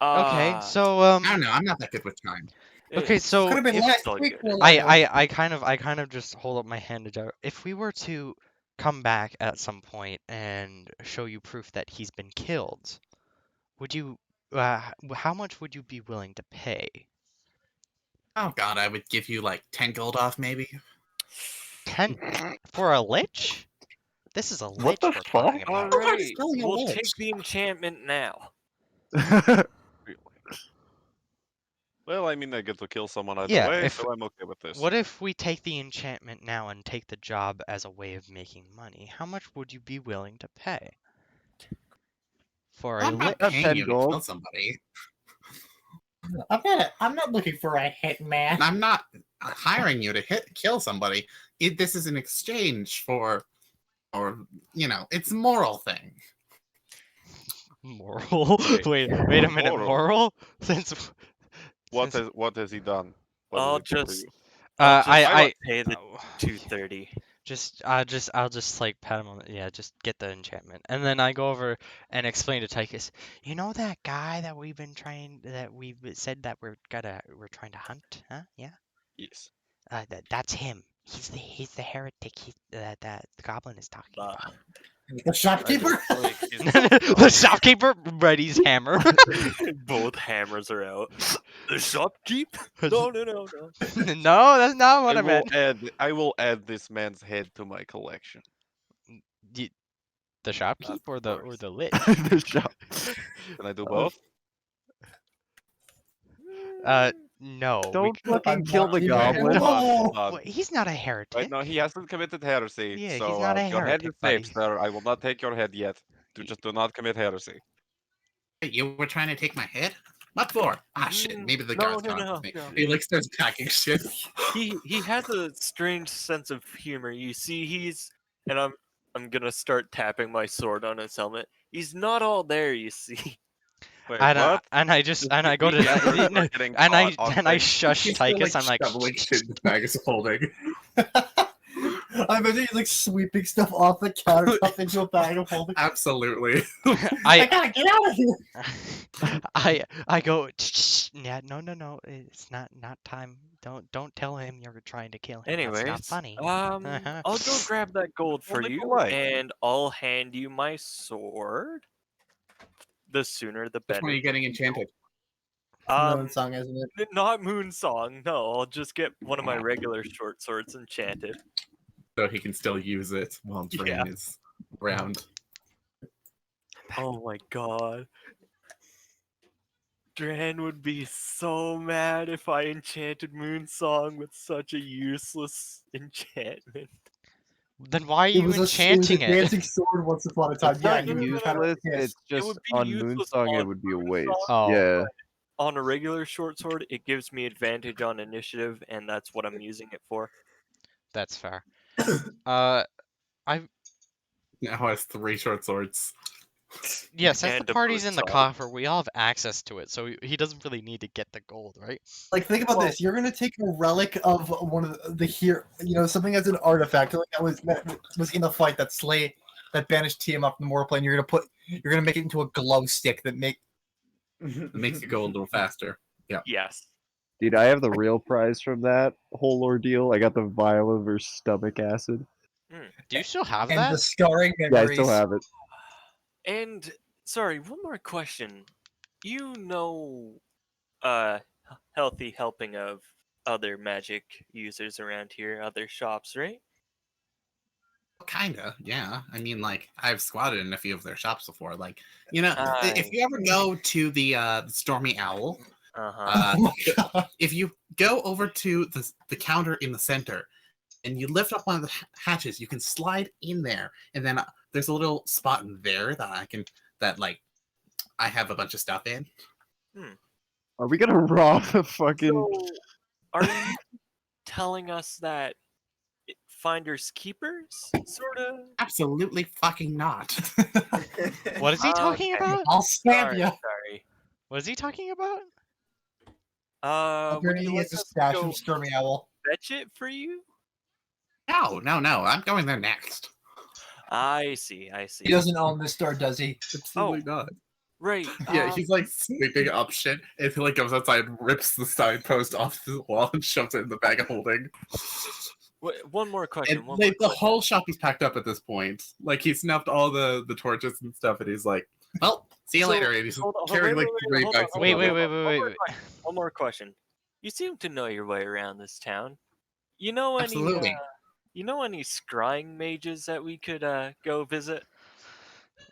A: Okay. So
J: I don't know. I'm not that good with time.
A: okay,
C: it's-
A: so
E: Could have been
A: if-
E: last
C: all
E: week.
C: good.
E: Will.
A: I kind of just hold up my hand to Joe. If we were to come back at some point and show you proof that he's been killed, would you? How much would you be willing to pay?
J: Oh god, I would give you like 10 gold off, maybe.
A: 10 for a lich? This is a
I: What the
A: lich we're talking
I: fuck?
A: about.
E: hard
C: Alright,
E: is killing a
C: we'll
E: lich?
C: take the enchantment now.
B: Really. Well, I mean, I get to kill someone either
A: Yeah,
B: way,
A: if
B: so I'm okay with this.
A: what if we take the enchantment now and take the job as a way of making money? How much would you be willing to pay for a
J: I'm not
A: lich?
J: paying
G: 10
J: you to
G: gold.
J: kill somebody.
E: I'm not looking for a hitman.
J: I'm not hiring you to kill somebody. This is an exchange for, or it's a moral thing.
A: Moral? Wait a minute,
B: Moral?
A: moral? Since
B: What has he done? What
C: I'll
B: has he done for
C: just-
B: you?
A: I
C: pay the 230.
A: I'll just like pat him on the, yeah, just get the enchantment. And then I go over and explain to Tychus, you know that guy that we've said that we're trying to hunt, huh? Yeah.
B: Yes.
A: That's him. He's the heretic that the goblin is talking about.
E: The shopkeeper?
A: The shopkeeper readies hammer.
C: Both hammers are out. The shopkeep? No.
A: No, that's not what I meant.
B: I will add this man's head to my collection.
A: The shopkeep or the
B: course.
A: lich?
G: The shop.
B: Can I do both?
A: No.
G: Don't
E: I'm
G: fucking kill the
E: not even-
G: goblin.
E: Whoa!
A: Wait, he's not a heretic.
B: Right, no, he hasn't committed heresy.
A: Yeah,
B: so
A: he's not a
B: your head
A: heretic,
B: is safe,
A: buddy.
B: sir. I will not take your head yet. Just do not commit heresy.
J: You were trying to take my head? What for? Ah, shit. Maybe the
C: No,
J: guard's
C: no,
J: gone
C: no,
J: with me.
C: no.
J: He like starts packing shit.
C: He has a strange sense of humor. You see, and I'm gonna start tapping my sword on his helmet. He's not all there, you see.
B: Wait,
A: And
B: what?
A: I go to
B: We're getting
A: and I
B: caught on
A: and I
B: things.
A: shush
J: He's still,
A: Tychus. I'm like,
J: shoveling shit in the bag is holding.
E: I imagine he's like sweeping stuff off the countertop into a bag of holding.
J: Absolutely.
E: I gotta get out of here.
A: I go, yeah, no, it's not time. Don't tell him you're trying to kill him. That's not
C: Anyways,
A: funny.
C: I'll go grab that gold for
B: Only
C: you,
B: polite.
C: and I'll hand you my sword. The sooner, the
J: Which
C: better.
J: one are you getting enchanted?
E: Moon song, isn't it?
C: Not Moon Song. No, I'll just get one of my regular short swords enchanted.
J: So he can still use it while Dran is around.
C: Oh my god. Dran would be so mad if I enchanted Moon Song with such a useless enchantment.
A: Then why are
E: It
A: you
E: was
A: enchanting
E: a
A: it?
E: dancing sword once upon a time.
G: It's
E: Yeah,
G: not
E: you were kind of
G: useless. It's just
C: would be
G: on
C: useless
G: Moonsong it
C: on
G: would be a
C: Moonsong.
G: waste.
A: Oh.
G: Yeah.
C: On a regular short sword, it gives me advantage on initiative, and that's what I'm using it for.
A: That's fair.
J: Now has 3 short swords.
A: Yeah, since
C: And
A: the
C: a
A: party's in the
C: Moonsong.
A: coffer, we all have access to it, so he doesn't really need to get the gold, right?
E: Like, think about this. You're gonna take a relic of one of the here, something as an artifact, something that was in the fight that banished Tiamat from the mortal plane. You're gonna make it into a glow stick that
J: It makes you go a little faster. Yeah.
C: Yes.
G: Dude, I have the real prize from that whole ordeal. I got the vial of her stomach acid.
A: Do you still have
E: and
A: that?
E: the scarring
G: Yeah,
E: memories.
G: I still have it.
C: And sorry, one more question. You know healthy helping of other magic users around here, other shops, right?
J: Kinda, yeah. I mean, like, I've squatted in a few of their shops before. Like, if you ever go to the Stormy Owl,
C: Uh-huh.
E: Oh my god.
J: if you go over to the counter in the center and you lift up one of the hatches, you can slide in there, and then there's a little spot in there that I have a bunch of stuff in.
G: Are we gonna rob the fucking?
C: So, are you telling us that finders keepers, sort of?
J: Absolutely fucking not.
A: What is he talking
C: Okay.
A: about?
E: I'll stab you.
C: Sorry.
A: What is he talking about?
C: Would
E: Apparently
C: you
E: he
C: like
E: has a
C: us to
E: stash
C: go
E: of Stormy Owl.
C: fetch it for you?
J: No. I'm going there next.
C: I see.
E: He doesn't own this store, does he?
J: Absolutely not.
C: Right.
J: Yeah, he's like sweeping up shit, and he like goes outside and rips the signpost off the wall and shoves it in the bag of holding.
C: One more question.
J: And the whole shop is packed up at this point. Like he snuffed all the torches and stuff, and he's like, Well, see you
C: So,
J: later. And he's
C: hold on,
J: carrying like three
C: hold on,
J: bags of
C: hold on,
A: Wait,
J: rubber.
C: hold on. One more
A: wait.
C: question. One more question. You seem to know your way around this town. You know any
J: Absolutely.
C: you know any scrying mages that we could go visit?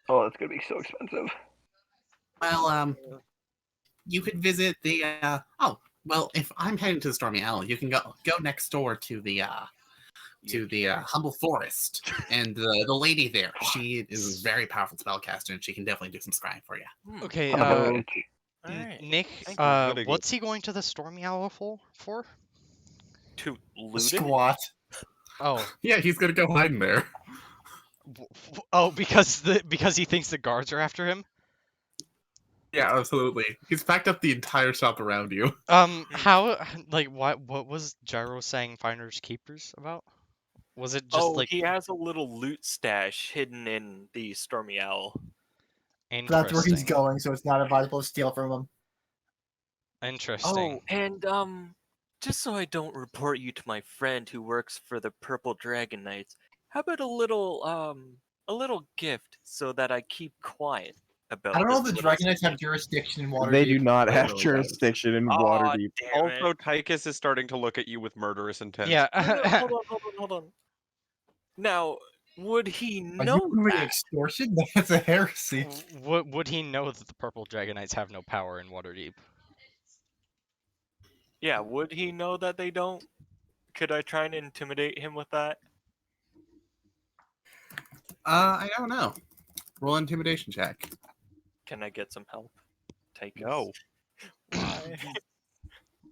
I: Oh, it's gonna be so expensive.
J: Well, you could visit the. Well, if I'm heading to the Stormy Owl, you can go next door to the Humble Forest, and the lady there, she is a very powerful spellcaster, and she can definitely do some scrying for you.
A: Okay,
I: Okay.
C: Alright.
A: Nick,
C: Thank
B: you.
A: what's he going to the Stormy Owl for?
C: To
E: A
C: loot it?
E: squat.
A: Oh,
J: Yeah, he's gonna go hide in there.
A: oh, because he thinks the guards are after him.
J: Yeah, absolutely. He's packed up the entire shop around you.
A: How, like, what was Gyro saying finders keepers about? Was it just like
C: he has a little loot stash hidden in the Stormy Owl.
E: That's where he's
A: interesting?
E: going, so it's not advisable to steal from him.
A: Interesting.
C: Oh, and just so I don't report you to my friend who works for the Purple Dragon Knights, how about a little gift so that I keep quiet about
E: I don't know if
C: this
E: the
C: little
E: Dragon Knights have
C: secret?
E: jurisdiction in
G: They
E: Waterdeep.
G: do not
J: They
G: have
J: really don't.
G: jurisdiction in
C: Aw,
G: Waterdeep.
C: damn it.
B: Also, Tychus is starting to look at you with murderous intent.
A: Yeah.
C: Hold on. Now, would he
E: Are you
C: know
E: proving
C: that?
E: extortion? That's a heresy.
A: Would he know that the Purple Dragon Knights have no power in Waterdeep?
C: Yeah, would he know that they don't? Could I try and intimidate him with that?
J: I don't know. Roll an intimidation check.
C: Can I get some help? Take
B: No.
C: Why?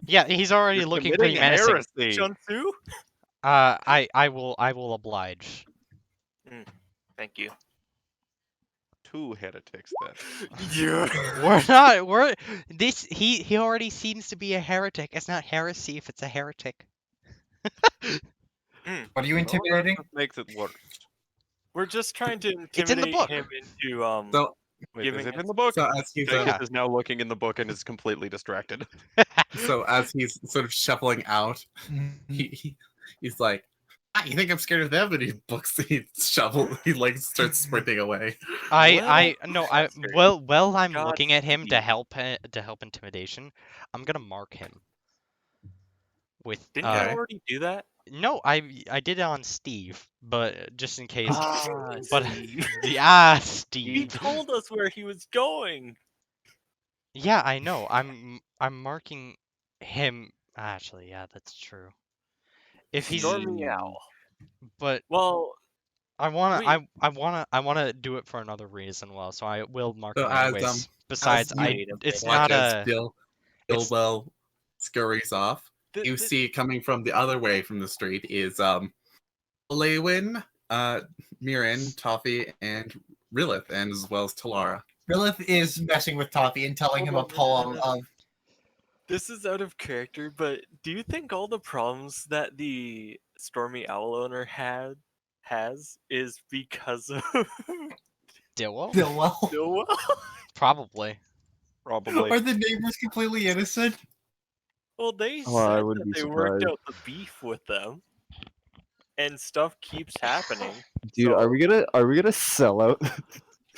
A: Yeah, he's already
B: You're
A: looking
B: committing
A: pretty menacing.
B: heresy.
C: Shunsu?
A: I will oblige.
C: Thank you.
B: Two heretics then.
C: Yeah.
A: We're this he already seems to be a heretic. It's not heresy if it's a heretic.
E: What are you
B: Well,
E: intimidating?
B: that just makes it worse.
C: We're just trying to
A: It's in the
C: intimidate
A: book.
C: him into
J: So,
B: Wait,
C: giving
B: is it
C: us-
B: in the book?
J: so as he's
B: Tychus is now looking in the book and is completely distracted.
J: as he's sort of shuffling out, he's like, you think I'm scared of them? And he books the shovel. He like starts sprinting away.
A: Well, I'm looking at him to
C: Godspeed.
A: help intimidation. I'm gonna mark him with
C: Didn't you already do that?
A: no, I did it on Steve, but just in case. But
C: Steve.
A: He
C: He
A: Steve.
C: told us where he was going.
A: Yeah, I know. I'm marking him. Actually, yeah, that's true. If he's
C: Stormy Owl.
A: but
C: Well,
A: I wanna
C: wait.
A: I wanna do it for another reason. Well, so I will mark
J: So
A: him
J: as,
A: anyways. Besides,
J: you
A: it's
J: watch
A: not
J: as
A: a. it's-
J: Dilwell scurries off. You see coming from the other way from the street is Lewin, Myrin, Toffee, and Rilith, and as well as Talara.
E: Lilith is messing with Toffee and telling him a poem of.
C: This is out of character, but do you think all the problems that the Stormy Owl owner has is because of
A: Dilwell?
E: Dilwell?
A: Probably.
B: Probably.
E: Are the neighbors completely innocent?
C: Well, they
G: Oh, I
C: said
G: wouldn't
C: that
G: be
C: they worked
G: surprised.
C: out the beef with them, and stuff keeps happening.
G: Dude, are we gonna sell out?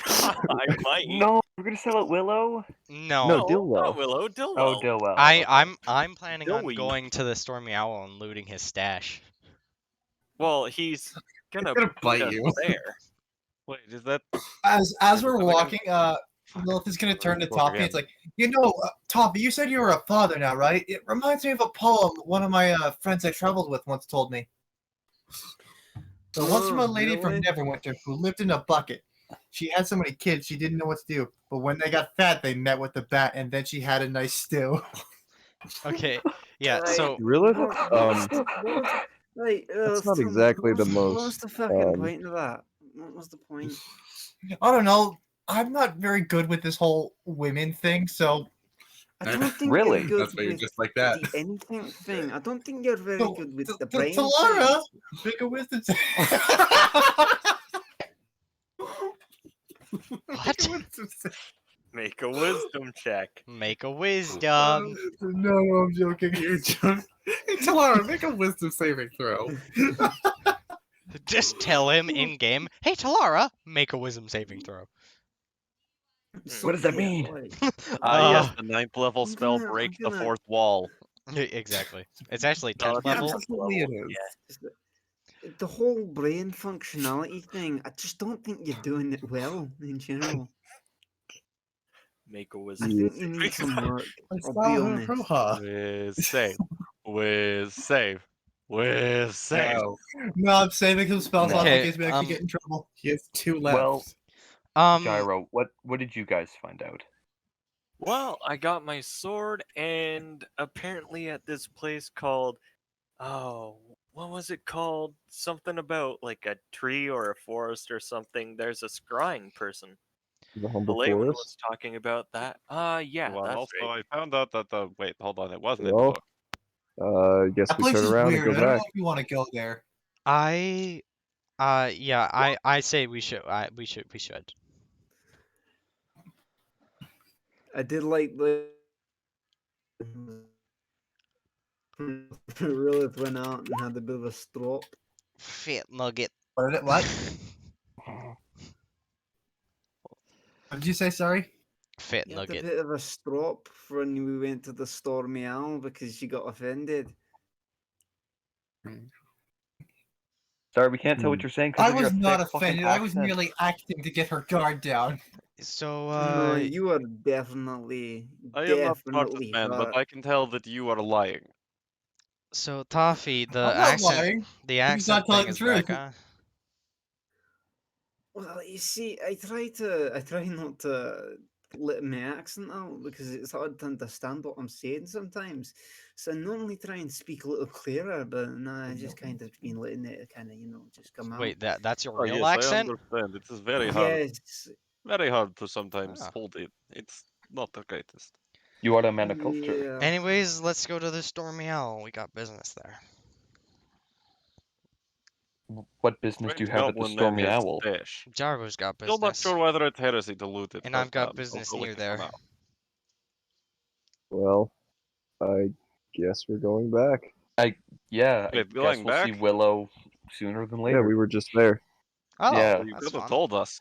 C: I might.
I: No, we're gonna sell it Willow.
A: No.
G: No,
C: not
G: Dilwell.
C: Willow. Dilwell.
I: Oh, Dilwell. Okay.
A: I'm planning on
C: Dilwee.
A: going to the Stormy Owl and looting his stash.
C: Well, he's gonna
J: bite
C: us
J: you.
C: there.
B: Wait, is that
E: As we're walking, Lilith is gonna turn to Toffee. It's like, Toffee, you said you were a father now, right? It reminds me of a poem one of my friends I traveled with once told me. So once from a lady from
F: really?
E: Neverwinter who lived in a bucket. She had so many kids she didn't know what to do. But when they got fat, they met with the bat, and then she had a nice stew.
A: Okay. Yeah.
F: Right.
A: So
G: Really?
F: Right,
G: That's not exactly the
F: What was
G: most,
F: the fucking
G: um,
F: point of that? What was the point?
E: I don't know. I'm not very good with this whole women thing, so
F: I don't think
I: Really?
F: you're good
J: That's why you're
F: with
J: just like that.
F: the anything thing. I don't think you're very
E: So,
F: good with
E: to-
F: the
E: to-
F: brain.
E: Talara,
F: thing.
E: make a wisdom
A: what?
C: Make a wisdom check.
A: Make a wisdom.
E: No, I'm joking.
J: You're joking. Hey, Talara, make a wisdom saving throw.
A: Just tell him in game. Hey, Talara, make a wisdom saving throw.
F: So,
I: What does that
F: yeah,
I: mean?
F: like,
B: Yes,
A: Ah,
B: the 9th level
F: I'm
B: spell
F: gonna,
B: break
F: I'm
B: the
F: gonna.
B: 4th wall.
A: exactly. It's actually
C: No,
A: 10th
C: it's
A: level.
C: tenth
J: Absolutely, it
C: level.
J: is.
F: It's the whole brain functionality thing. I just don't think you're doing it well in general.
C: Make a
F: I
C: wizard.
F: think you need some work. I'll be honest.
B: With save. With save. With save.
J: No,
E: No, I'm saving some spell slots in
A: Okay,
E: case we actually get in trouble.
J: he has 2 left.
I: Well,
A: um,
I: Gyro, what did you guys find out?
C: Well, I got my sword, and apparently at this place called, oh, what was it called? Something about like a tree or a forest or something. There's a scrying person.
G: The humble
C: Lewin was
G: forest.
C: talking about that. Yeah,
B: Well,
C: that's
B: also,
C: right.
B: I found out that the. Wait, hold on. It wasn't in the
G: Well,
B: book.
G: guess
E: That
G: we
E: place
G: turn
E: is
G: around and
E: weird.
G: go
E: I don't know
G: back.
E: if you want to go there.
A: yeah, I say we should. We should.
F: I did like the Lilith went out and had a bit of a strop.
A: Fit nugget.
E: What? What did you say? Sorry.
A: Fit
F: He had a
A: nugget.
F: bit of a strop for when we went to the Stormy Owl because she got offended.
I: Sorry, we can't tell what you're saying because
E: I
I: of your
E: was not
I: thick fucking
E: offended. I was
I: accent.
E: merely acting to get her guard down.
A: So,
F: No, you are definitely,
B: I am not an artist,
F: definitely
B: man, but
F: hurt.
B: I can tell that you are lying.
A: so Toffee, the
E: I'm not
A: accent,
E: lying.
A: the
E: He's
A: accent
E: not telling
A: thing
E: the
A: is back,
E: truth.
A: huh?
F: Well, you see, I try not to let my accent out because it's hard to understand what I'm saying sometimes. So I normally try and speak a little clearer, but nah, I just kind of been letting it kind of, just come out.
A: Wait, that's your
B: Oh,
A: real
B: yes, I
A: accent?
B: understand. It is very hard.
F: Yes,
B: Very hard to sometimes
A: Ah.
B: hold it. It's not the greatest.
I: You are a man of culture.
F: yeah.
A: Anyways, let's go to the Stormy Owl. We got business there.
I: What business do you
B: Great
I: have at the
B: goblin name,
I: Stormy
B: yes,
I: Owl?
B: Dash.
A: Jargo's got
B: Still not
A: business.
B: sure whether it's heresy to loot it,
A: And
B: but
A: I've got
B: I'll
A: business
B: go with
A: near
B: you for
A: there.
B: now.
G: Well, I guess we're going back.
I: Yeah, I
B: Wait,
I: guess
B: going
I: we'll see
B: back?
I: Willow sooner than
G: Yeah,
I: later.
G: we were just there.
A: Oh,
I: Yeah.
B: Well, you
A: that's
B: could have
A: fun.
B: told us.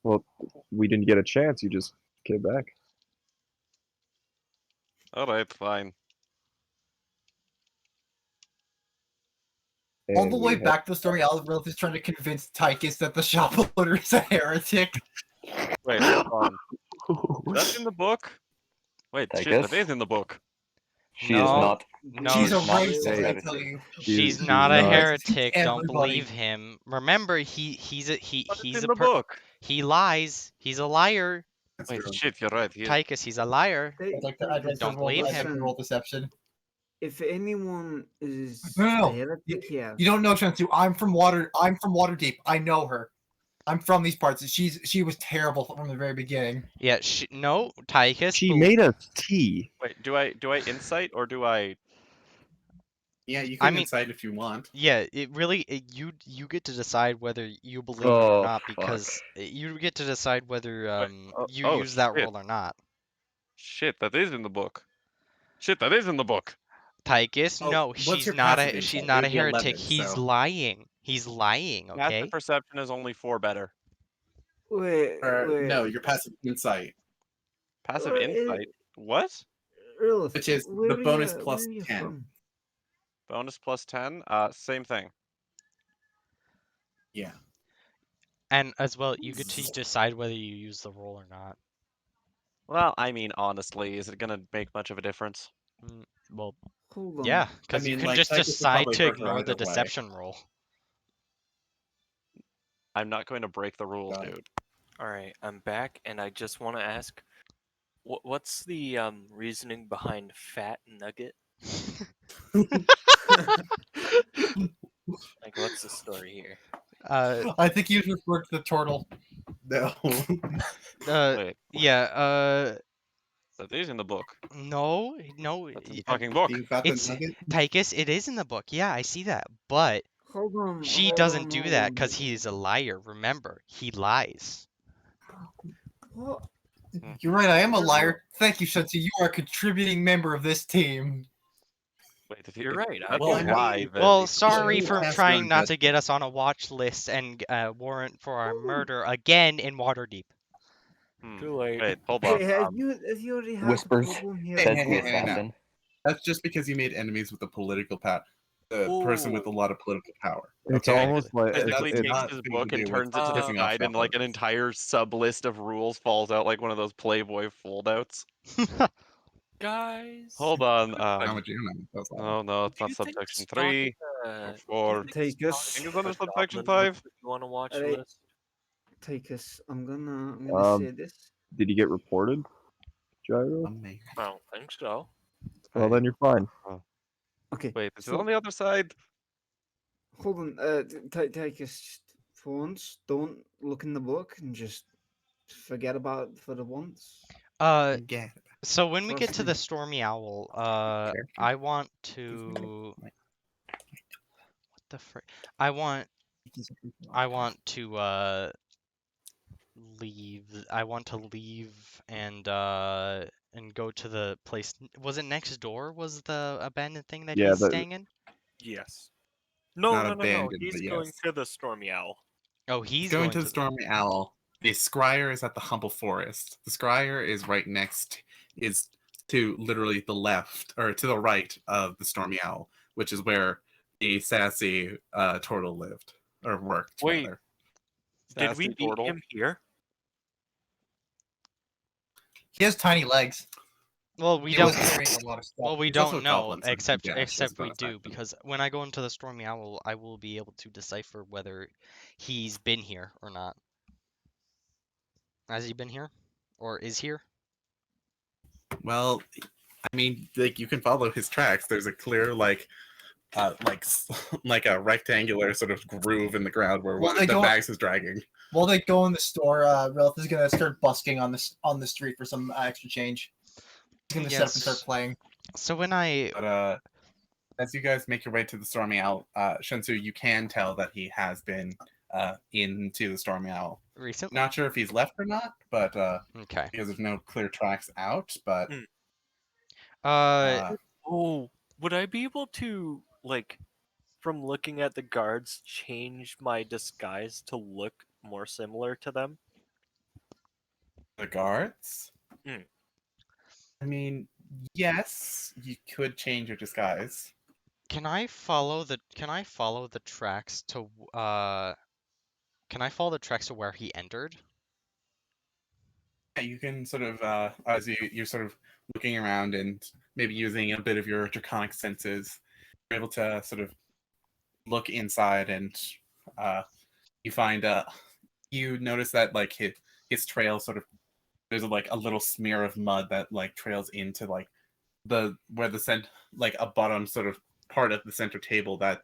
G: Well, we didn't get a chance. You just came back.
B: Alright, fine.
E: All
G: And
E: the way
G: we
E: back to the story, Alvarez is trying to convince Tychus that the shop owner is a heretic.
B: Wait, hold on. That's in the book? Wait, shit, that
I: Tychus?
B: is in the book.
I: She is
A: No,
I: not.
A: no,
E: She's a
I: She's not
E: racist,
I: a
E: I
I: heretic.
E: tell you.
A: she's
G: she's
A: not a
G: not.
A: heretic. Don't
E: Everybody.
A: believe him. Remember, he's
B: But it's
A: a
B: in the book.
A: he lies. He's a liar.
J: That's
B: Wait,
J: true.
B: shit, you're right. He is.
A: Tychus, he's a liar.
E: I'd like to
A: Don't believe him.
E: roll deception.
F: If anyone is
E: No, no,
F: a
E: no.
F: heretic here,
E: You don't know Shensu. I'm from Waterdeep. I know her. I'm from these parts. She was terrible from the very beginning.
A: Yeah, no, Tychus.
G: She made us tea.
B: Wait, do I insight or do I?
J: Yeah, you
A: I
J: can
A: mean-
J: incite if you want.
A: Yeah, you get to decide whether you believe it
G: Oh,
A: or not
G: fuck.
A: because you get to decide whether you
B: oh,
A: use that
B: shit.
A: roll or not.
B: Shit, that is in the book. Shit, that is in the book.
A: Tychus,
J: Oh,
A: no,
J: what's
A: she's
J: your
A: not
J: passive
A: a she's
J: insight?
A: not
J: It
A: a
J: would be
A: heretic.
J: 11,
A: He's
J: so-
A: lying. He's lying,
B: Passive
A: okay?
B: perception is only 4 better.
F: wait,
J: No, your passive insight,
B: Passive
F: Well,
B: insight. What?
F: Lilith,
J: which is
F: where
J: the
F: are
J: bonus
F: you,
J: plus
F: where are you
J: 10.
F: from?
B: Bonus plus 10. Same thing.
J: Yeah.
A: And as well, you get to decide whether you use the roll or not.
B: Well, I mean, honestly, is it gonna make much of a difference?
A: Well,
F: Hold on.
A: yeah, because you
J: mean,
A: can
J: like,
A: just
J: Tychus would
A: decide
J: probably
A: to
J: hurt her
A: ignore the
J: either way.
A: deception roll.
B: I'm not going to break the rules,
J: Got it.
B: dude.
C: All right, I'm back, and I just want to ask, what's the reasoning behind Fat Nugget? Like, what's the story here?
E: I think you just worked the turtle.
J: No.
B: Wait,
A: Yeah,
B: that is in the book.
A: no,
B: That's in the fucking book.
J: You got the
A: it's
J: nugget?
A: Tychus, it is in the book. Yeah, I see that. But
F: Hold on.
A: she
F: hold
A: doesn't
F: on,
A: do
F: hold
A: that
F: on.
A: because he is a liar. Remember, he lies.
F: What?
E: You're right, I am a liar. Thank you, Shensu. You are a contributing member of this team.
B: Wait, if
C: You're
B: if
C: right, I
B: That's
J: Well,
B: a
J: I mean-
B: lie. then
A: Well,
B: it's
A: sorry
J: you
A: for
J: pass
A: trying
J: your
A: not to
J: judgment.
A: get us on a watch list and warrant for our murder again in Waterdeep.
C: Too late.
B: Wait, hold on.
F: Hey, have you already had
I: Whispers.
F: a problem here?
I: Says the
J: no.
I: assassin.
J: That's just because you made enemies with the political power. The person with a
C: Ooh.
J: lot of political power.
G: It's
J: Okay?
G: almost like
J: That-
B: Physically
J: that's
B: takes
J: not
B: his
J: something
B: book
J: to
B: and
J: do with
B: turns it to the
J: pissing off
B: side, and like an
J: fellows.
B: entire sub list of rules falls out like one of those Playboy foldouts.
C: Guys.
B: Hold on.
J: How would you know? That's all.
B: No, it's
C: Do
B: not
C: you think
B: subsection
C: stalking
B: 3
C: a-
B: or
C: do you
B: 4.
C: think
F: Take
C: stalking
F: us.
B: I think it's under
C: a
B: subsection
C: goblin
B: 5.
C: would put you on a watch
F: Alright.
C: list?
F: Take us. I'm gonna say this.
G: Did you get reported, Gyro?
J: Amazing.
C: I don't think so.
G: Well, then you're fine.
F: Okay.
B: Wait, this is
F: so-
B: on the other side?
F: Hold on. Take us just for once. Don't look in the book and just forget about it for the once.
J: Get
A: So when we get
F: Trust
A: to
F: me.
A: the Stormy Owl,
J: Character?
A: I want to. What the frick? I want to leave. I want to leave and go to the place. Was it next door? Was the abandoned thing that
G: Yeah,
A: he's
G: but
A: staying in?
C: Yes. No,
J: Not
C: no, no, no.
J: abandoned,
C: He's
J: but
C: going
J: yes.
C: to the Stormy Owl.
A: Oh, he's
J: Going
A: going
J: to the
A: to.
J: Stormy Owl. The Scryer is at the Humble Forest. The Scryer is right next, is to literally the left, or to the right of the Stormy Owl, which is where the sassy turtle lived, or worked,
C: Wait.
J: rather.
C: Did we
B: Sassy
C: meet
B: turtle.
C: him here?
E: He has tiny legs.
A: Well, we
E: He
A: don't.
E: was carrying a lot of stuff.
A: Well, we
J: He's also
A: don't
J: a
A: know,
J: goblin, so he
A: except
J: can dash,
A: except
J: it's
A: we
J: not
A: do,
J: effective.
A: because when I go into the Stormy Owl, I will be able to decipher whether he's been here or not. Has he been here, or is here?
J: Well, I mean, like you can follow his tracks. There's a clear like like a rectangular sort of groove in the ground where
E: Well,
J: the
E: they go-
J: bags is dragging.
E: While they go in the store, Relith is gonna start busking on the street for some extra change. He's gonna set up and start
A: Yes.
E: playing.
A: So when I
J: But as you guys make your way to the Stormy Owl, Shensu, you can tell that he has been into the Stormy Owl.
A: recently.
J: Not sure if he's left or not, but
A: Okay.
J: because there's no clear tracks out. But
C: Oh, would I be able to, like, from looking at the guards, change my disguise to look more similar to them?
J: the guards.
C: Mm.
J: I mean, yes, you could change your disguise.
A: Can I follow the tracks to Can I follow the tracks to where he entered?
J: Yeah, you can sort of as you're sort of looking around and maybe using a bit of your draconic senses, you're able to sort of look inside and you find you notice that like his trail sort of there's like a little smear of mud that like trails into like the where the like a bottom sort of part of the center table that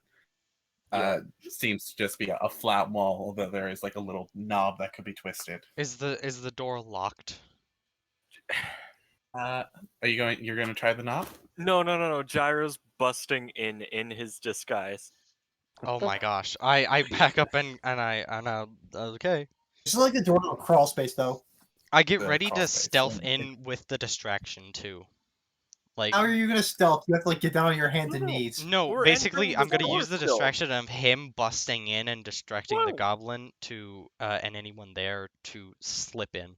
J: seems to just be a flat wall, although there is like a little knob that could be twisted.
A: Is the door locked?
J: Are you going? You're going to try the knob?
C: No, no, no, no. Gyro's busting in his disguise.
A: Oh my gosh. I back up and okay.
E: This is like the door to a crawl space, though.
A: I get
J: The
A: ready
J: crawl
A: to
J: space,
A: stealth
J: yeah.
A: in with the distraction too. Like
E: How are you gonna stealth? You have to like get down on your hands and knees.
A: no,
C: We're
A: basically
C: entering
A: I'm
C: the
A: gonna
C: door
A: use the
C: still.
A: distraction of him busting in and distracting the
C: Whoa.
A: goblin to and anyone there to slip in.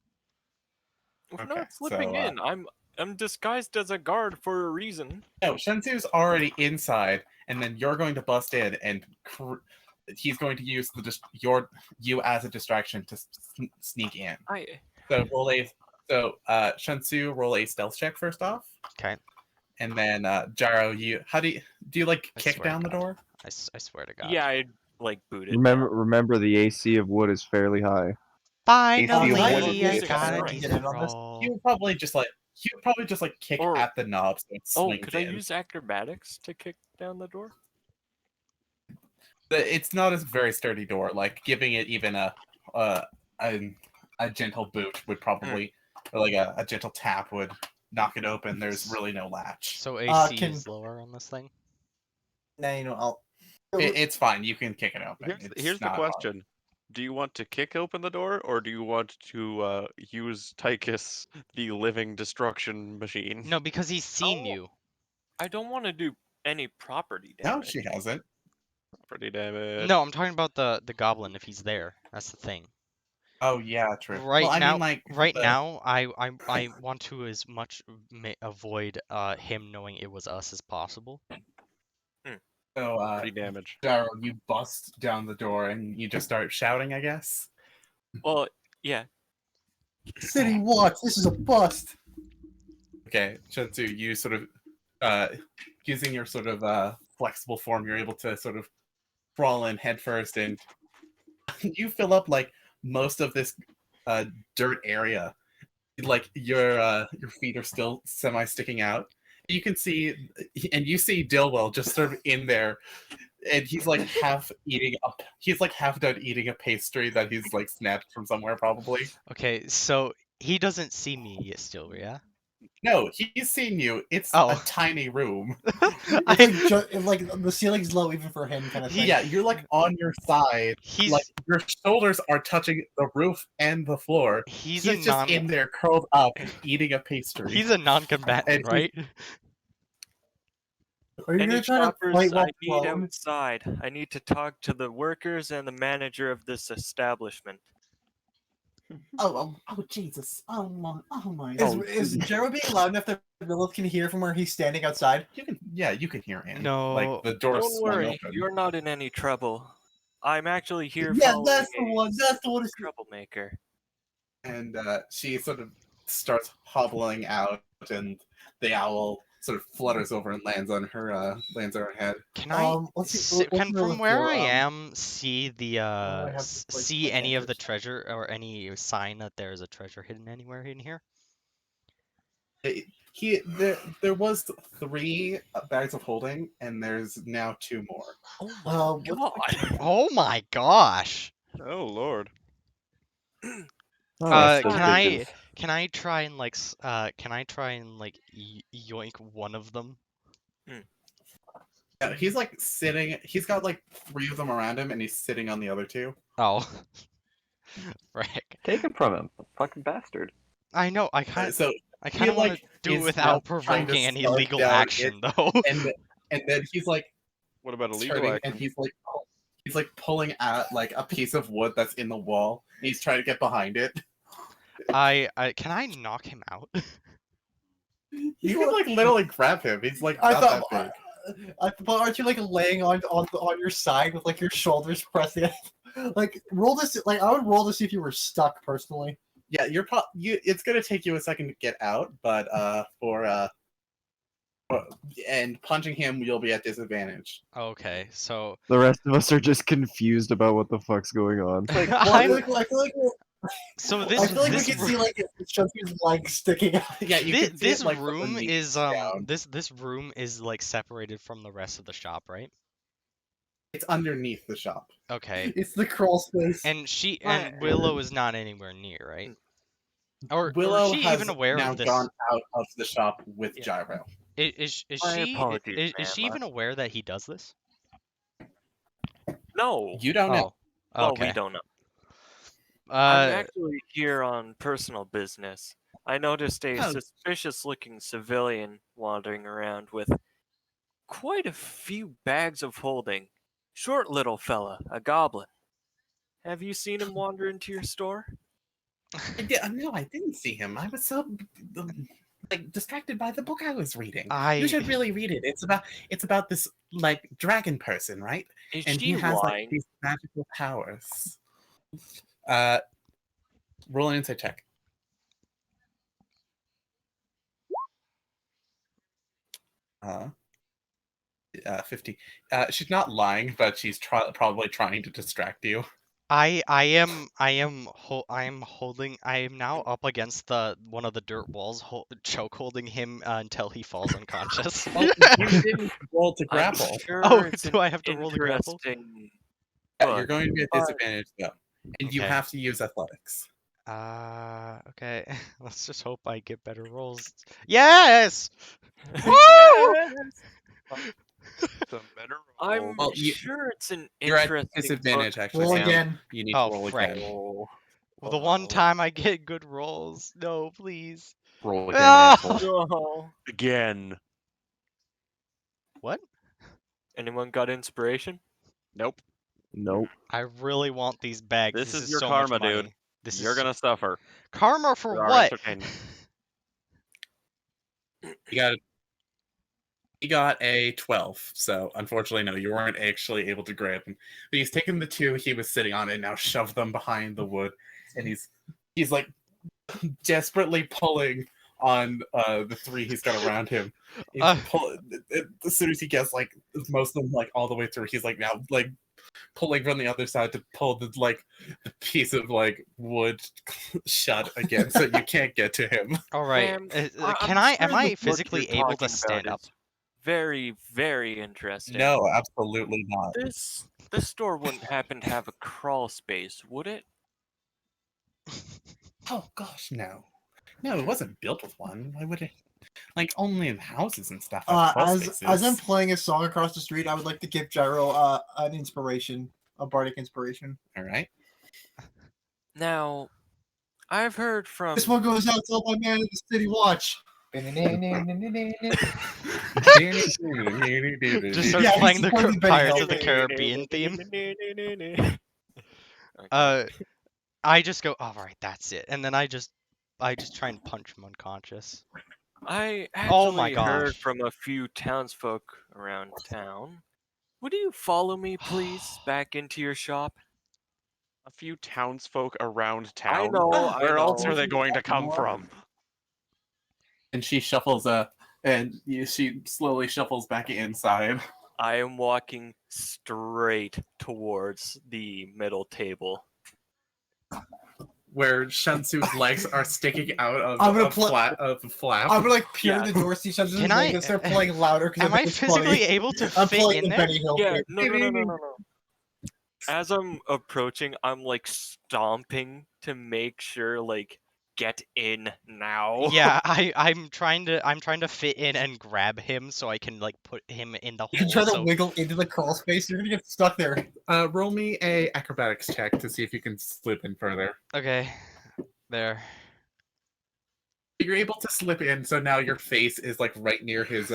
C: We're
J: Okay,
C: not slipping
J: so,
C: in. I'm disguised as a guard for a reason.
J: No, Shensu's already inside, and then you're going to bust in, and he's going to use you as a distraction to sneak in. So Shensu, roll a stealth check first off.
A: Okay.
J: And then Gyro, do you like
A: I
J: kick
A: swear to
J: down the
A: God.
J: door?
A: I swear to God.
C: Yeah, I like booted.
G: Remember, the AC of wood is fairly high.
A: Finally,
C: AC of wood
A: I
C: is
A: got a
C: strength.
A: decent
E: on this.
A: roll.
J: He would probably just like kick
C: Or-
J: at the knob so it swings
C: could I
J: in.
C: use acrobatics to kick down the door?
J: It's not a very sturdy door. Like giving it even a gentle boot would probably, or like a gentle tap would knock it open. There's really no latch.
A: So AC
E: can-
A: is lower on this thing?
E: Now you know I'll.
J: It's fine. You can kick it open.
B: Here's the
J: not hard.
B: question. Do you want to kick open the door, or do you want to use Tychus, the living destruction machine?
A: No, because he's seen
C: Oh.
A: you.
C: I don't want to do any property
J: No,
C: damage.
J: she hasn't.
B: Pretty damage.
A: No, I'm talking about the goblin if he's there. That's the thing.
J: Oh yeah, true.
A: Right
J: Well, I
A: now,
J: mean, like
A: right
J: the,
A: now, I want to as much avoid him knowing it was us as possible.
J: so
B: Pretty damage.
J: Daryl, you bust down the door and you just start shouting, I guess.
C: Well, yeah.
E: City Watch, this is a bust.
J: Okay, Shensu, you sort of using your sort of flexible form, you're able to sort of crawl in headfirst, and you fill up like most of this dirt area. Like your feet are still semi sticking out. You can see, and you see Dilwell just sort of in there, and he's like half eating up. He's like half done eating a pastry that he's like snatched from somewhere, probably.
A: Okay, so he doesn't see me yet still, yeah?
J: No, he's seen you. It's a
A: Oh.
J: tiny room.
E: It's like the ceiling's low even for him, kind of thing.
J: Yeah, you're like on your side.
A: He's
J: Like your shoulders are touching the roof and the floor.
A: he's
J: He's
A: a
J: just in there curled up eating a pastry.
A: he's a non-combatant,
J: And
A: right?
E: Are you
C: Any
E: gonna try to
C: shoppers
E: fight while
C: I need
E: prone?
C: outside. I need to talk to the workers and the manager of this establishment.
J: oh, Jesus! Oh my!
E: Is Gerald being loud enough that Lilith can hear from where he's standing outside?
J: You can hear him.
A: No.
J: Like the door
C: Don't
J: swung
C: worry,
J: open.
C: you're not in any trouble. I'm actually here
E: Yeah,
C: following
E: that's the
C: a
E: one. That's the one.
C: troublemaker.
J: And she sort of starts hobbling out, and the owl sort of flutters over and lands on her head.
A: Can I can from
E: Lilith
A: where
E: do?
A: I am see the
E: I have to, like,
A: see
E: click
A: any of
E: enter.
A: the treasure or any sign that there's a treasure hidden anywhere in here?
J: There was 3 bags of holding, and there's now 2 more.
C: Oh my god!
A: Oh my gosh.
B: Oh lord.
G: Oh, so
A: Can I try and like can I try and like yoink one of them?
J: Yeah, he's like sitting. He's got like 3 of them around him, and he's sitting on the other 2.
A: Oh. Frick.
I: Take it from him, fucking bastard.
A: I know, I kind
J: So
A: I
J: he,
A: kind of want to
J: like,
A: do it
J: is
A: without
J: now trying to
A: provoking any
J: start
A: legal
J: down
A: action though.
J: and then he's like
B: What about a legal
J: turning,
B: action?
J: and he's like pulling at like a piece of wood that's in the wall. And he's trying to get behind it.
A: I can I knock him out?
J: You can like literally grab him. He's like
E: I
J: not
E: thought.
J: that big.
E: But aren't you like laying on your side with like your shoulders pressing? Like roll this. Like I would roll to see if you were stuck personally.
J: Yeah, it's gonna take you a second to get out, but and punching him, you'll be at disadvantage.
A: Okay, so
G: the rest of us are just confused about what the fuck's going on.
E: Like I
A: I'm-
E: feel like
A: so
E: I
A: this
E: feel like
A: this
E: we can
A: ro-
E: see like Chunky's leg sticking out.
J: Yeah, you
A: this,
J: can see
A: this
J: it, like, from the
A: room
J: knee
A: is
J: down.
A: this room is like separated from the rest of the shop, right?
J: It's underneath the shop.
A: Okay.
E: It's the crawl space.
A: And Willow is not anywhere near, right? Or
J: Willow
A: is she
J: has
A: even aware
J: now
A: of this?
J: gone out of the shop with Gyro.
A: Is
C: My
A: she
C: apologies,
A: is she
C: ma'am.
A: even aware that he does this?
C: No.
J: You don't know.
A: Oh,
C: Well,
A: okay.
C: we don't know. I'm
A: Uh,
C: actually here on personal business. I noticed a
J: Oh.
C: suspicious-looking civilian wandering around with quite a few bags of holding. Short little fella, a goblin. Have you seen him wander into your store?
J: No, I didn't see him. I was so like distracted by the book I was reading.
A: I-
J: You should really read it. It's about this like dragon person, right?
C: Is
J: And
C: she
J: he has like
C: lying?
J: these magical powers. Roll an insight check. Uh, 50. She's not lying, but she's probably trying to distract you.
A: I am holding. I am now up against the one of the dirt walls, choke holding him until he falls unconscious.
J: Oh, you didn't roll to
C: I'm
J: grapple.
C: sure
A: Oh,
C: it's
A: do
C: an
A: I have to roll to grapple?
C: interesting
J: Yeah, you're
C: book,
J: going to be at
C: but
J: disadvantage though, and you
A: Okay.
J: have to use athletics.
A: Okay. Let's just hope I get better rolls. Yes! Woo!
B: Some better
C: I'm
B: roll.
J: Well,
C: sure it's an
J: You're at
C: interesting
J: disadvantage,
C: book.
J: actually.
E: Roll
J: Sam.
E: again.
J: You need
A: Oh,
J: to roll
A: frick.
J: again.
C: Oh,
A: Well, the one time I get good rolls. No, please.
I: Roll again,
A: Ah!
I: asshole.
C: no.
B: Again.
A: What?
C: Anyone got inspiration?
B: Nope.
G: Nope.
A: I really want these bags.
B: This is your
A: so
B: karma,
A: much money.
B: dude.
A: This
B: You're
A: is
B: gonna suffer.
A: karma for
B: for our
A: what?
B: entertainment.
J: He got a 12, so unfortunately, no, you weren't actually able to grab him. But he's taken the two he was sitting on and now shoved them behind the wood, and he's like desperately pulling on the three he's got around him.
A: Uh,
J: As soon as he gets like most of them like all the way through, he's like now like pulling from the other side to pull the piece of like wood shut again, so you can't get to him.
A: all right.
C: Ma'am,
A: Can
C: I'm
A: I?
C: sure
A: Am
C: the
A: I
C: book
A: physically
C: you're
A: able to
C: talking
A: stand
C: about
A: up?
C: is very, very interesting.
J: No, absolutely not.
C: This store wouldn't happen to have a crawl space, would it?
J: Oh gosh, no. No, it wasn't built with one. Why would it? Like only in houses and stuff. Have crawl
E: As I'm
J: spaces.
E: playing a song across the street, I would like to give Gyro an inspiration, a bardic inspiration.
J: All right.
C: Now, I've heard from
E: This one goes out to all my man in the city watch.
A: Just starts
E: Yeah,
A: playing
E: he's
A: the
E: supposed to be
A: Pirates
E: Benny
A: of the
E: Hill.
A: Caribbean theme.
C: Okay.
A: I just go, all right, that's it, and then I just try and punch him unconscious.
C: I
A: Oh my
C: actually heard
A: gosh.
C: from a few townsfolk around town. Would you follow me, please, back into your shop?
B: A few townsfolk around
C: I
B: town.
C: know, I
B: Where else
C: know.
B: are they going to come from?
J: And she shuffles she slowly shuffles back inside.
C: I am walking straight towards the middle table.
J: Where Shansu's legs are sticking out of
E: I'm gonna
J: a flap.
E: I'm gonna like peer
C: Yeah.
E: the door, see something,
A: Can
E: and
A: I-
E: start playing louder because
A: Am I physically able to
E: I'm
A: fit
E: playing
A: in
E: the
A: there?
E: Benny Hill.
C: Yeah,
E: bit.
C: no. As I'm approaching, I'm like stomping to make sure, like, get in now.
A: Yeah, I'm trying to fit in and grab him so I can like put him in the
E: You can
A: hole.
E: try to
A: So
E: wiggle into the crawl space. You're gonna get stuck there.
J: Roll me a acrobatics check to see if you can slip in further.
A: okay, there.
J: You're able to slip in, so now your face is like right near his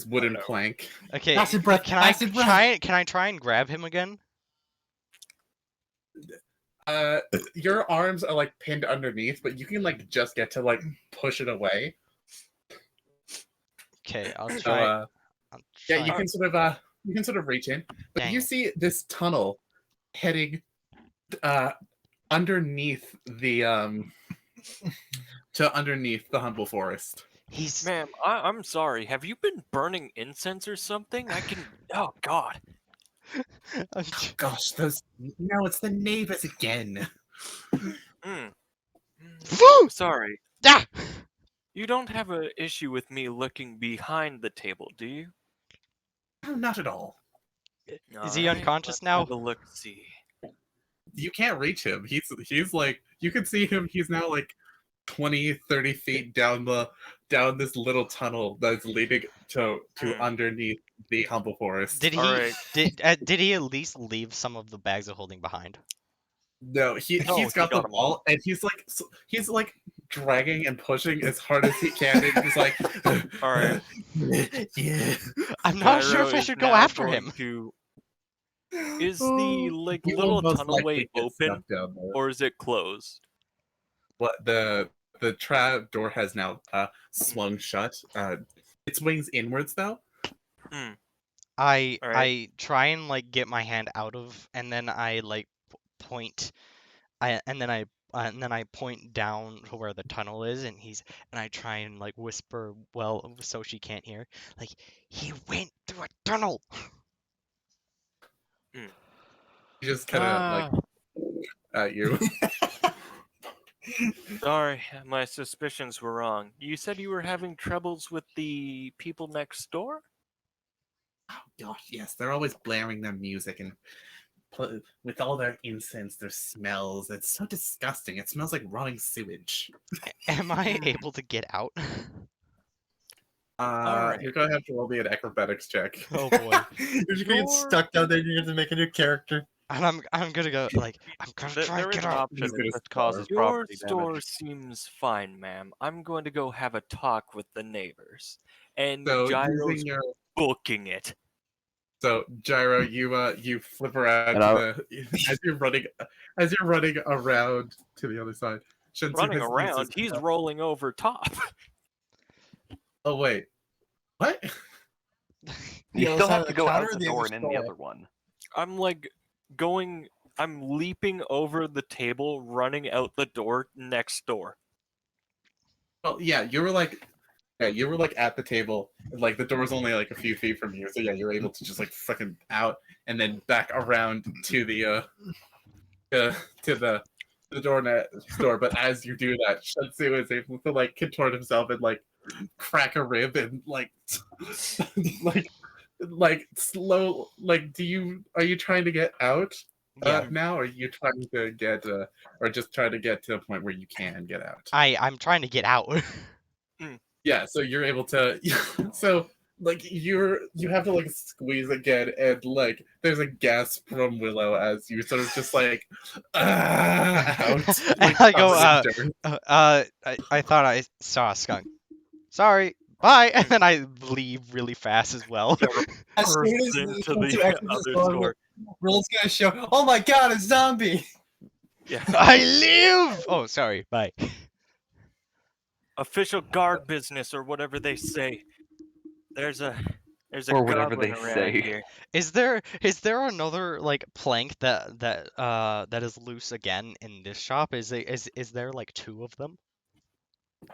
J: wooden plank.
A: Okay,
E: Acid breath,
A: can I
E: acid breath.
A: try and grab him again?
J: Your arms are like pinned underneath, but you can like just get to like push it away.
A: Okay, I'll
J: So
A: try. I'll
J: yeah,
A: try.
J: you can sort of reach in, but
A: Dang
J: you
A: it.
J: see this tunnel heading underneath the to underneath the humble forest.
A: He's
C: Ma'am, I'm sorry. Have you been burning incense or something? I can. Oh God.
J: Gosh, those no, it's the neighbors again.
C: Mm.
A: Woo!
C: Sorry.
A: Ah!
C: You don't have an issue with me looking behind the table, do you?
J: No, not at all.
A: Is he unconscious now?
C: Have a look. See.
J: You can't reach him. He's like you can see him. He's now like 20, 30 feet down this little tunnel that's leading to underneath the humble forest.
A: Did he
C: Alright.
A: did he at least leave some of the bags of holding behind?
J: No,
C: No,
J: he's
C: he
J: got
C: got
J: them
C: them all.
J: all, and he's like dragging and pushing as hard as he can. And he's like,
C: Alright.
J: yeah.
A: I'm not sure
C: Gyro
A: if I
C: is
A: should go
C: now
A: after
C: going
A: him.
C: to- Is the like
J: He
C: little
J: will most
C: tunnel way
J: likely get
C: open,
J: stuck down there.
C: or is it closed?
J: What the trap door has now swung shut. It swings inwards though.
A: I
C: Alright.
A: try and like get my hand out of, and then I like point, and then I point down to where the tunnel is, and I try and like whisper well so she can't hear, like he went through a tunnel.
J: He just kind of like at you.
C: Sorry, my suspicions were wrong. You said you were having troubles with the people next door?
J: Oh gosh, yes, they're always blaring their music and with all their incense, their smells. It's so disgusting. It smells like rotting sewage.
A: Am I able to get out?
C: Alright.
J: You're gonna have to roll me an acrobatics check.
A: Oh boy.
E: You're just gonna get stuck down there. You're gonna make a new character.
A: And I'm gonna go like I'm gonna try
B: There
A: and
B: is
A: get
B: an
A: out.
B: option
J: He's gonna
B: that causes
C: Your
B: property
C: store
B: damage.
C: seems fine, ma'am. I'm going to go have a talk with the neighbors. And
J: So
C: Gyro's
J: using your
C: booking it.
J: So Gyro, you flip around
G: And
J: to
G: I-
J: the as you're running around to the other side. Shensu
C: Running
J: has
C: around,
J: used his-
C: he's rolling over top.
J: Oh wait, what?
E: The
I: You
E: other
I: still
E: side
I: have
E: of
I: to
E: the
I: go
E: counter
I: out
E: or
I: the
E: the
I: door
E: other
I: and in the
E: store?
I: other one.
C: I'm like I'm leaping over the table, running out the door next door.
J: Well, yeah, you were like at the table, and like the door was only like a few feet from you, so yeah, you were able to just like fucking out and then back around to the to the door next door. But as you do that, Shensu is able to like contort himself and like crack a rib and like like slow like are you trying to get out
A: Yeah.
J: now, or are you trying to get or just trying to get to a point where you can get out?
A: I'm trying to get out.
J: Yeah, so you're able to so like you have to like squeeze again, and like there's a gasp from Willow as you sort of just like out
A: And
J: like
A: I go,
J: covered in dirt.
A: I thought I saw a skunk. Sorry, bye. And then I leave really fast as well.
E: As soon as
C: Burst into
E: Shensu
C: the
E: exits the
C: other
E: store,
C: store.
E: Will's gonna show. Oh my god, a zombie!
C: Yeah.
A: I live. Oh, sorry. Bye.
C: Official guard business or whatever they say. There's a
I: Or whatever
C: goblin
I: they
C: around
I: say.
C: here.
A: Is there another like plank that is loose again in this shop? Is there like two of them?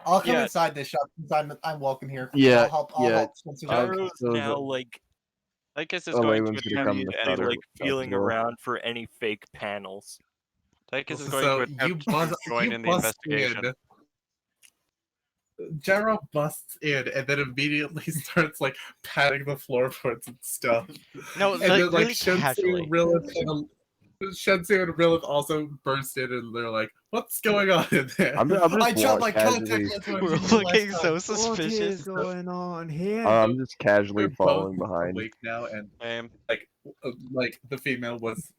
E: I'll come
C: Yeah.
E: inside this shop since I'm welcome here.
G: Yeah,
E: I'll help.
G: yeah,
E: I'll help Shensu out.
C: Gyro's
G: so
C: now
G: the-
C: like
B: Tychus is
G: Oh,
B: going to
G: Leyland's gonna come in
B: attempt
G: the
C: and
G: front
C: like
G: as
C: feeling
G: well.
C: around for any fake panels.
B: Tychus is going
J: So
B: to attempt to join in the investigation.
J: Gyro busts in and then immediately starts like patting the floorboards and stuff.
A: No,
J: And
A: like
J: then like
A: really casually.
J: Shensu and Rilith also burst in, and they're like, "What's going on in there?"
G: I'm
E: I
G: just
E: dropped my
G: casually,
E: contact lens when I
A: We're
E: was in here
A: looking
E: last
A: so
E: time.
F: What
A: suspicious.
F: is going on here?
G: I'm just casually
J: They're
G: following
J: both
G: behind.
J: awake now, and
B: Same.
J: like the female was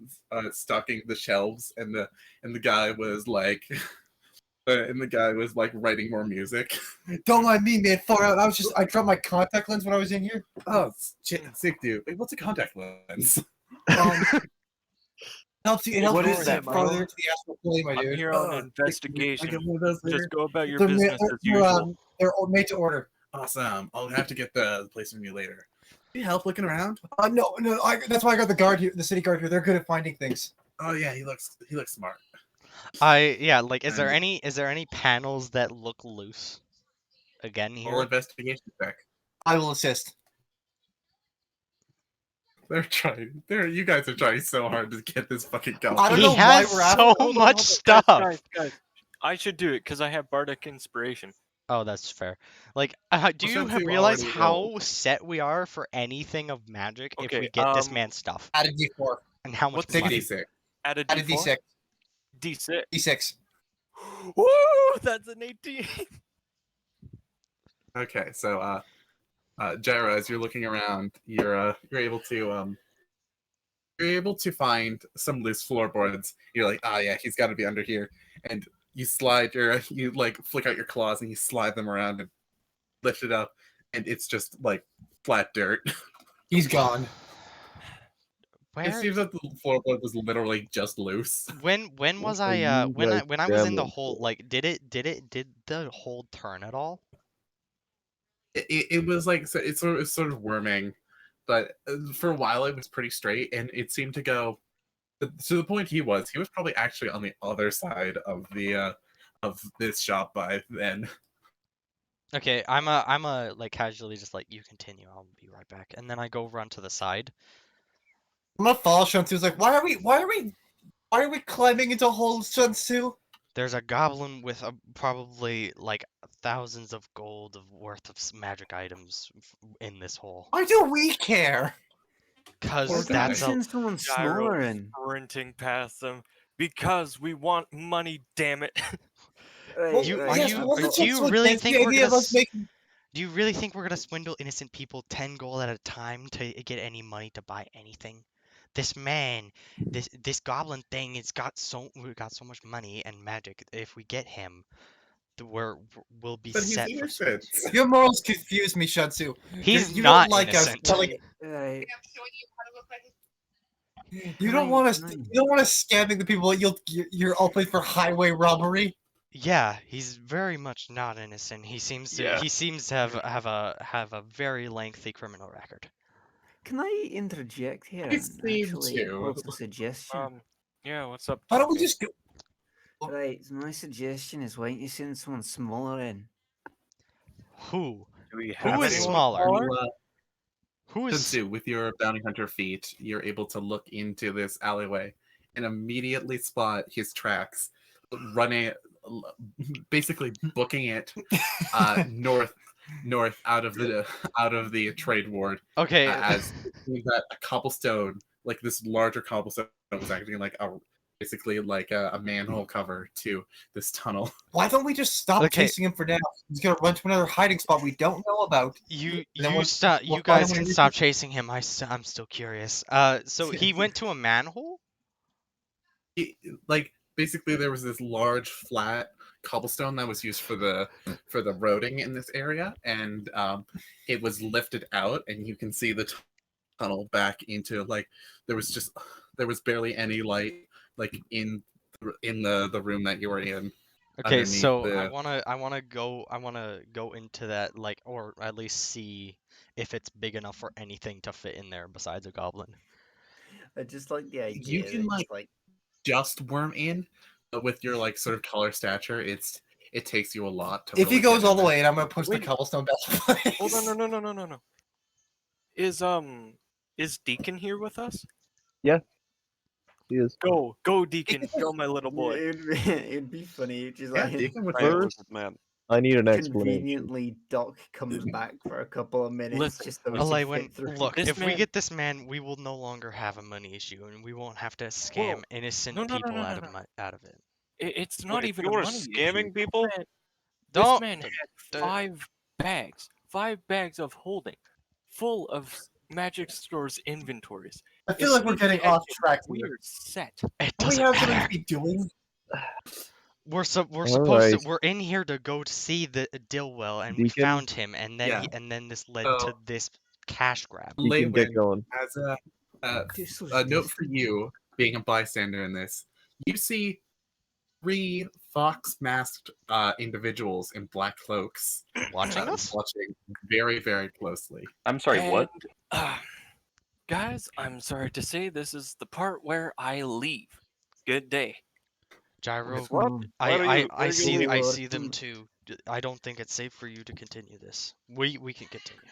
J: stocking the shelves, and the guy was like writing more music.
E: Don't mind me, man. Far out. I dropped my contact lens when I was in here.
J: Oh, shit, sick dude. Wait, what's a contact lens?
E: Helps you. It helps
I: What
E: you
I: is
E: see
I: that, bro?
E: farther into the astral plane, my
C: I'm
E: dude.
C: here on
J: Oh,
C: an investigation.
J: I get one of those later.
C: Just go about your
E: They're,
C: business
E: they're,
C: as usual.
E: they're made to order.
J: Awesome. I'll have to get the place from you later. Can you help looking around?
E: No. That's why I got the guard here, the city guard here. They're good at finding things.
J: Oh yeah, he looks smart.
A: Like, is there
J: And-
A: any panels that look loose? Again
J: Roll
A: here.
J: investigation check.
E: I will assist.
J: You guys are trying so hard to get this fucking going.
E: I don't
A: He
E: know
A: has
E: why we're at
A: so
E: it. Hold on,
A: much
E: hold on.
A: stuff.
C: Guys, I should do it because I have bardic inspiration.
A: Oh, that's fair. Like, do
J: Well,
A: you
J: since you
A: realize
J: already
A: how
J: rolled.
A: set we are for anything of magic if
C: Okay,
A: we get this man's stuff?
E: Add a D4.
A: And how much
C: what's
E: Take a
A: money?
J: D6.
C: Add a
E: Add a
C: D4?
E: D6.
C: D6.
E: D6.
C: Woo! That's an 18.
J: Okay, so Gyra, as you're looking around, you're able to find some loose floorboards. You're like, ah, yeah, he's got to be under here, and you like flick out your claws and you slide them around and lift it up, and it's just like flat dirt.
E: He's gone.
J: It
A: Where?
J: seems that the floorboard was literally just loose.
A: When was
G: What are
A: I
G: you
A: when
G: guys
A: I was in the
G: gambling
A: hole,
G: for?
A: like did the hole turn at all?
J: It was like it's sort of worming, but for a while it was pretty straight, and it seemed to go to the point he was probably actually on the other side of the of this shop by then.
A: Okay, I'm a like casually just like, you continue, I'll be right back. And then I go run to the side.
E: I'm gonna follow Shensu's like, why are we climbing into holes, Shensu?
A: There's a goblin with probably like thousands of gold worth of magic items in this hole.
E: Why do we care?
A: Cause
J: Poor guy.
A: that's a
F: Send someone
C: Gyro
F: smaller in.
C: sprinting past them because we want money, damn it.
F: Right,
A: You-
F: right,
A: are
E: Yes,
A: you-
E: but
F: so-
E: wasn't
A: do you
E: Shensu
A: really
E: against
A: think
E: the
A: we're
E: idea
A: gonna
E: of us making?
A: Do you really think we're gonna swindle innocent people 10 gold at a time to get any money to buy anything? This man, this goblin thing, we got so much money and magic. If we get him, will be
J: But he's
A: set for speech.
J: innocent.
E: Your morals confuse me, Shunsu.
A: He's
E: You
A: not
E: don't like us
A: innocent.
E: telling.
F: Right.
E: You don't want us. You don't want us scamming the people. You're open for highway robbery.
A: Yeah, he's very much not innocent. He seems to
I: Yeah.
A: have a very lengthy criminal record.
F: Can I interject here
J: I
F: and
J: seem
F: actually
J: to.
F: pose a suggestion?
C: Yeah, what's up,
E: Why don't we
C: Toppy?
E: just go?
F: Right, so my suggestion is why don't you send someone smaller in?
A: Who?
C: Do we
A: Who
C: have
A: is
C: anyone
A: smaller?
C: smaller?
A: Who is?
J: Shinsu, with your bounty hunter feet, you're able to look into this alleyway and immediately spot his tracks running, basically booking it north out of the trade ward
A: Okay.
J: as it seems that a cobblestone, like this larger cobblestone, was acting like basically like a manhole cover to this tunnel.
E: Why don't we just stop
A: Okay.
E: chasing him for now? He's gonna run to another hiding spot we don't know about.
A: You
E: And then
A: you
E: we'll
A: stop. You
E: find
A: guys
E: him
A: can
E: when
A: stop chasing him. I'm still curious. So he went to a manhole.
J: Like basically there was this large flat cobblestone that was used for the roading in this area, and it was lifted out, and you can see the tunnel back into like there was barely any light like in the room that you were in.
A: Okay,
J: Underneath
A: so
J: the
A: I wanna go into that, like, or at least see if it's big enough for anything to fit in there besides a goblin.
F: I just like the
J: you
F: idea
J: can
F: that
J: like
F: it's like
J: just worm in, but with your like sort of taller stature, it takes you a lot to
E: If he
J: really
E: goes
J: get
E: all
J: in
E: the
J: there.
E: way, and I'm gonna push the
C: Wait.
E: cobblestone back in place.
C: Hold on, no. Is Deacon here with us?
G: He is.
C: Go, Deacon, show my little boy.
F: it'd be funny. Just
J: Yeah,
F: like
J: Deacon would
B: Right,
J: know.
G: First,
B: lizard man.
G: I need an explanation.
F: conveniently Doc comes back for a couple of minutes
C: Listen,
F: just so we can
A: Elwyn,
F: fit through.
A: look,
C: This
A: if we
C: man-
A: get this man, we will no longer have a money issue, and we won't have to scam
C: Whoa.
A: innocent
C: No.
A: people out of it.
C: It's not
B: Wait,
C: even
B: you
C: a
B: were
C: money issue.
B: scamming people?
C: This
A: Don't.
C: man had
A: d-
C: 5 bags of holding, full of magic stores inventories.
E: I feel
C: If
E: like we're
C: we
E: getting
C: catch
E: off
C: him,
E: track
C: we
E: here.
C: are set.
A: It
E: Don't we
A: doesn't
E: have something
A: matter.
E: to be doing?
A: We're
G: All
A: supposed to.
G: right.
A: We're in here to go to see the Dilwell, and we
G: Deacon?
A: found him, and then
J: Yeah.
A: and then this led
J: So-
A: to this cash grab.
G: You can get
J: Leywin,
G: going.
J: as
F: This was
J: a note for
F: decent.
J: you, being a bystander in this, you see 3 fox masked individuals in black cloaks
A: Watching us?
J: watching very, very closely.
I: I'm sorry, what?
C: And, guys, I'm sorry to say this is the part where I leave. Good day.
A: Gyro,
B: What? Why are you
A: I
F: leaving?
A: see them too. I don't think it's safe for you to continue this. We can continue.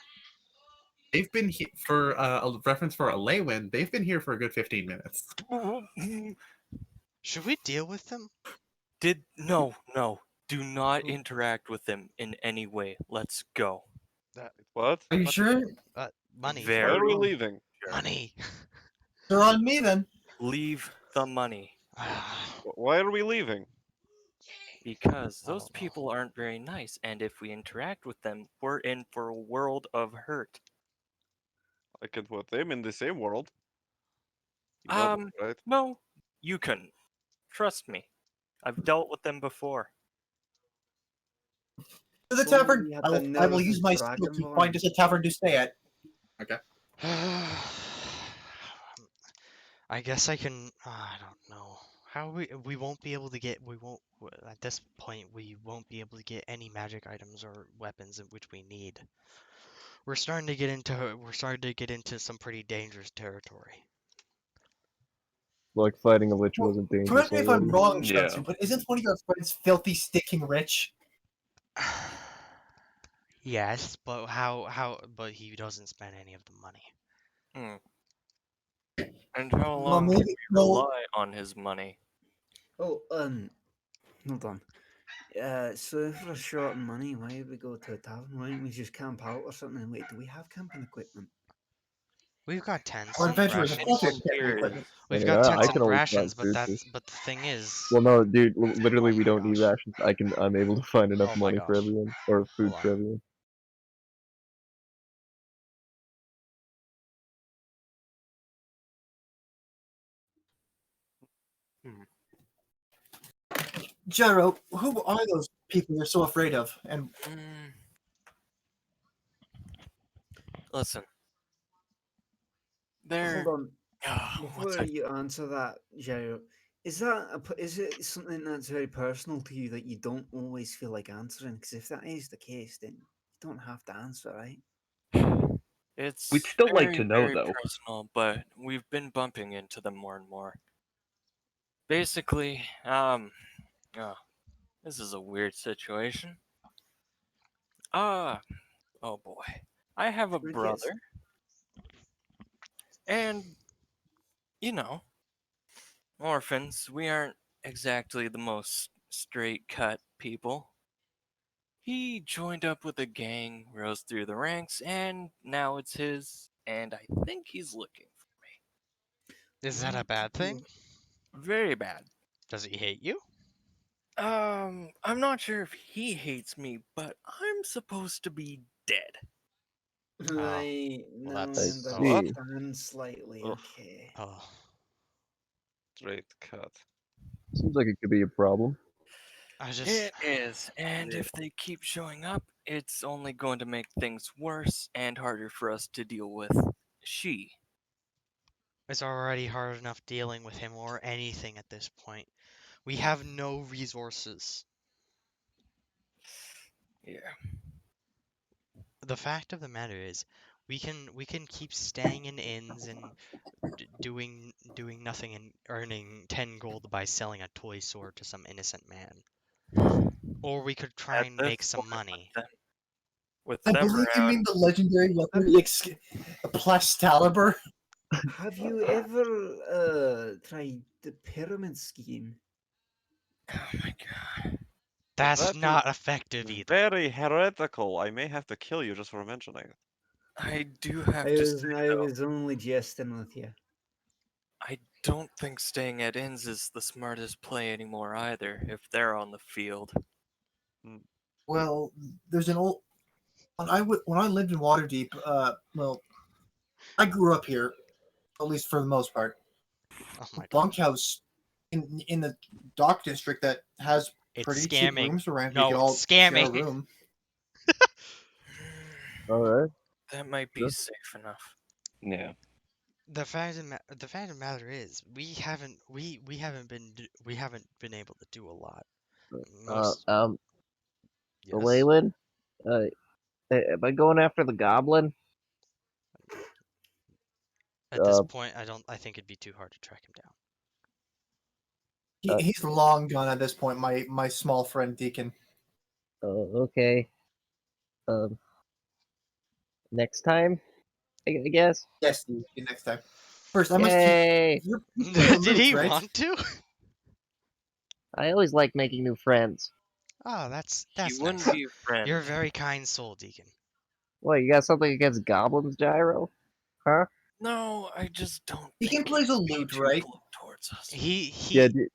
J: They've been for a reference for a Leywin. They've been here for a good 15 minutes.
A: Should we deal with them?
C: No. Do not interact with them in any way. Let's go.
B: What?
E: Are you sure?
A: Money.
C: Very
B: Why are we
C: sure.
B: leaving?
A: Money.
E: They're on me then.
C: Leave the money.
B: Why are we leaving?
C: Because
A: I
C: those
A: don't know.
C: people aren't very nice, and if we interact with them, we're in for a world of hurt.
B: I can put them in the same world. You know that, right?
C: No, you couldn't. Trust me. I've dealt with them before.
E: To the
F: If only
E: tavern.
F: we had
E: I
F: the
E: will
F: nerve
E: use
F: of
E: my skill to
F: Dragonborn.
E: find us a tavern to stay at.
A: I guess I can. I don't know. How we won't be able to get. We won't at this point. We won't be able to get any magic items or weapons in which we need. We're starting to get into some pretty dangerous territory.
G: Like fighting a lich wasn't dangerous
E: Correct me if I'm
G: already.
E: wrong,
I: Yeah.
E: Shunsu, but isn't one of your friends filthy, sticking rich?
A: Yes, but but he doesn't spend any of the money.
C: And how
E: Well,
C: long can
E: maybe
C: we
E: no.
C: rely on his money?
F: Oh, hold on. So if we're short on money, why would we go to a tavern? Why don't we just camp out or something? Wait, do we have camping equipment?
A: We've got tents
E: We're
A: and
E: adventurers, of course we have
A: rations.
E: camping
C: Here.
E: equipment.
A: We've
G: I
A: got
G: mean,
A: tents
G: I
A: and
G: can always
A: rations,
G: find
A: but
G: food.
A: the thing is.
G: Well, no, dude. Literally,
A: Oh
G: we
A: my
G: don't need
A: gosh.
G: rations. I'm able to find enough
A: Oh my
G: money for
A: gosh.
G: everyone, or food
A: Hold
G: for
A: on.
G: everyone.
E: Jero, who are those people you're so afraid of? And
C: Listen.
F: Hold
C: There.
F: on.
C: What's
F: Before
C: that?
F: you answer that, Jairo, is it something that's very personal to you that you don't always feel like answering? Because if that is the case, then you don't have to answer, right?
C: It's
I: We'd still like
C: very,
I: to know,
C: very
I: though.
C: personal, but we've been bumping into them more and more. Basically, oh, this is a weird situation. Oh boy. I have a
F: Yes.
C: brother, and, you know, orphans, we aren't exactly the most straight cut people. He joined up with a gang, rose through the ranks, and now it's his, and I think he's looking for
A: Is that a bad thing?
C: me. Very bad.
A: Does he hate you?
C: I'm not sure if he hates me, but I'm supposed to be dead.
F: Right.
A: Well,
F: Now I
A: that's
G: see.
F: understand slightly.
B: Ugh.
F: Okay.
A: oh.
B: Straight cut.
G: Seems like it could be a problem.
A: I just
C: It is, and if they keep showing up, it's only going to make things worse and harder for us to deal with. She.
A: it's already hard enough dealing with him or anything at this point. We have no resources.
C: Yeah.
A: The fact of the matter is, we can keep staying in inns and doing nothing and earning 10 gold by selling a toy sword to some innocent man. Or we could try
C: At
A: and
C: this
A: make some
C: point,
A: money.
C: with
E: I
C: them
E: believe you
C: around,
E: mean the legendary weapon, Plastaliber.
F: Have you ever tried the pyramid scheme?
C: oh my god.
A: That's
B: That
A: not
B: is
A: effective either.
B: very heretical. I may have to kill you just for mentioning it.
C: I do have
F: I
C: to
F: was
C: say,
F: I
C: though,
F: was only jesting with you.
C: I don't think staying at inns is the smartest play anymore either, if they're on the field.
E: Well, there's an old when I lived in Waterdeep. Well, I grew up here, at least for the most part.
A: Oh my god.
E: Bunkhouse in the dock district that has
A: It's
E: pretty cheap
A: scamming.
E: rooms around.
A: No,
E: We could
A: it's
E: all share a
A: scamming.
E: room.
G: Alright.
C: That might be
G: Sure.
C: safe enough.
I: Yeah.
A: The fact of the matter is, we haven't been able to do a lot. Most yes.
G: Waylon, am I going after the goblin?
A: At this
G: Uh,
A: point, I think it'd be too hard to track him down.
E: He's long gone at this point. My small friend Deacon.
G: Okay. Um, next time, I guess.
E: Yes, Deacon. Next time. First, I must.
G: Yay!
E: You're still a
A: Did
E: loot,
A: he
E: right?
A: want to?
G: I always like making new friends.
A: Oh, that's
C: He wouldn't
A: nice.
C: be a friend.
A: You're a very kind soul, Deacon.
G: What, you got something against goblins, Gyro? Huh?
C: No, I just don't
E: Deacon
C: think
E: plays a
C: he'd be
E: lute,
C: too
E: right?
C: close towards us.
G: Yeah, Deacon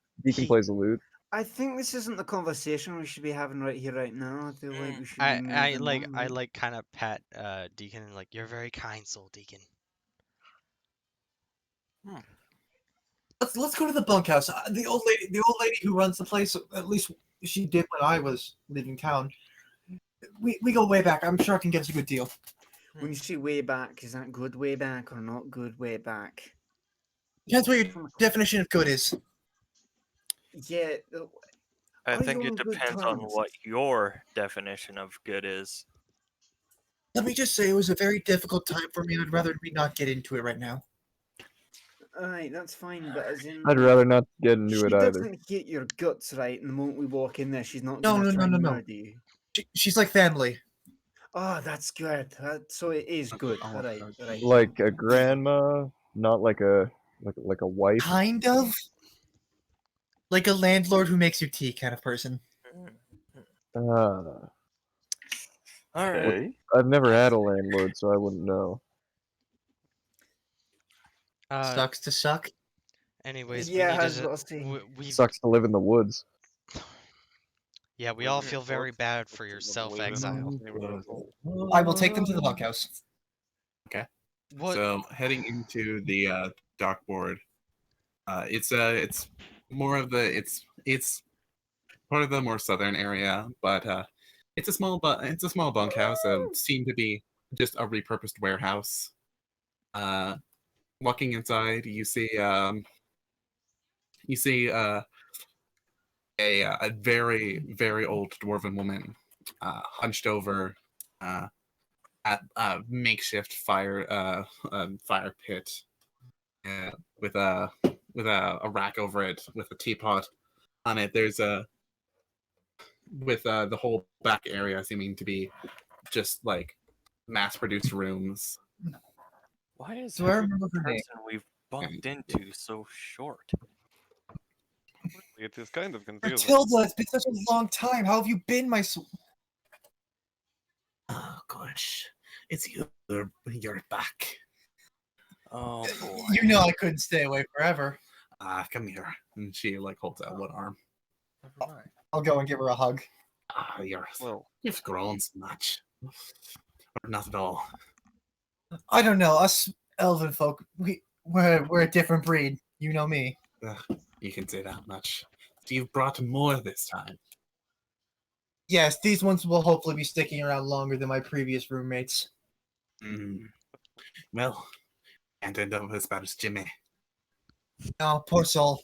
A: he-
G: plays a lute.
F: I think this isn't the conversation we should be having right here, right now. I feel like we should be
A: I
F: moving on.
A: I
F: right?
A: kind of pat Deacon and like, you're a very kind soul, Deacon.
E: Let's go to the bunkhouse. The old lady who runs the place. At least she did when I was leaving town. We go way back. I'm sure I can get us a good deal.
F: When you say way back, is that good way back or not good way back?
E: Depends what your definition of good is.
F: Yeah.
C: I
F: Are
C: think
F: you
C: it
F: on good
C: depends on
F: terms?
C: what your definition of good is.
E: Let me just say it was a very difficult time for me. I'd rather we not get into it right now.
F: Alright, that's fine, but as in,
G: I'd rather not get into
F: she
G: it either.
F: doesn't hate your guts, right? And the moment we walk in there, she's not
E: No,
F: gonna
E: no,
F: try
E: no,
F: and
E: no.
F: murder you.
E: She's like family.
F: Oh, that's good. So it is good. Alright, alright.
G: Like a grandma, not like a wife.
E: Kind of. Like a landlord who makes you tea kind of person.
G: Uh,
C: All right.
I: Okay.
G: I've never had a landlord, so I wouldn't know.
E: Sucks to suck.
A: Anyways,
F: Yeah, I
A: we
F: was
A: needed
F: about to say.
A: we
G: Sucks to live in the woods.
A: yeah, we all feel very bad for your self-exile.
E: I will take them to the bunkhouse.
J: Okay.
A: What?
J: So heading into the dock board, it's more of the it's part of the more southern area, but it's a small bunkhouse. Seemed to be just a repurposed warehouse. Walking inside, you see a very very old dwarven woman, hunched over at a makeshift fire pit, with a rack over it with a teapot on it. There's the whole back area seeming to be just like mass-produced rooms.
C: Why is
E: Do I
C: every
E: remember her name?
C: person we've bumped into so short?
B: It is kind of confusing.
E: Matilda, it's been such a long time. How have you been, my
J: Oh gosh, it's you. You're back.
C: Oh boy.
E: You know I couldn't stay away forever.
J: Come here. And she like holds out one arm.
C: Never mind.
E: I'll go and give her a hug.
J: You've grown so much. Or not at all.
E: I don't know. Us elven folk, we're a different breed. You know me.
J: You can say that much. So you've brought more this time.
E: Yes, these ones will hopefully be sticking around longer than my previous roommates.
J: Well, can't end up as bad as Jimmy.
E: Oh, poor soul.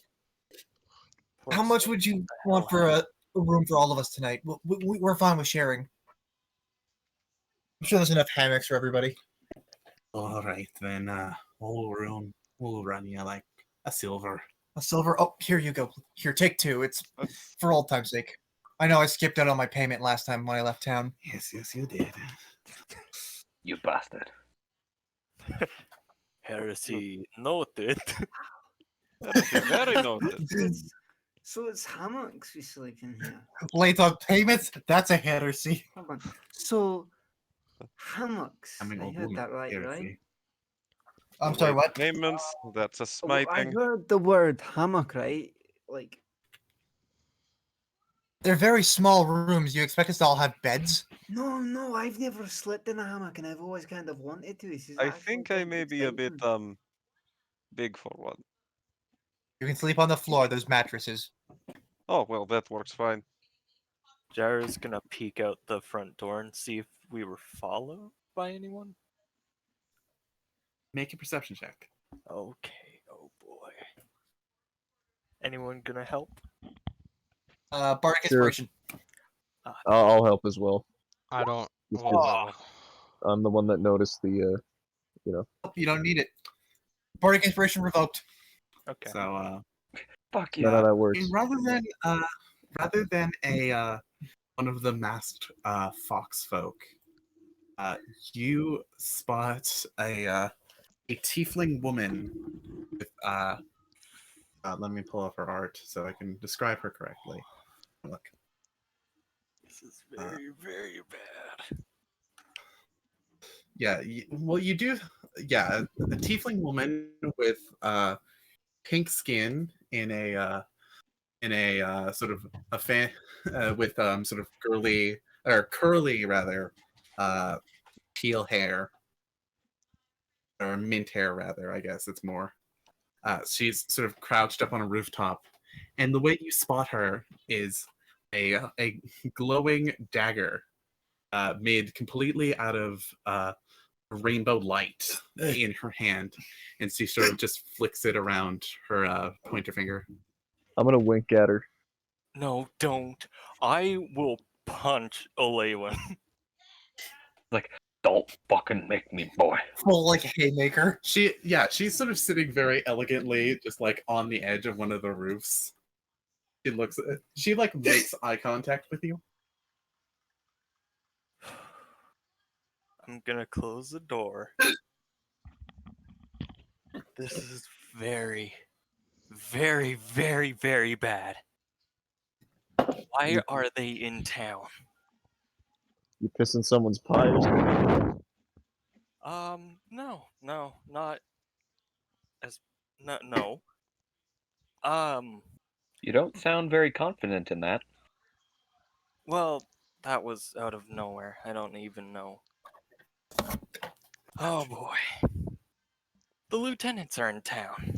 C: Poor
E: How much
C: soul.
E: would you want for a room for all of us tonight? We're fine with sharing. I'm sure there's enough hammocks for everybody.
J: All right, then. Whole room will run you like a silver.
E: A silver? Oh, here you go. Here, take two. It's for old time's sake. I know I skipped out on my payment last time when I left town.
J: Yes, you did.
I: You bastard.
C: Heresy noted.
B: Very noted.
F: So it's hammocks we sleep in here.
E: Late on payments? That's a heresy.
F: Hold on. So hammocks.
J: I mean,
F: I
J: old
F: heard
J: woman,
F: that right, right?
J: heresy.
E: I'm sorry, what?
B: Payments, that's a
F: Oh, I
B: smiting.
F: heard the word hammock, right? Like,
E: They're very small rooms. You expect us to all have beds?
F: no, I've never slept in a hammock, and I've always kind of wanted to. This is
B: I
F: actually
B: think I
F: quite
B: may be a bit
F: exciting.
B: big for one.
E: You can sleep on the floor. There's mattresses.
B: Oh well, that works fine.
C: Jara's gonna peek out the front door and see if we were followed by anyone.
J: Make a perception check.
C: Okay, oh boy. Anyone gonna help?
E: Bardic
G: Sure.
E: Inspiration.
G: I'll help as well.
A: I don't.
G: Just
A: Oh,
G: 'cause I'm the one that noticed the,
E: You don't need it. Bardic Inspiration revoked.
C: Okay.
J: So,
I: Fuck
G: none of
I: yeah.
G: that works.
J: and rather than a one of the masked fox folk, you spot a tiefling woman with let me pull up her art so I can describe her correctly. Look.
C: This is very, very bad.
J: Yeah, well, you do. Yeah, a tiefling woman with pink skin in a sort of a fan with sort of girly or curly rather teal hair or mint hair rather. I guess it's more. She's sort of crouched up on a rooftop, and the way you spot her is a glowing dagger made completely out of rainbow light in her hand, and she sort of just flicks it around her pointer finger.
G: I'm gonna wink at her.
C: No, don't. I will punch Olewin.
I: Like, don't fucking make me, boy.
E: Full like a haymaker.
J: She's sort of sitting very elegantly, just like on the edge of one of the roofs. She like makes eye contact with you.
C: I'm gonna close the door. This is very, very, very, very bad. Why are they in town?
G: You pissing someone's pie or something?
C: No, not as no.
I: You don't sound very confident in that.
C: Well, that was out of nowhere. I don't even know. Oh boy. The lieutenants are in town.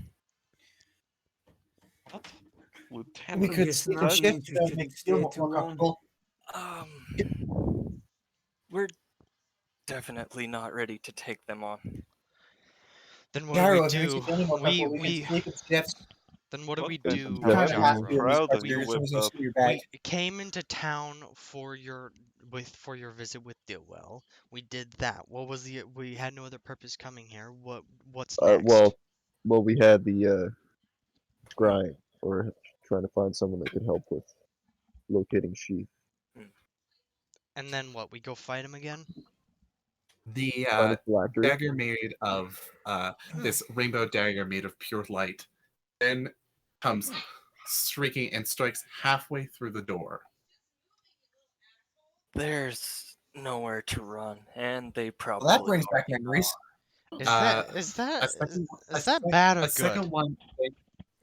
B: What?
E: We
B: Lieutenant.
E: could
F: Yes,
E: sleep
F: not
E: and
F: an
E: shift to
F: interested
E: make
F: to
E: you feel
F: stay
E: more
F: too long.
E: comfortable.
C: We're definitely not ready to take them on.
A: Then what
E: Gyro,
A: do
E: if it makes you
A: we
E: feel any more
A: do? We
E: comfortable, we can sleep in shifts.
A: then what do
B: Look,
A: we
B: there's
A: do,
B: some
E: Kind of
B: Gyro.
E: ask you
A: Gyro?
E: in these
B: Proud that
E: questions
B: you
E: as soon as you
B: whipped up.
E: see your bag.
A: We came into town for your visit with Dillwell. We did that. What was the? We had no other purpose coming here. What's next?
G: Well, we had the scrying, or trying to find someone that could help with locating sheep.
A: And then what? We go fight him again?
J: The
G: Find a phylactery.
J: dagger made of this rainbow dagger made of pure light then comes shrieking and strikes halfway through the door.
C: There's nowhere to run, and they probably.
E: Well, that brings back
C: already
E: memories.
A: Is
J: Uh,
A: that is
J: A
A: that is,
J: second,
A: is that bad or
J: a second
A: good?
J: one.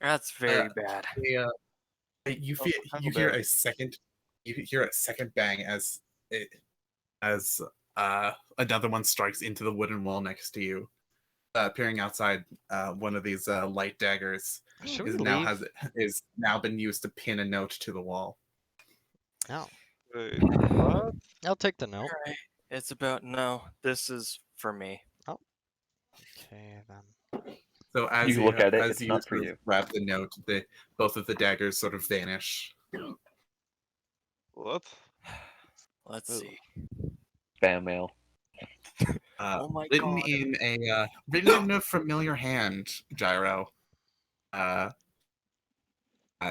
C: That's very bad.
J: You
B: Oh,
J: feel
B: how
J: you hear
B: bad?
J: a second. You hear a second bang as another one strikes into the wooden wall next to you. Appearing outside, one of these light daggers
A: Should we
J: is
A: leave?
J: now been used to pin a note to the wall.
A: No.
B: Wait, what?
A: I'll take the note.
C: Alright, it's about no. This is for me.
A: Okay then.
J: So
I: You look at it,
J: as
I: it's
J: you
I: not for
J: sort of
I: you.
J: grab the note, both of the daggers sort of vanish.
B: What?
C: Let's
B: Ugh.
C: see.
I: Spam mail.
C: Oh my
J: Written
C: god.
J: in a familiar hand, Gyro.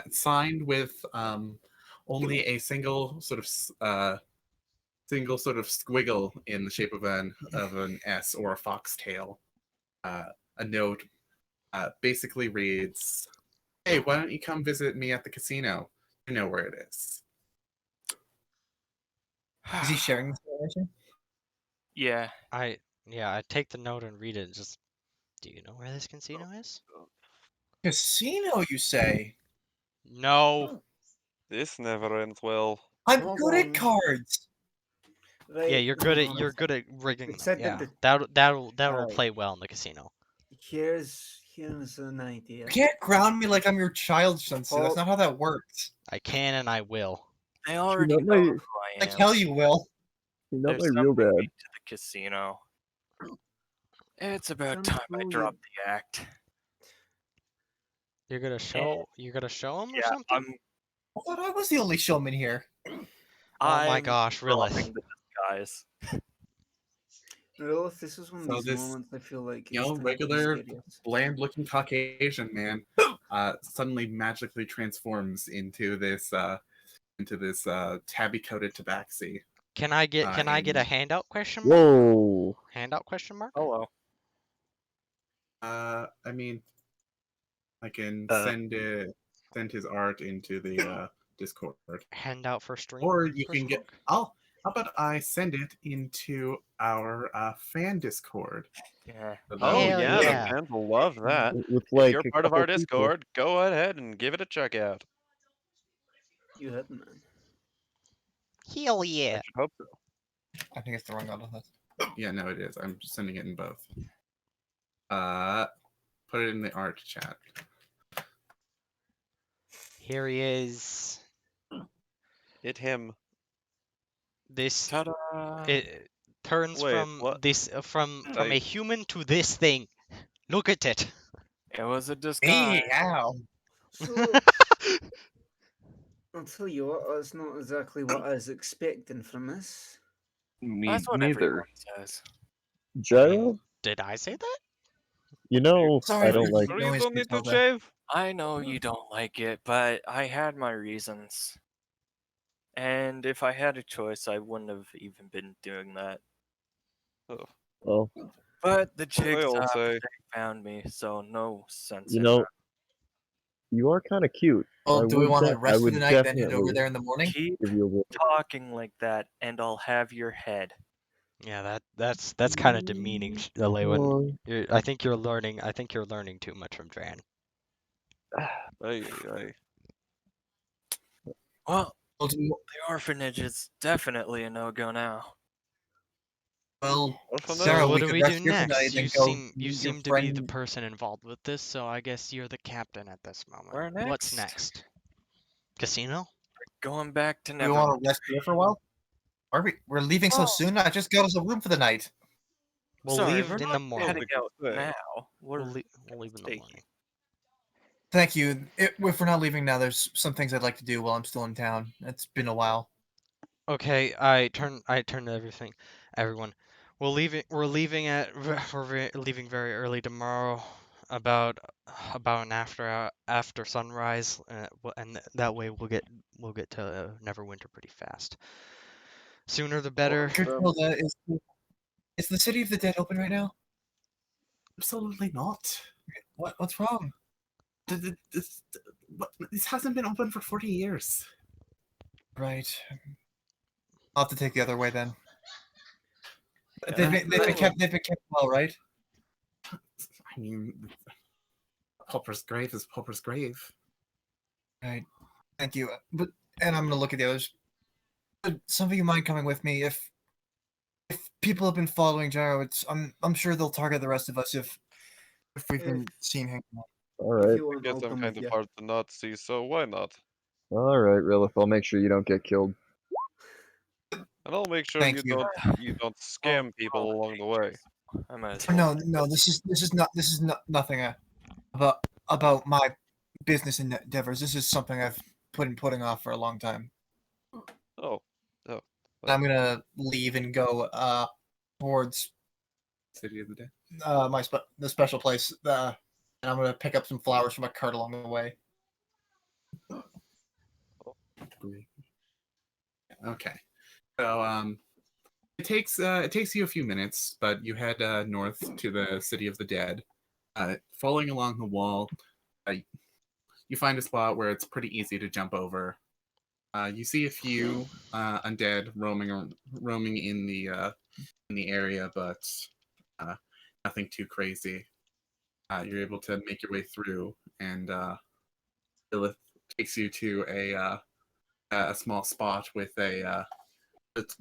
J: Signed with only a single sort of squiggle in the shape of an S or a foxtail. A note basically reads, "Hey, why don't you come visit me at the casino? You know where it is."
E: Is he sharing this information?
C: Yeah.
A: I take the note and read it. Just, do you know where this casino is?
E: Casino, you say?
A: No.
B: This never ends well.
E: I'm
F: Hold
E: good at
F: on.
E: cards.
A: Yeah,
F: Right,
A: you're
F: hold
A: good
F: on.
A: at rigging
F: It
A: them.
F: said that
A: Yeah,
F: the
A: that'll
F: Alright.
A: play well in the casino.
F: here's an idea.
E: You can't ground me like I'm your child, Shensu. That's not how that works.
A: I can and I will.
C: They already
G: not
C: know
G: my-
C: who I
E: Like
C: am.
E: hell you will.
G: You're not
C: They're
G: my real
C: summoning me
G: dad.
C: to the casino. It's about
F: Some
C: time I
F: fool
C: dropped the act.
A: You're gonna show him or
C: Yeah,
A: something?
E: I thought I was the only showman here.
A: Oh my
C: I'm
A: gosh,
C: dropping
A: Rilith.
C: the disguise.
F: Lilith, this is one of
J: So
F: these
J: this,
F: moments I feel like
J: you
F: it's
J: know,
F: time to be
J: regular
F: serious.
J: bland-looking Caucasian man suddenly magically transforms into this tabby-coated tabaxi.
A: Can I get a
J: and-
A: handout question mark?
G: Whoa!
A: Handout question mark?
C: Hello.
J: I mean, I can
I: Uh.
J: send his art into the Discord,
A: Handout for stream?
J: or you
A: question
J: can get.
A: mark?
J: How about I send it into our fan Discord?
C: Yeah.
J: So that
B: Oh
J: way
A: Hell
J: you
B: yeah,
J: can-
B: the
A: yeah.
B: fans will love that.
G: With
B: If
G: like
B: you're
G: a
B: part of
G: couple
B: our
G: people.
B: Discord, go ahead and give it a check out.
F: You hit man.
A: Hell
B: I
A: yeah.
B: should hope so.
E: I think it's the wrong one on this.
J: Yeah, no, it is. I'm just sending it in both. Put it in the art chat.
A: Here he is.
B: Hit him.
A: This
C: Ta-da!
A: it turns
B: Wait,
A: from
B: what?
A: this from a
B: I-
A: human to this thing. Look at it.
C: It was a disguise.
E: Hey, ow.
F: So I'll tell you what, that's not exactly what I was expecting from this.
I: Me
C: That's what
I: neither.
C: everyone says.
G: Gyro?
A: Did I say that?
G: You know,
E: Sorry,
G: I don't
E: but
G: like.
E: you
B: Sure you
E: always
B: don't
E: do
B: need to
E: tell that.
B: shave?
C: I know you don't like it, but I had my reasons. And if I had a choice, I wouldn't have even been doing that.
G: Well,
C: But the
B: They all
C: jigsaw
B: say.
C: they found me, so no sense
G: you
C: in
G: know,
C: that.
G: you are kind of cute.
E: Well,
G: I
E: do we
G: would
E: want to
G: I
E: rest for
G: would
E: the night, then head over
G: definitely
E: there in the morning?
C: Keep
G: give you a little.
C: talking like that, and I'll have your head.
A: Yeah, that's kind of demeaning, Lewin.
G: Oh,
A: I think you're learning. I think you're learning too much from Dran.
B: Aye.
C: Well,
E: Well, do we-
C: the orphanage is definitely a no-go now.
E: well,
B: Orphanage?
E: Sarah,
A: what
E: we
A: do
E: could
A: we
E: rest
A: do
E: here for the night,
A: next?
E: then
A: You
E: go
A: seem
E: meet your
A: to be the
E: friend.
A: person involved with this, so I guess you're the captain at this moment.
C: Where
A: What's
C: next?
A: next? Casino?
C: Going back to
E: We want
C: Neverwinter.
E: to rest here for a while. Are we? We're leaving so
C: Oh.
E: soon. I just got us a room for the night.
A: We'll
C: Sorry,
A: leave
C: we're
A: in
C: not
A: the morning.
C: heading out
B: Say.
C: now.
A: We'll
C: We're
A: leave in the
C: stay
A: morning.
E: Thank you. If we're not leaving now, there's some things I'd like to do while I'm still in town. It's been a while.
A: Okay, I turn to everyone. We're leaving leaving very early tomorrow, about after sunrise, and that way we'll get to Neverwinter pretty fast. Sooner the better.
E: Gertrude, is the city of the dead open right now?
J: Absolutely not.
E: What's wrong?
J: This hasn't been open for 40 years.
E: Right. I'll have to take the other way then.
C: Yeah,
E: They've been kept well, right?
J: I mean, Pauper's grave is Pauper's grave.
E: Right. Thank you. And I'm gonna look at the others. Would some of you mind coming with me? If people have been following Gyro, I'm sure they'll target the rest of us if we've been seen hanging out.
G: All
F: If
G: right.
F: you want,
B: Guess
F: I'll
B: I'm
F: come
B: kind
F: with
B: of
F: you.
B: hard to not see, so why not?
G: All right, Rilith. I'll make sure you don't get killed.
B: And I'll make sure
E: Thank you.
B: you don't scam people along the way.
C: I might as
E: Oh,
C: well.
E: no. This is not nothing about my business endeavors. This is something I've putting off for a long time.
B: Oh.
E: I'm gonna leave and go towards
J: City of the Dead.
E: the special place. And I'm gonna pick up some flowers from a cart along the way.
J: Okay. So it takes you a few minutes, but you head north to the City of the Dead. Following along the wall, you find a spot where it's pretty easy to jump over. You see a few undead roaming in the area, but nothing too crazy. You're able to make your way through, and Lilith takes you to a small spot with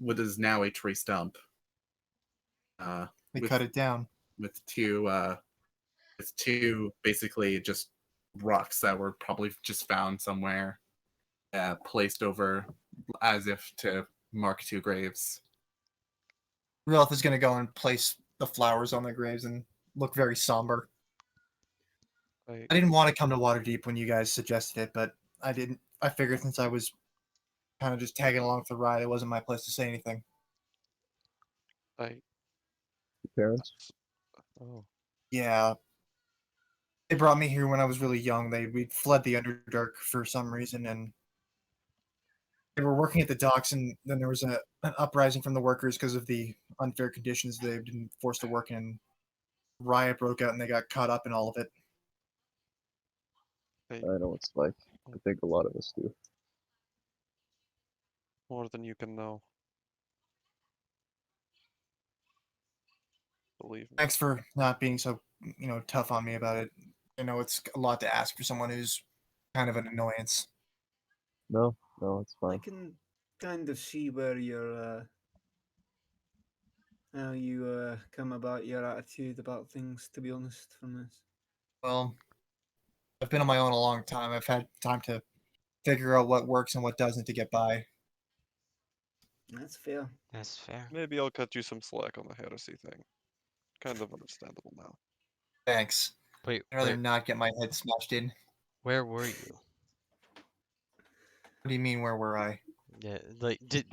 J: what is now a tree stump.
E: They
J: with,
E: cut it down.
J: with two basically just rocks that were probably just found somewhere, placed over as if to mark two graves.
E: Rilith is gonna go and place the flowers on the graves and look very somber. I didn't want to come to Waterdeep when you guys suggested it, but I didn't. I figured since I was kind of just tagging along for the ride, it wasn't my place to say anything.
B: I
G: Parents?
B: oh.
E: Yeah. They brought me here when I was really young. We fled the Underdark for some reason, and they were working at the docks, and then there was an uprising from the workers because of the unfair conditions they've been forced to work in. Riot broke out, and they got caught up in all of it.
G: I know what it's like. I think a lot of us do.
B: More than you can know. Believe me.
E: Thanks for not being so, tough on me about it. I know it's a lot to ask for someone who's kind of an annoyance.
G: No, it's
F: I
G: fine.
F: can kind of see where you're how you come about your attitude about things, to be honest, from this.
E: Well, I've been on my own a long time. I've had time to figure out what works and what doesn't to get by.
F: That's fair.
A: That's fair.
B: Maybe I'll cut you some slack on the heresy thing. Kind of understandable now.
E: Thanks.
A: Wait,
E: I'd rather not get my head smashed in.
A: where were you?
E: What do you mean, where were I?
A: Yeah, like did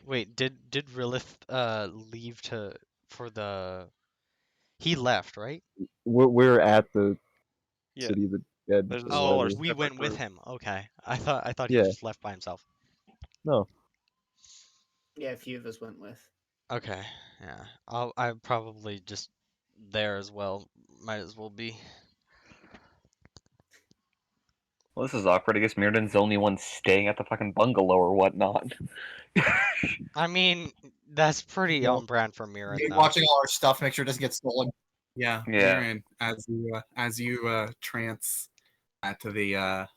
A: Rilith leave for the he left, right?
G: We're at the
B: Yeah.
G: City of the Dead.
B: There's a
G: or
A: Oh,
B: smaller
G: whatever.
A: we
B: separate
A: went with
B: group.
A: him. Okay. I thought he
G: Yeah.
A: just left by himself.
G: No.
F: Yeah, a few of us went with.
A: Okay. Yeah. I'm probably just there as well. Might as well be.
I: Well, this is awkward. I guess Myrin's the only one staying at the fucking bungalow or whatnot.
A: I mean, that's pretty
E: Well,
A: on brand for Myrin
E: You're
A: though.
E: watching all our stuff, make sure it doesn't get stolen.
J: Yeah,
I: Yeah.
J: Myrin, as you trance at the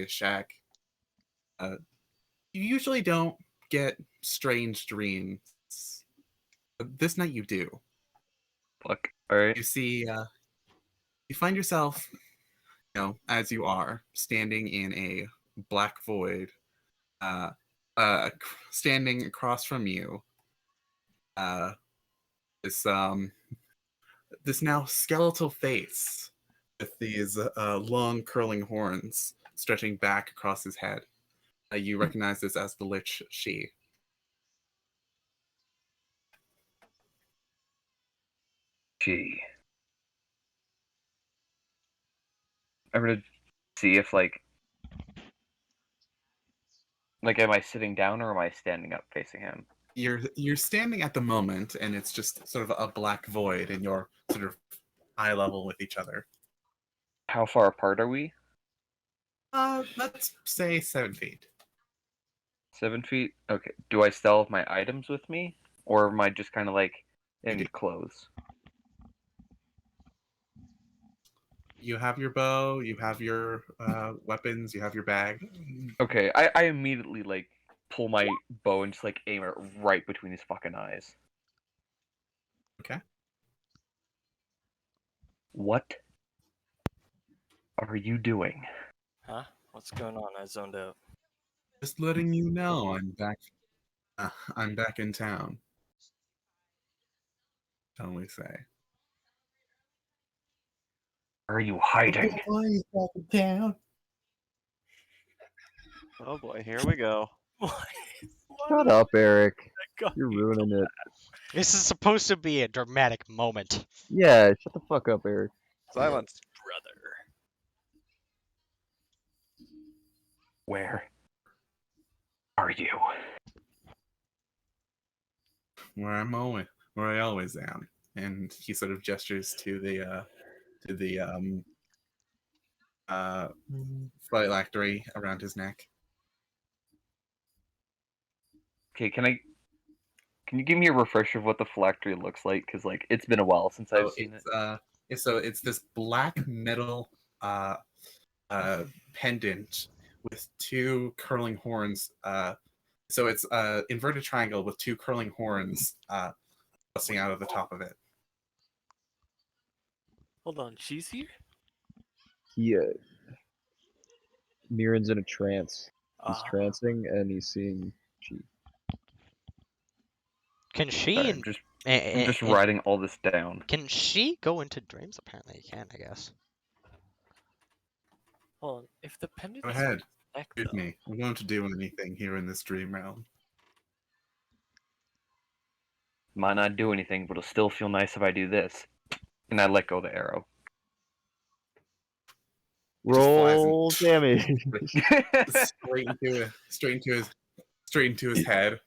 J: shack, you usually don't get strange dreams. But this night you do.
I: Fuck. Alright.
J: You see, you find yourself, as you are standing in a black void, standing across from you, this this now skeletal face with these long curling horns stretching back across his head. You recognize this as the Lich She.
I: Gee. I'm gonna see if am I sitting down or am I standing up facing him?
J: You're standing at the moment, and it's just sort of a black void, and you're sort of eye level with each other.
I: How far apart are we?
J: Let's say 7 feet.
I: 7 feet? Okay. Do I still have my items with me? Or am I just kind of like in clothes?
J: You have your bow, you have your weapons, you have your bag.
I: Okay, I immediately pull my bow and just aim it right between his fucking eyes.
J: Okay.
I: What are you doing?
C: Huh? What's going on? I zoned out.
J: Just letting you know, I'm back. I'm back in town. Shall we say?
I: Are you hiding?
E: Boys back in town.
B: Oh boy, here we go.
G: Shut up, Eric.
C: God.
G: You're ruining it.
A: This is supposed to be a dramatic moment.
G: Yeah, shut the fuck up, Eric.
B: Silence.
C: Brother.
I: Where are you?
J: Where I always am. And he sort of gestures to the phylactery around his neck.
I: Okay, can you give me a refresher of what the phylactery looks like? Because it's been a while since I've seen it.
J: So it's this black metal pendant with two curling horns. So it's inverted triangle with two curling horns busting out of the top of it.
C: Hold on, she's here?
G: Myrin's in a trance. He's
C: Ah.
G: trancing and he's seeing she.
A: Can she
I: Sorry,
A: and
I: I'm just writing all this down.
A: can she go into dreams? Apparently, you can. I guess.
C: Hold on. If the pendant
J: Go
C: is
J: ahead.
C: neck,
J: Shoot
C: though,
J: me. I'm going to do anything here in this dream realm.
I: Might not do anything, but it'll still feel nice if I do this. And I let go of the arrow.
J: It just flies
G: Roll damage.
J: straight into his head,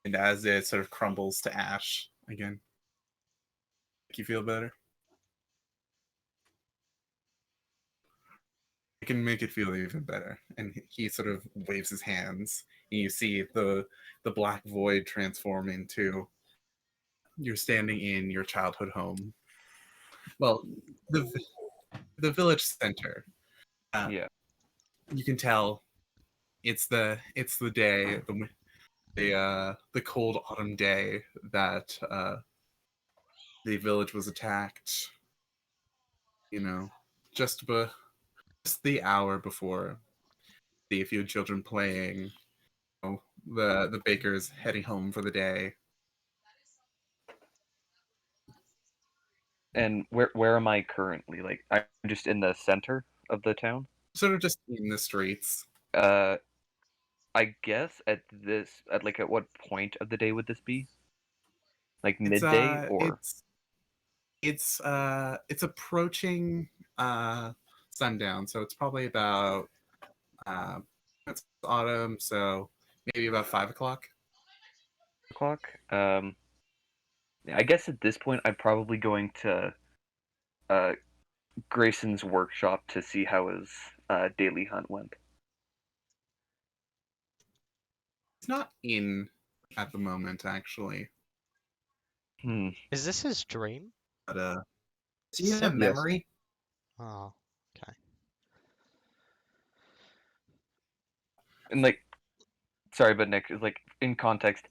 J: and as it sort of crumbles to ash again. Make you feel better? I can make it feel even better. And he sort of waves his hands, and you see the black void transform into you're standing in your childhood home. Well, the village center.
I: Yeah.
J: You can tell it's the day, the cold autumn day that the village was attacked. You know, just the hour before. See a few children playing. You know, the baker's heading home for the day.
I: And where am I currently? I'm just in the center of the town?
J: Sort of just in the streets.
I: I guess at what point of the day would this be? Like
J: It's
I: midday or
J: it's approaching sundown, so it's probably about it's autumn, so maybe about 5 o'clock.
I: o'clock? Yeah, I guess at this point I'm probably going to Grayson's workshop to see how his daily hunt went.
J: It's not in at the moment, actually.
A: Is this his dream?
J: But
E: Does he have
G: Yes.
E: memory?
A: Oh, okay.
I: And sorry, but Nick, is in context,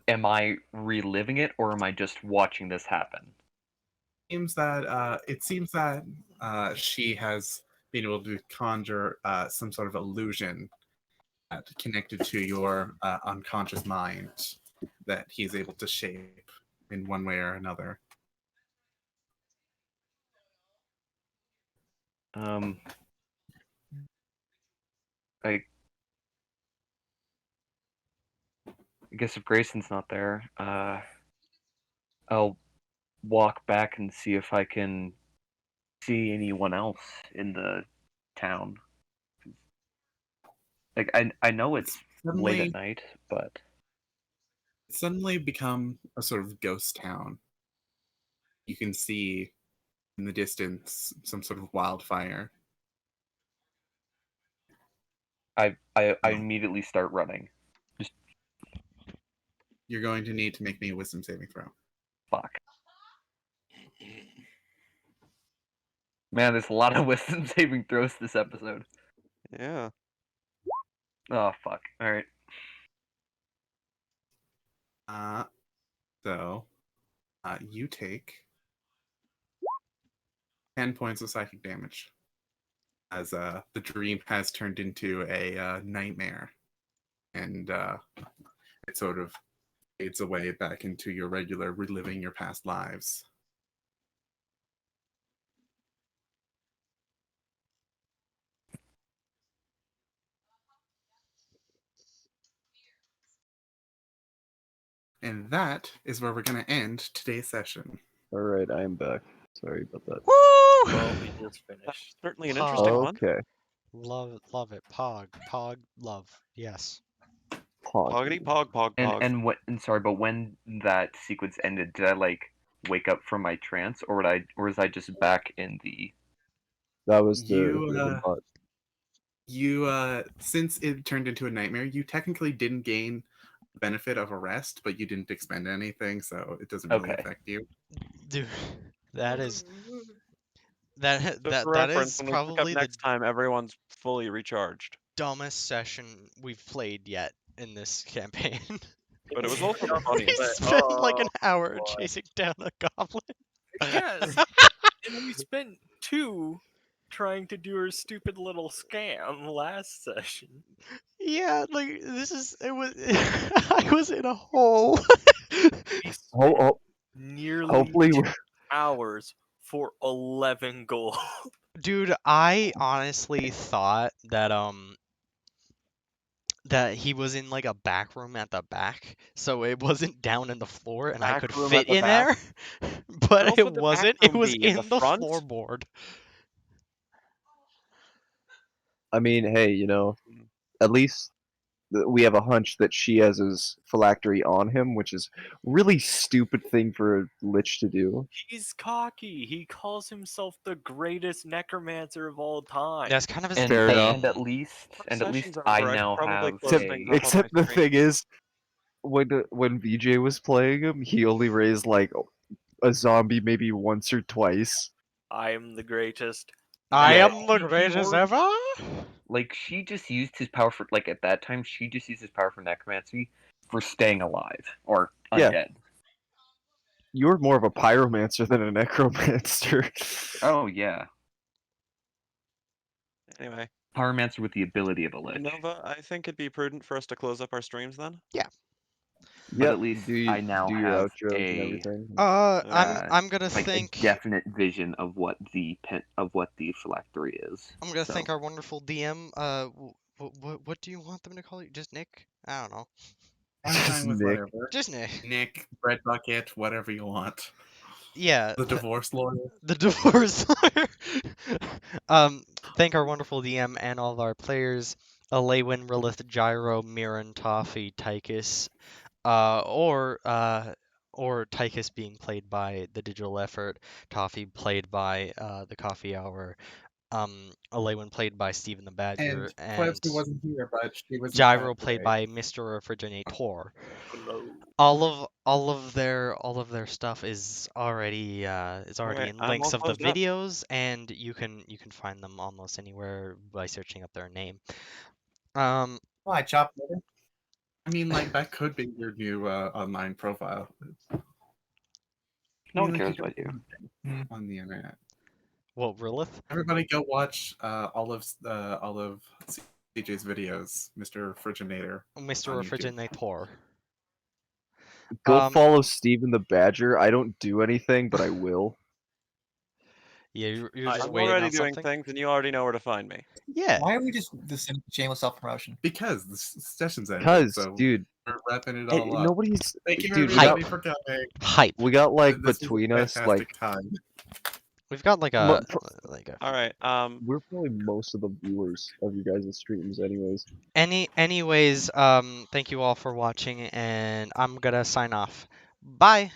I: am I reliving it or am I just watching this happen?
J: it seems that she has being able to conjure some sort of illusion connected to your unconscious mind that he's able to shape in one way or another.
I: I guess if Grayson's not there, I'll walk back and see if I can see anyone else in the town. Like I know it's late at night, but
J: Suddenly become a sort of ghost town. You can see in the distance some sort of wildfire.
I: I immediately start running. Just
J: You're going to need to make me a wisdom saving throw.
I: fuck. Man, there's a lot of wisdom saving throws this episode.
B: Yeah.
I: Oh fuck. Alright.
J: So you take 10 points of psychic damage as the dream has turned into a nightmare, and it sort of fades away back into your regular reliving your past lives. And that is where we're going to end today's session.
G: All right, I am back. Sorry about that.
A: Woo!
C: Well, we just finished.
B: Certainly an
A: Pog.
B: interesting one.
G: Okay.
A: Love it. Pog. Love. Yes.
B: Poggity pog pog pog.
I: And sorry, but when that sequence ended, did I like wake up from my trance, or was I just back in the?
G: That was
J: You,
G: part.
J: You, since it turned into a nightmare, you technically didn't gain the benefit of a rest, but you didn't expend anything, so it doesn't really
I: Okay.
J: affect you.
A: Dude, that is that
B: Just
A: that
B: for
A: that
B: reference,
A: is
B: when we pick up
A: probably the
B: next time, everyone's fully recharged.
A: dumbest session we've played yet in this campaign.
B: But it was also the
A: We
B: funniest.
A: spent like an hour
C: boy.
A: chasing down a goblin.
C: Yes, and we spent 2 trying to do her stupid little scam last session.
A: Yeah, like it was I was in a hole.
C: We spent nearly
G: Hopefully,
C: 2 hours for 11 gold.
A: Dude, I honestly thought that he was in like a back room at the back, so it wasn't down in the floor and I
B: Back
A: could
B: room
A: fit
B: at the
A: in
B: back?
A: there.
B: Where
A: But
B: else
A: it
B: would the back
A: wasn't. It
B: room
A: was
B: be? In
A: in
B: the
A: the
B: front?
A: floorboard.
G: I mean, hey, at least we have a hunch that she has his phylactery on him, which is really stupid thing for a lich to do.
C: He's cocky. He calls himself the greatest necromancer of all time.
A: That's kind of his
G: Fair enough.
I: And at least
B: Session's
I: I
B: over, I should
I: now
B: probably
I: have
B: close
G: Except,
B: things
I: a.
B: up on my
G: except the
B: screen.
G: thing is, when VJ was playing him, he only raised like a zombie maybe once or twice.
C: I am the greatest.
A: I
I: Yeah,
A: am the greatest ever.
I: Like she just used his power for like at that time she just used his power for necromancy for staying alive or
G: Yeah.
I: undead.
G: You're more of a pyromancer than a necromancer.
I: Oh yeah,
B: Anyway,
I: pyromancer with the ability of a lich.
B: Nova, I think it'd be prudent for us to close up our streams then.
I: But
G: Yep,
I: at least
G: do
I: I now
G: do your
I: have
G: outros and
I: a
G: everything.
A: I'm gonna
I: like
A: think.
I: a definite vision of what the phylactery is.
A: I'm gonna
I: So,
A: thank our wonderful DM. What do you want them to call you? Just Nick? I don't know.
J: I'm fine with
G: Nick.
J: whatever.
A: Just Nick.
J: Nick, bread bucket, whatever you want.
A: Yeah.
J: The divorce lawyer.
A: The divorce lawyer. Thank our wonderful DM and all of our players: Alewin, Rilith, Gyro, Myrin, Toffee, Tychus, or Tychus being played by the Digital Effort, Toffee played by the Coffee Hour, Alewin played by Steven the Badger,
J: And Plebs who
A: and
J: wasn't here, but she was in
A: Gyro
J: chat
A: played
J: today.
A: by Mr. Refrigerator.
C: Hello.
A: All of their stuff is already
B: Okay,
A: in
B: I'm
A: links
B: all
A: of the
B: closed up.
A: videos, and you can find them almost anywhere by searching up their name. Um,
E: Why, chop?
J: I mean, like, that could be your new online profile.
I: no one
J: like,
I: cares
J: you
I: about you.
J: On the internet.
A: What, Rilith?
J: Everybody go watch all of CJ's videos, Mr. Friginator.
A: Mr.
J: On YouTube.
A: Refrigerator.
G: Go
A: Um,
G: follow Steven the Badger. I don't do anything, but I will.
A: Yeah, you're just
B: I'm
A: waiting
B: already
A: on
B: doing
A: something.
B: things, and you already know where to find me.
A: Yeah.
E: Why are we just this shameless self promotion?
J: Because the session's ended,
G: Cause,
J: so
G: dude,
J: we're wrapping it all up.
G: nobody's.
J: Thank you
G: Dude,
J: everybody for coming.
A: Hype.
G: we got like
J: This was a
G: between us
J: fantastic
G: like
J: time.
A: We've got like
G: mo-
A: a
G: pro-
B: All right.
G: we're probably most of the viewers of you guys' streams, anyways.
A: anyways, thank you all for watching, and I'm gonna sign off. Bye.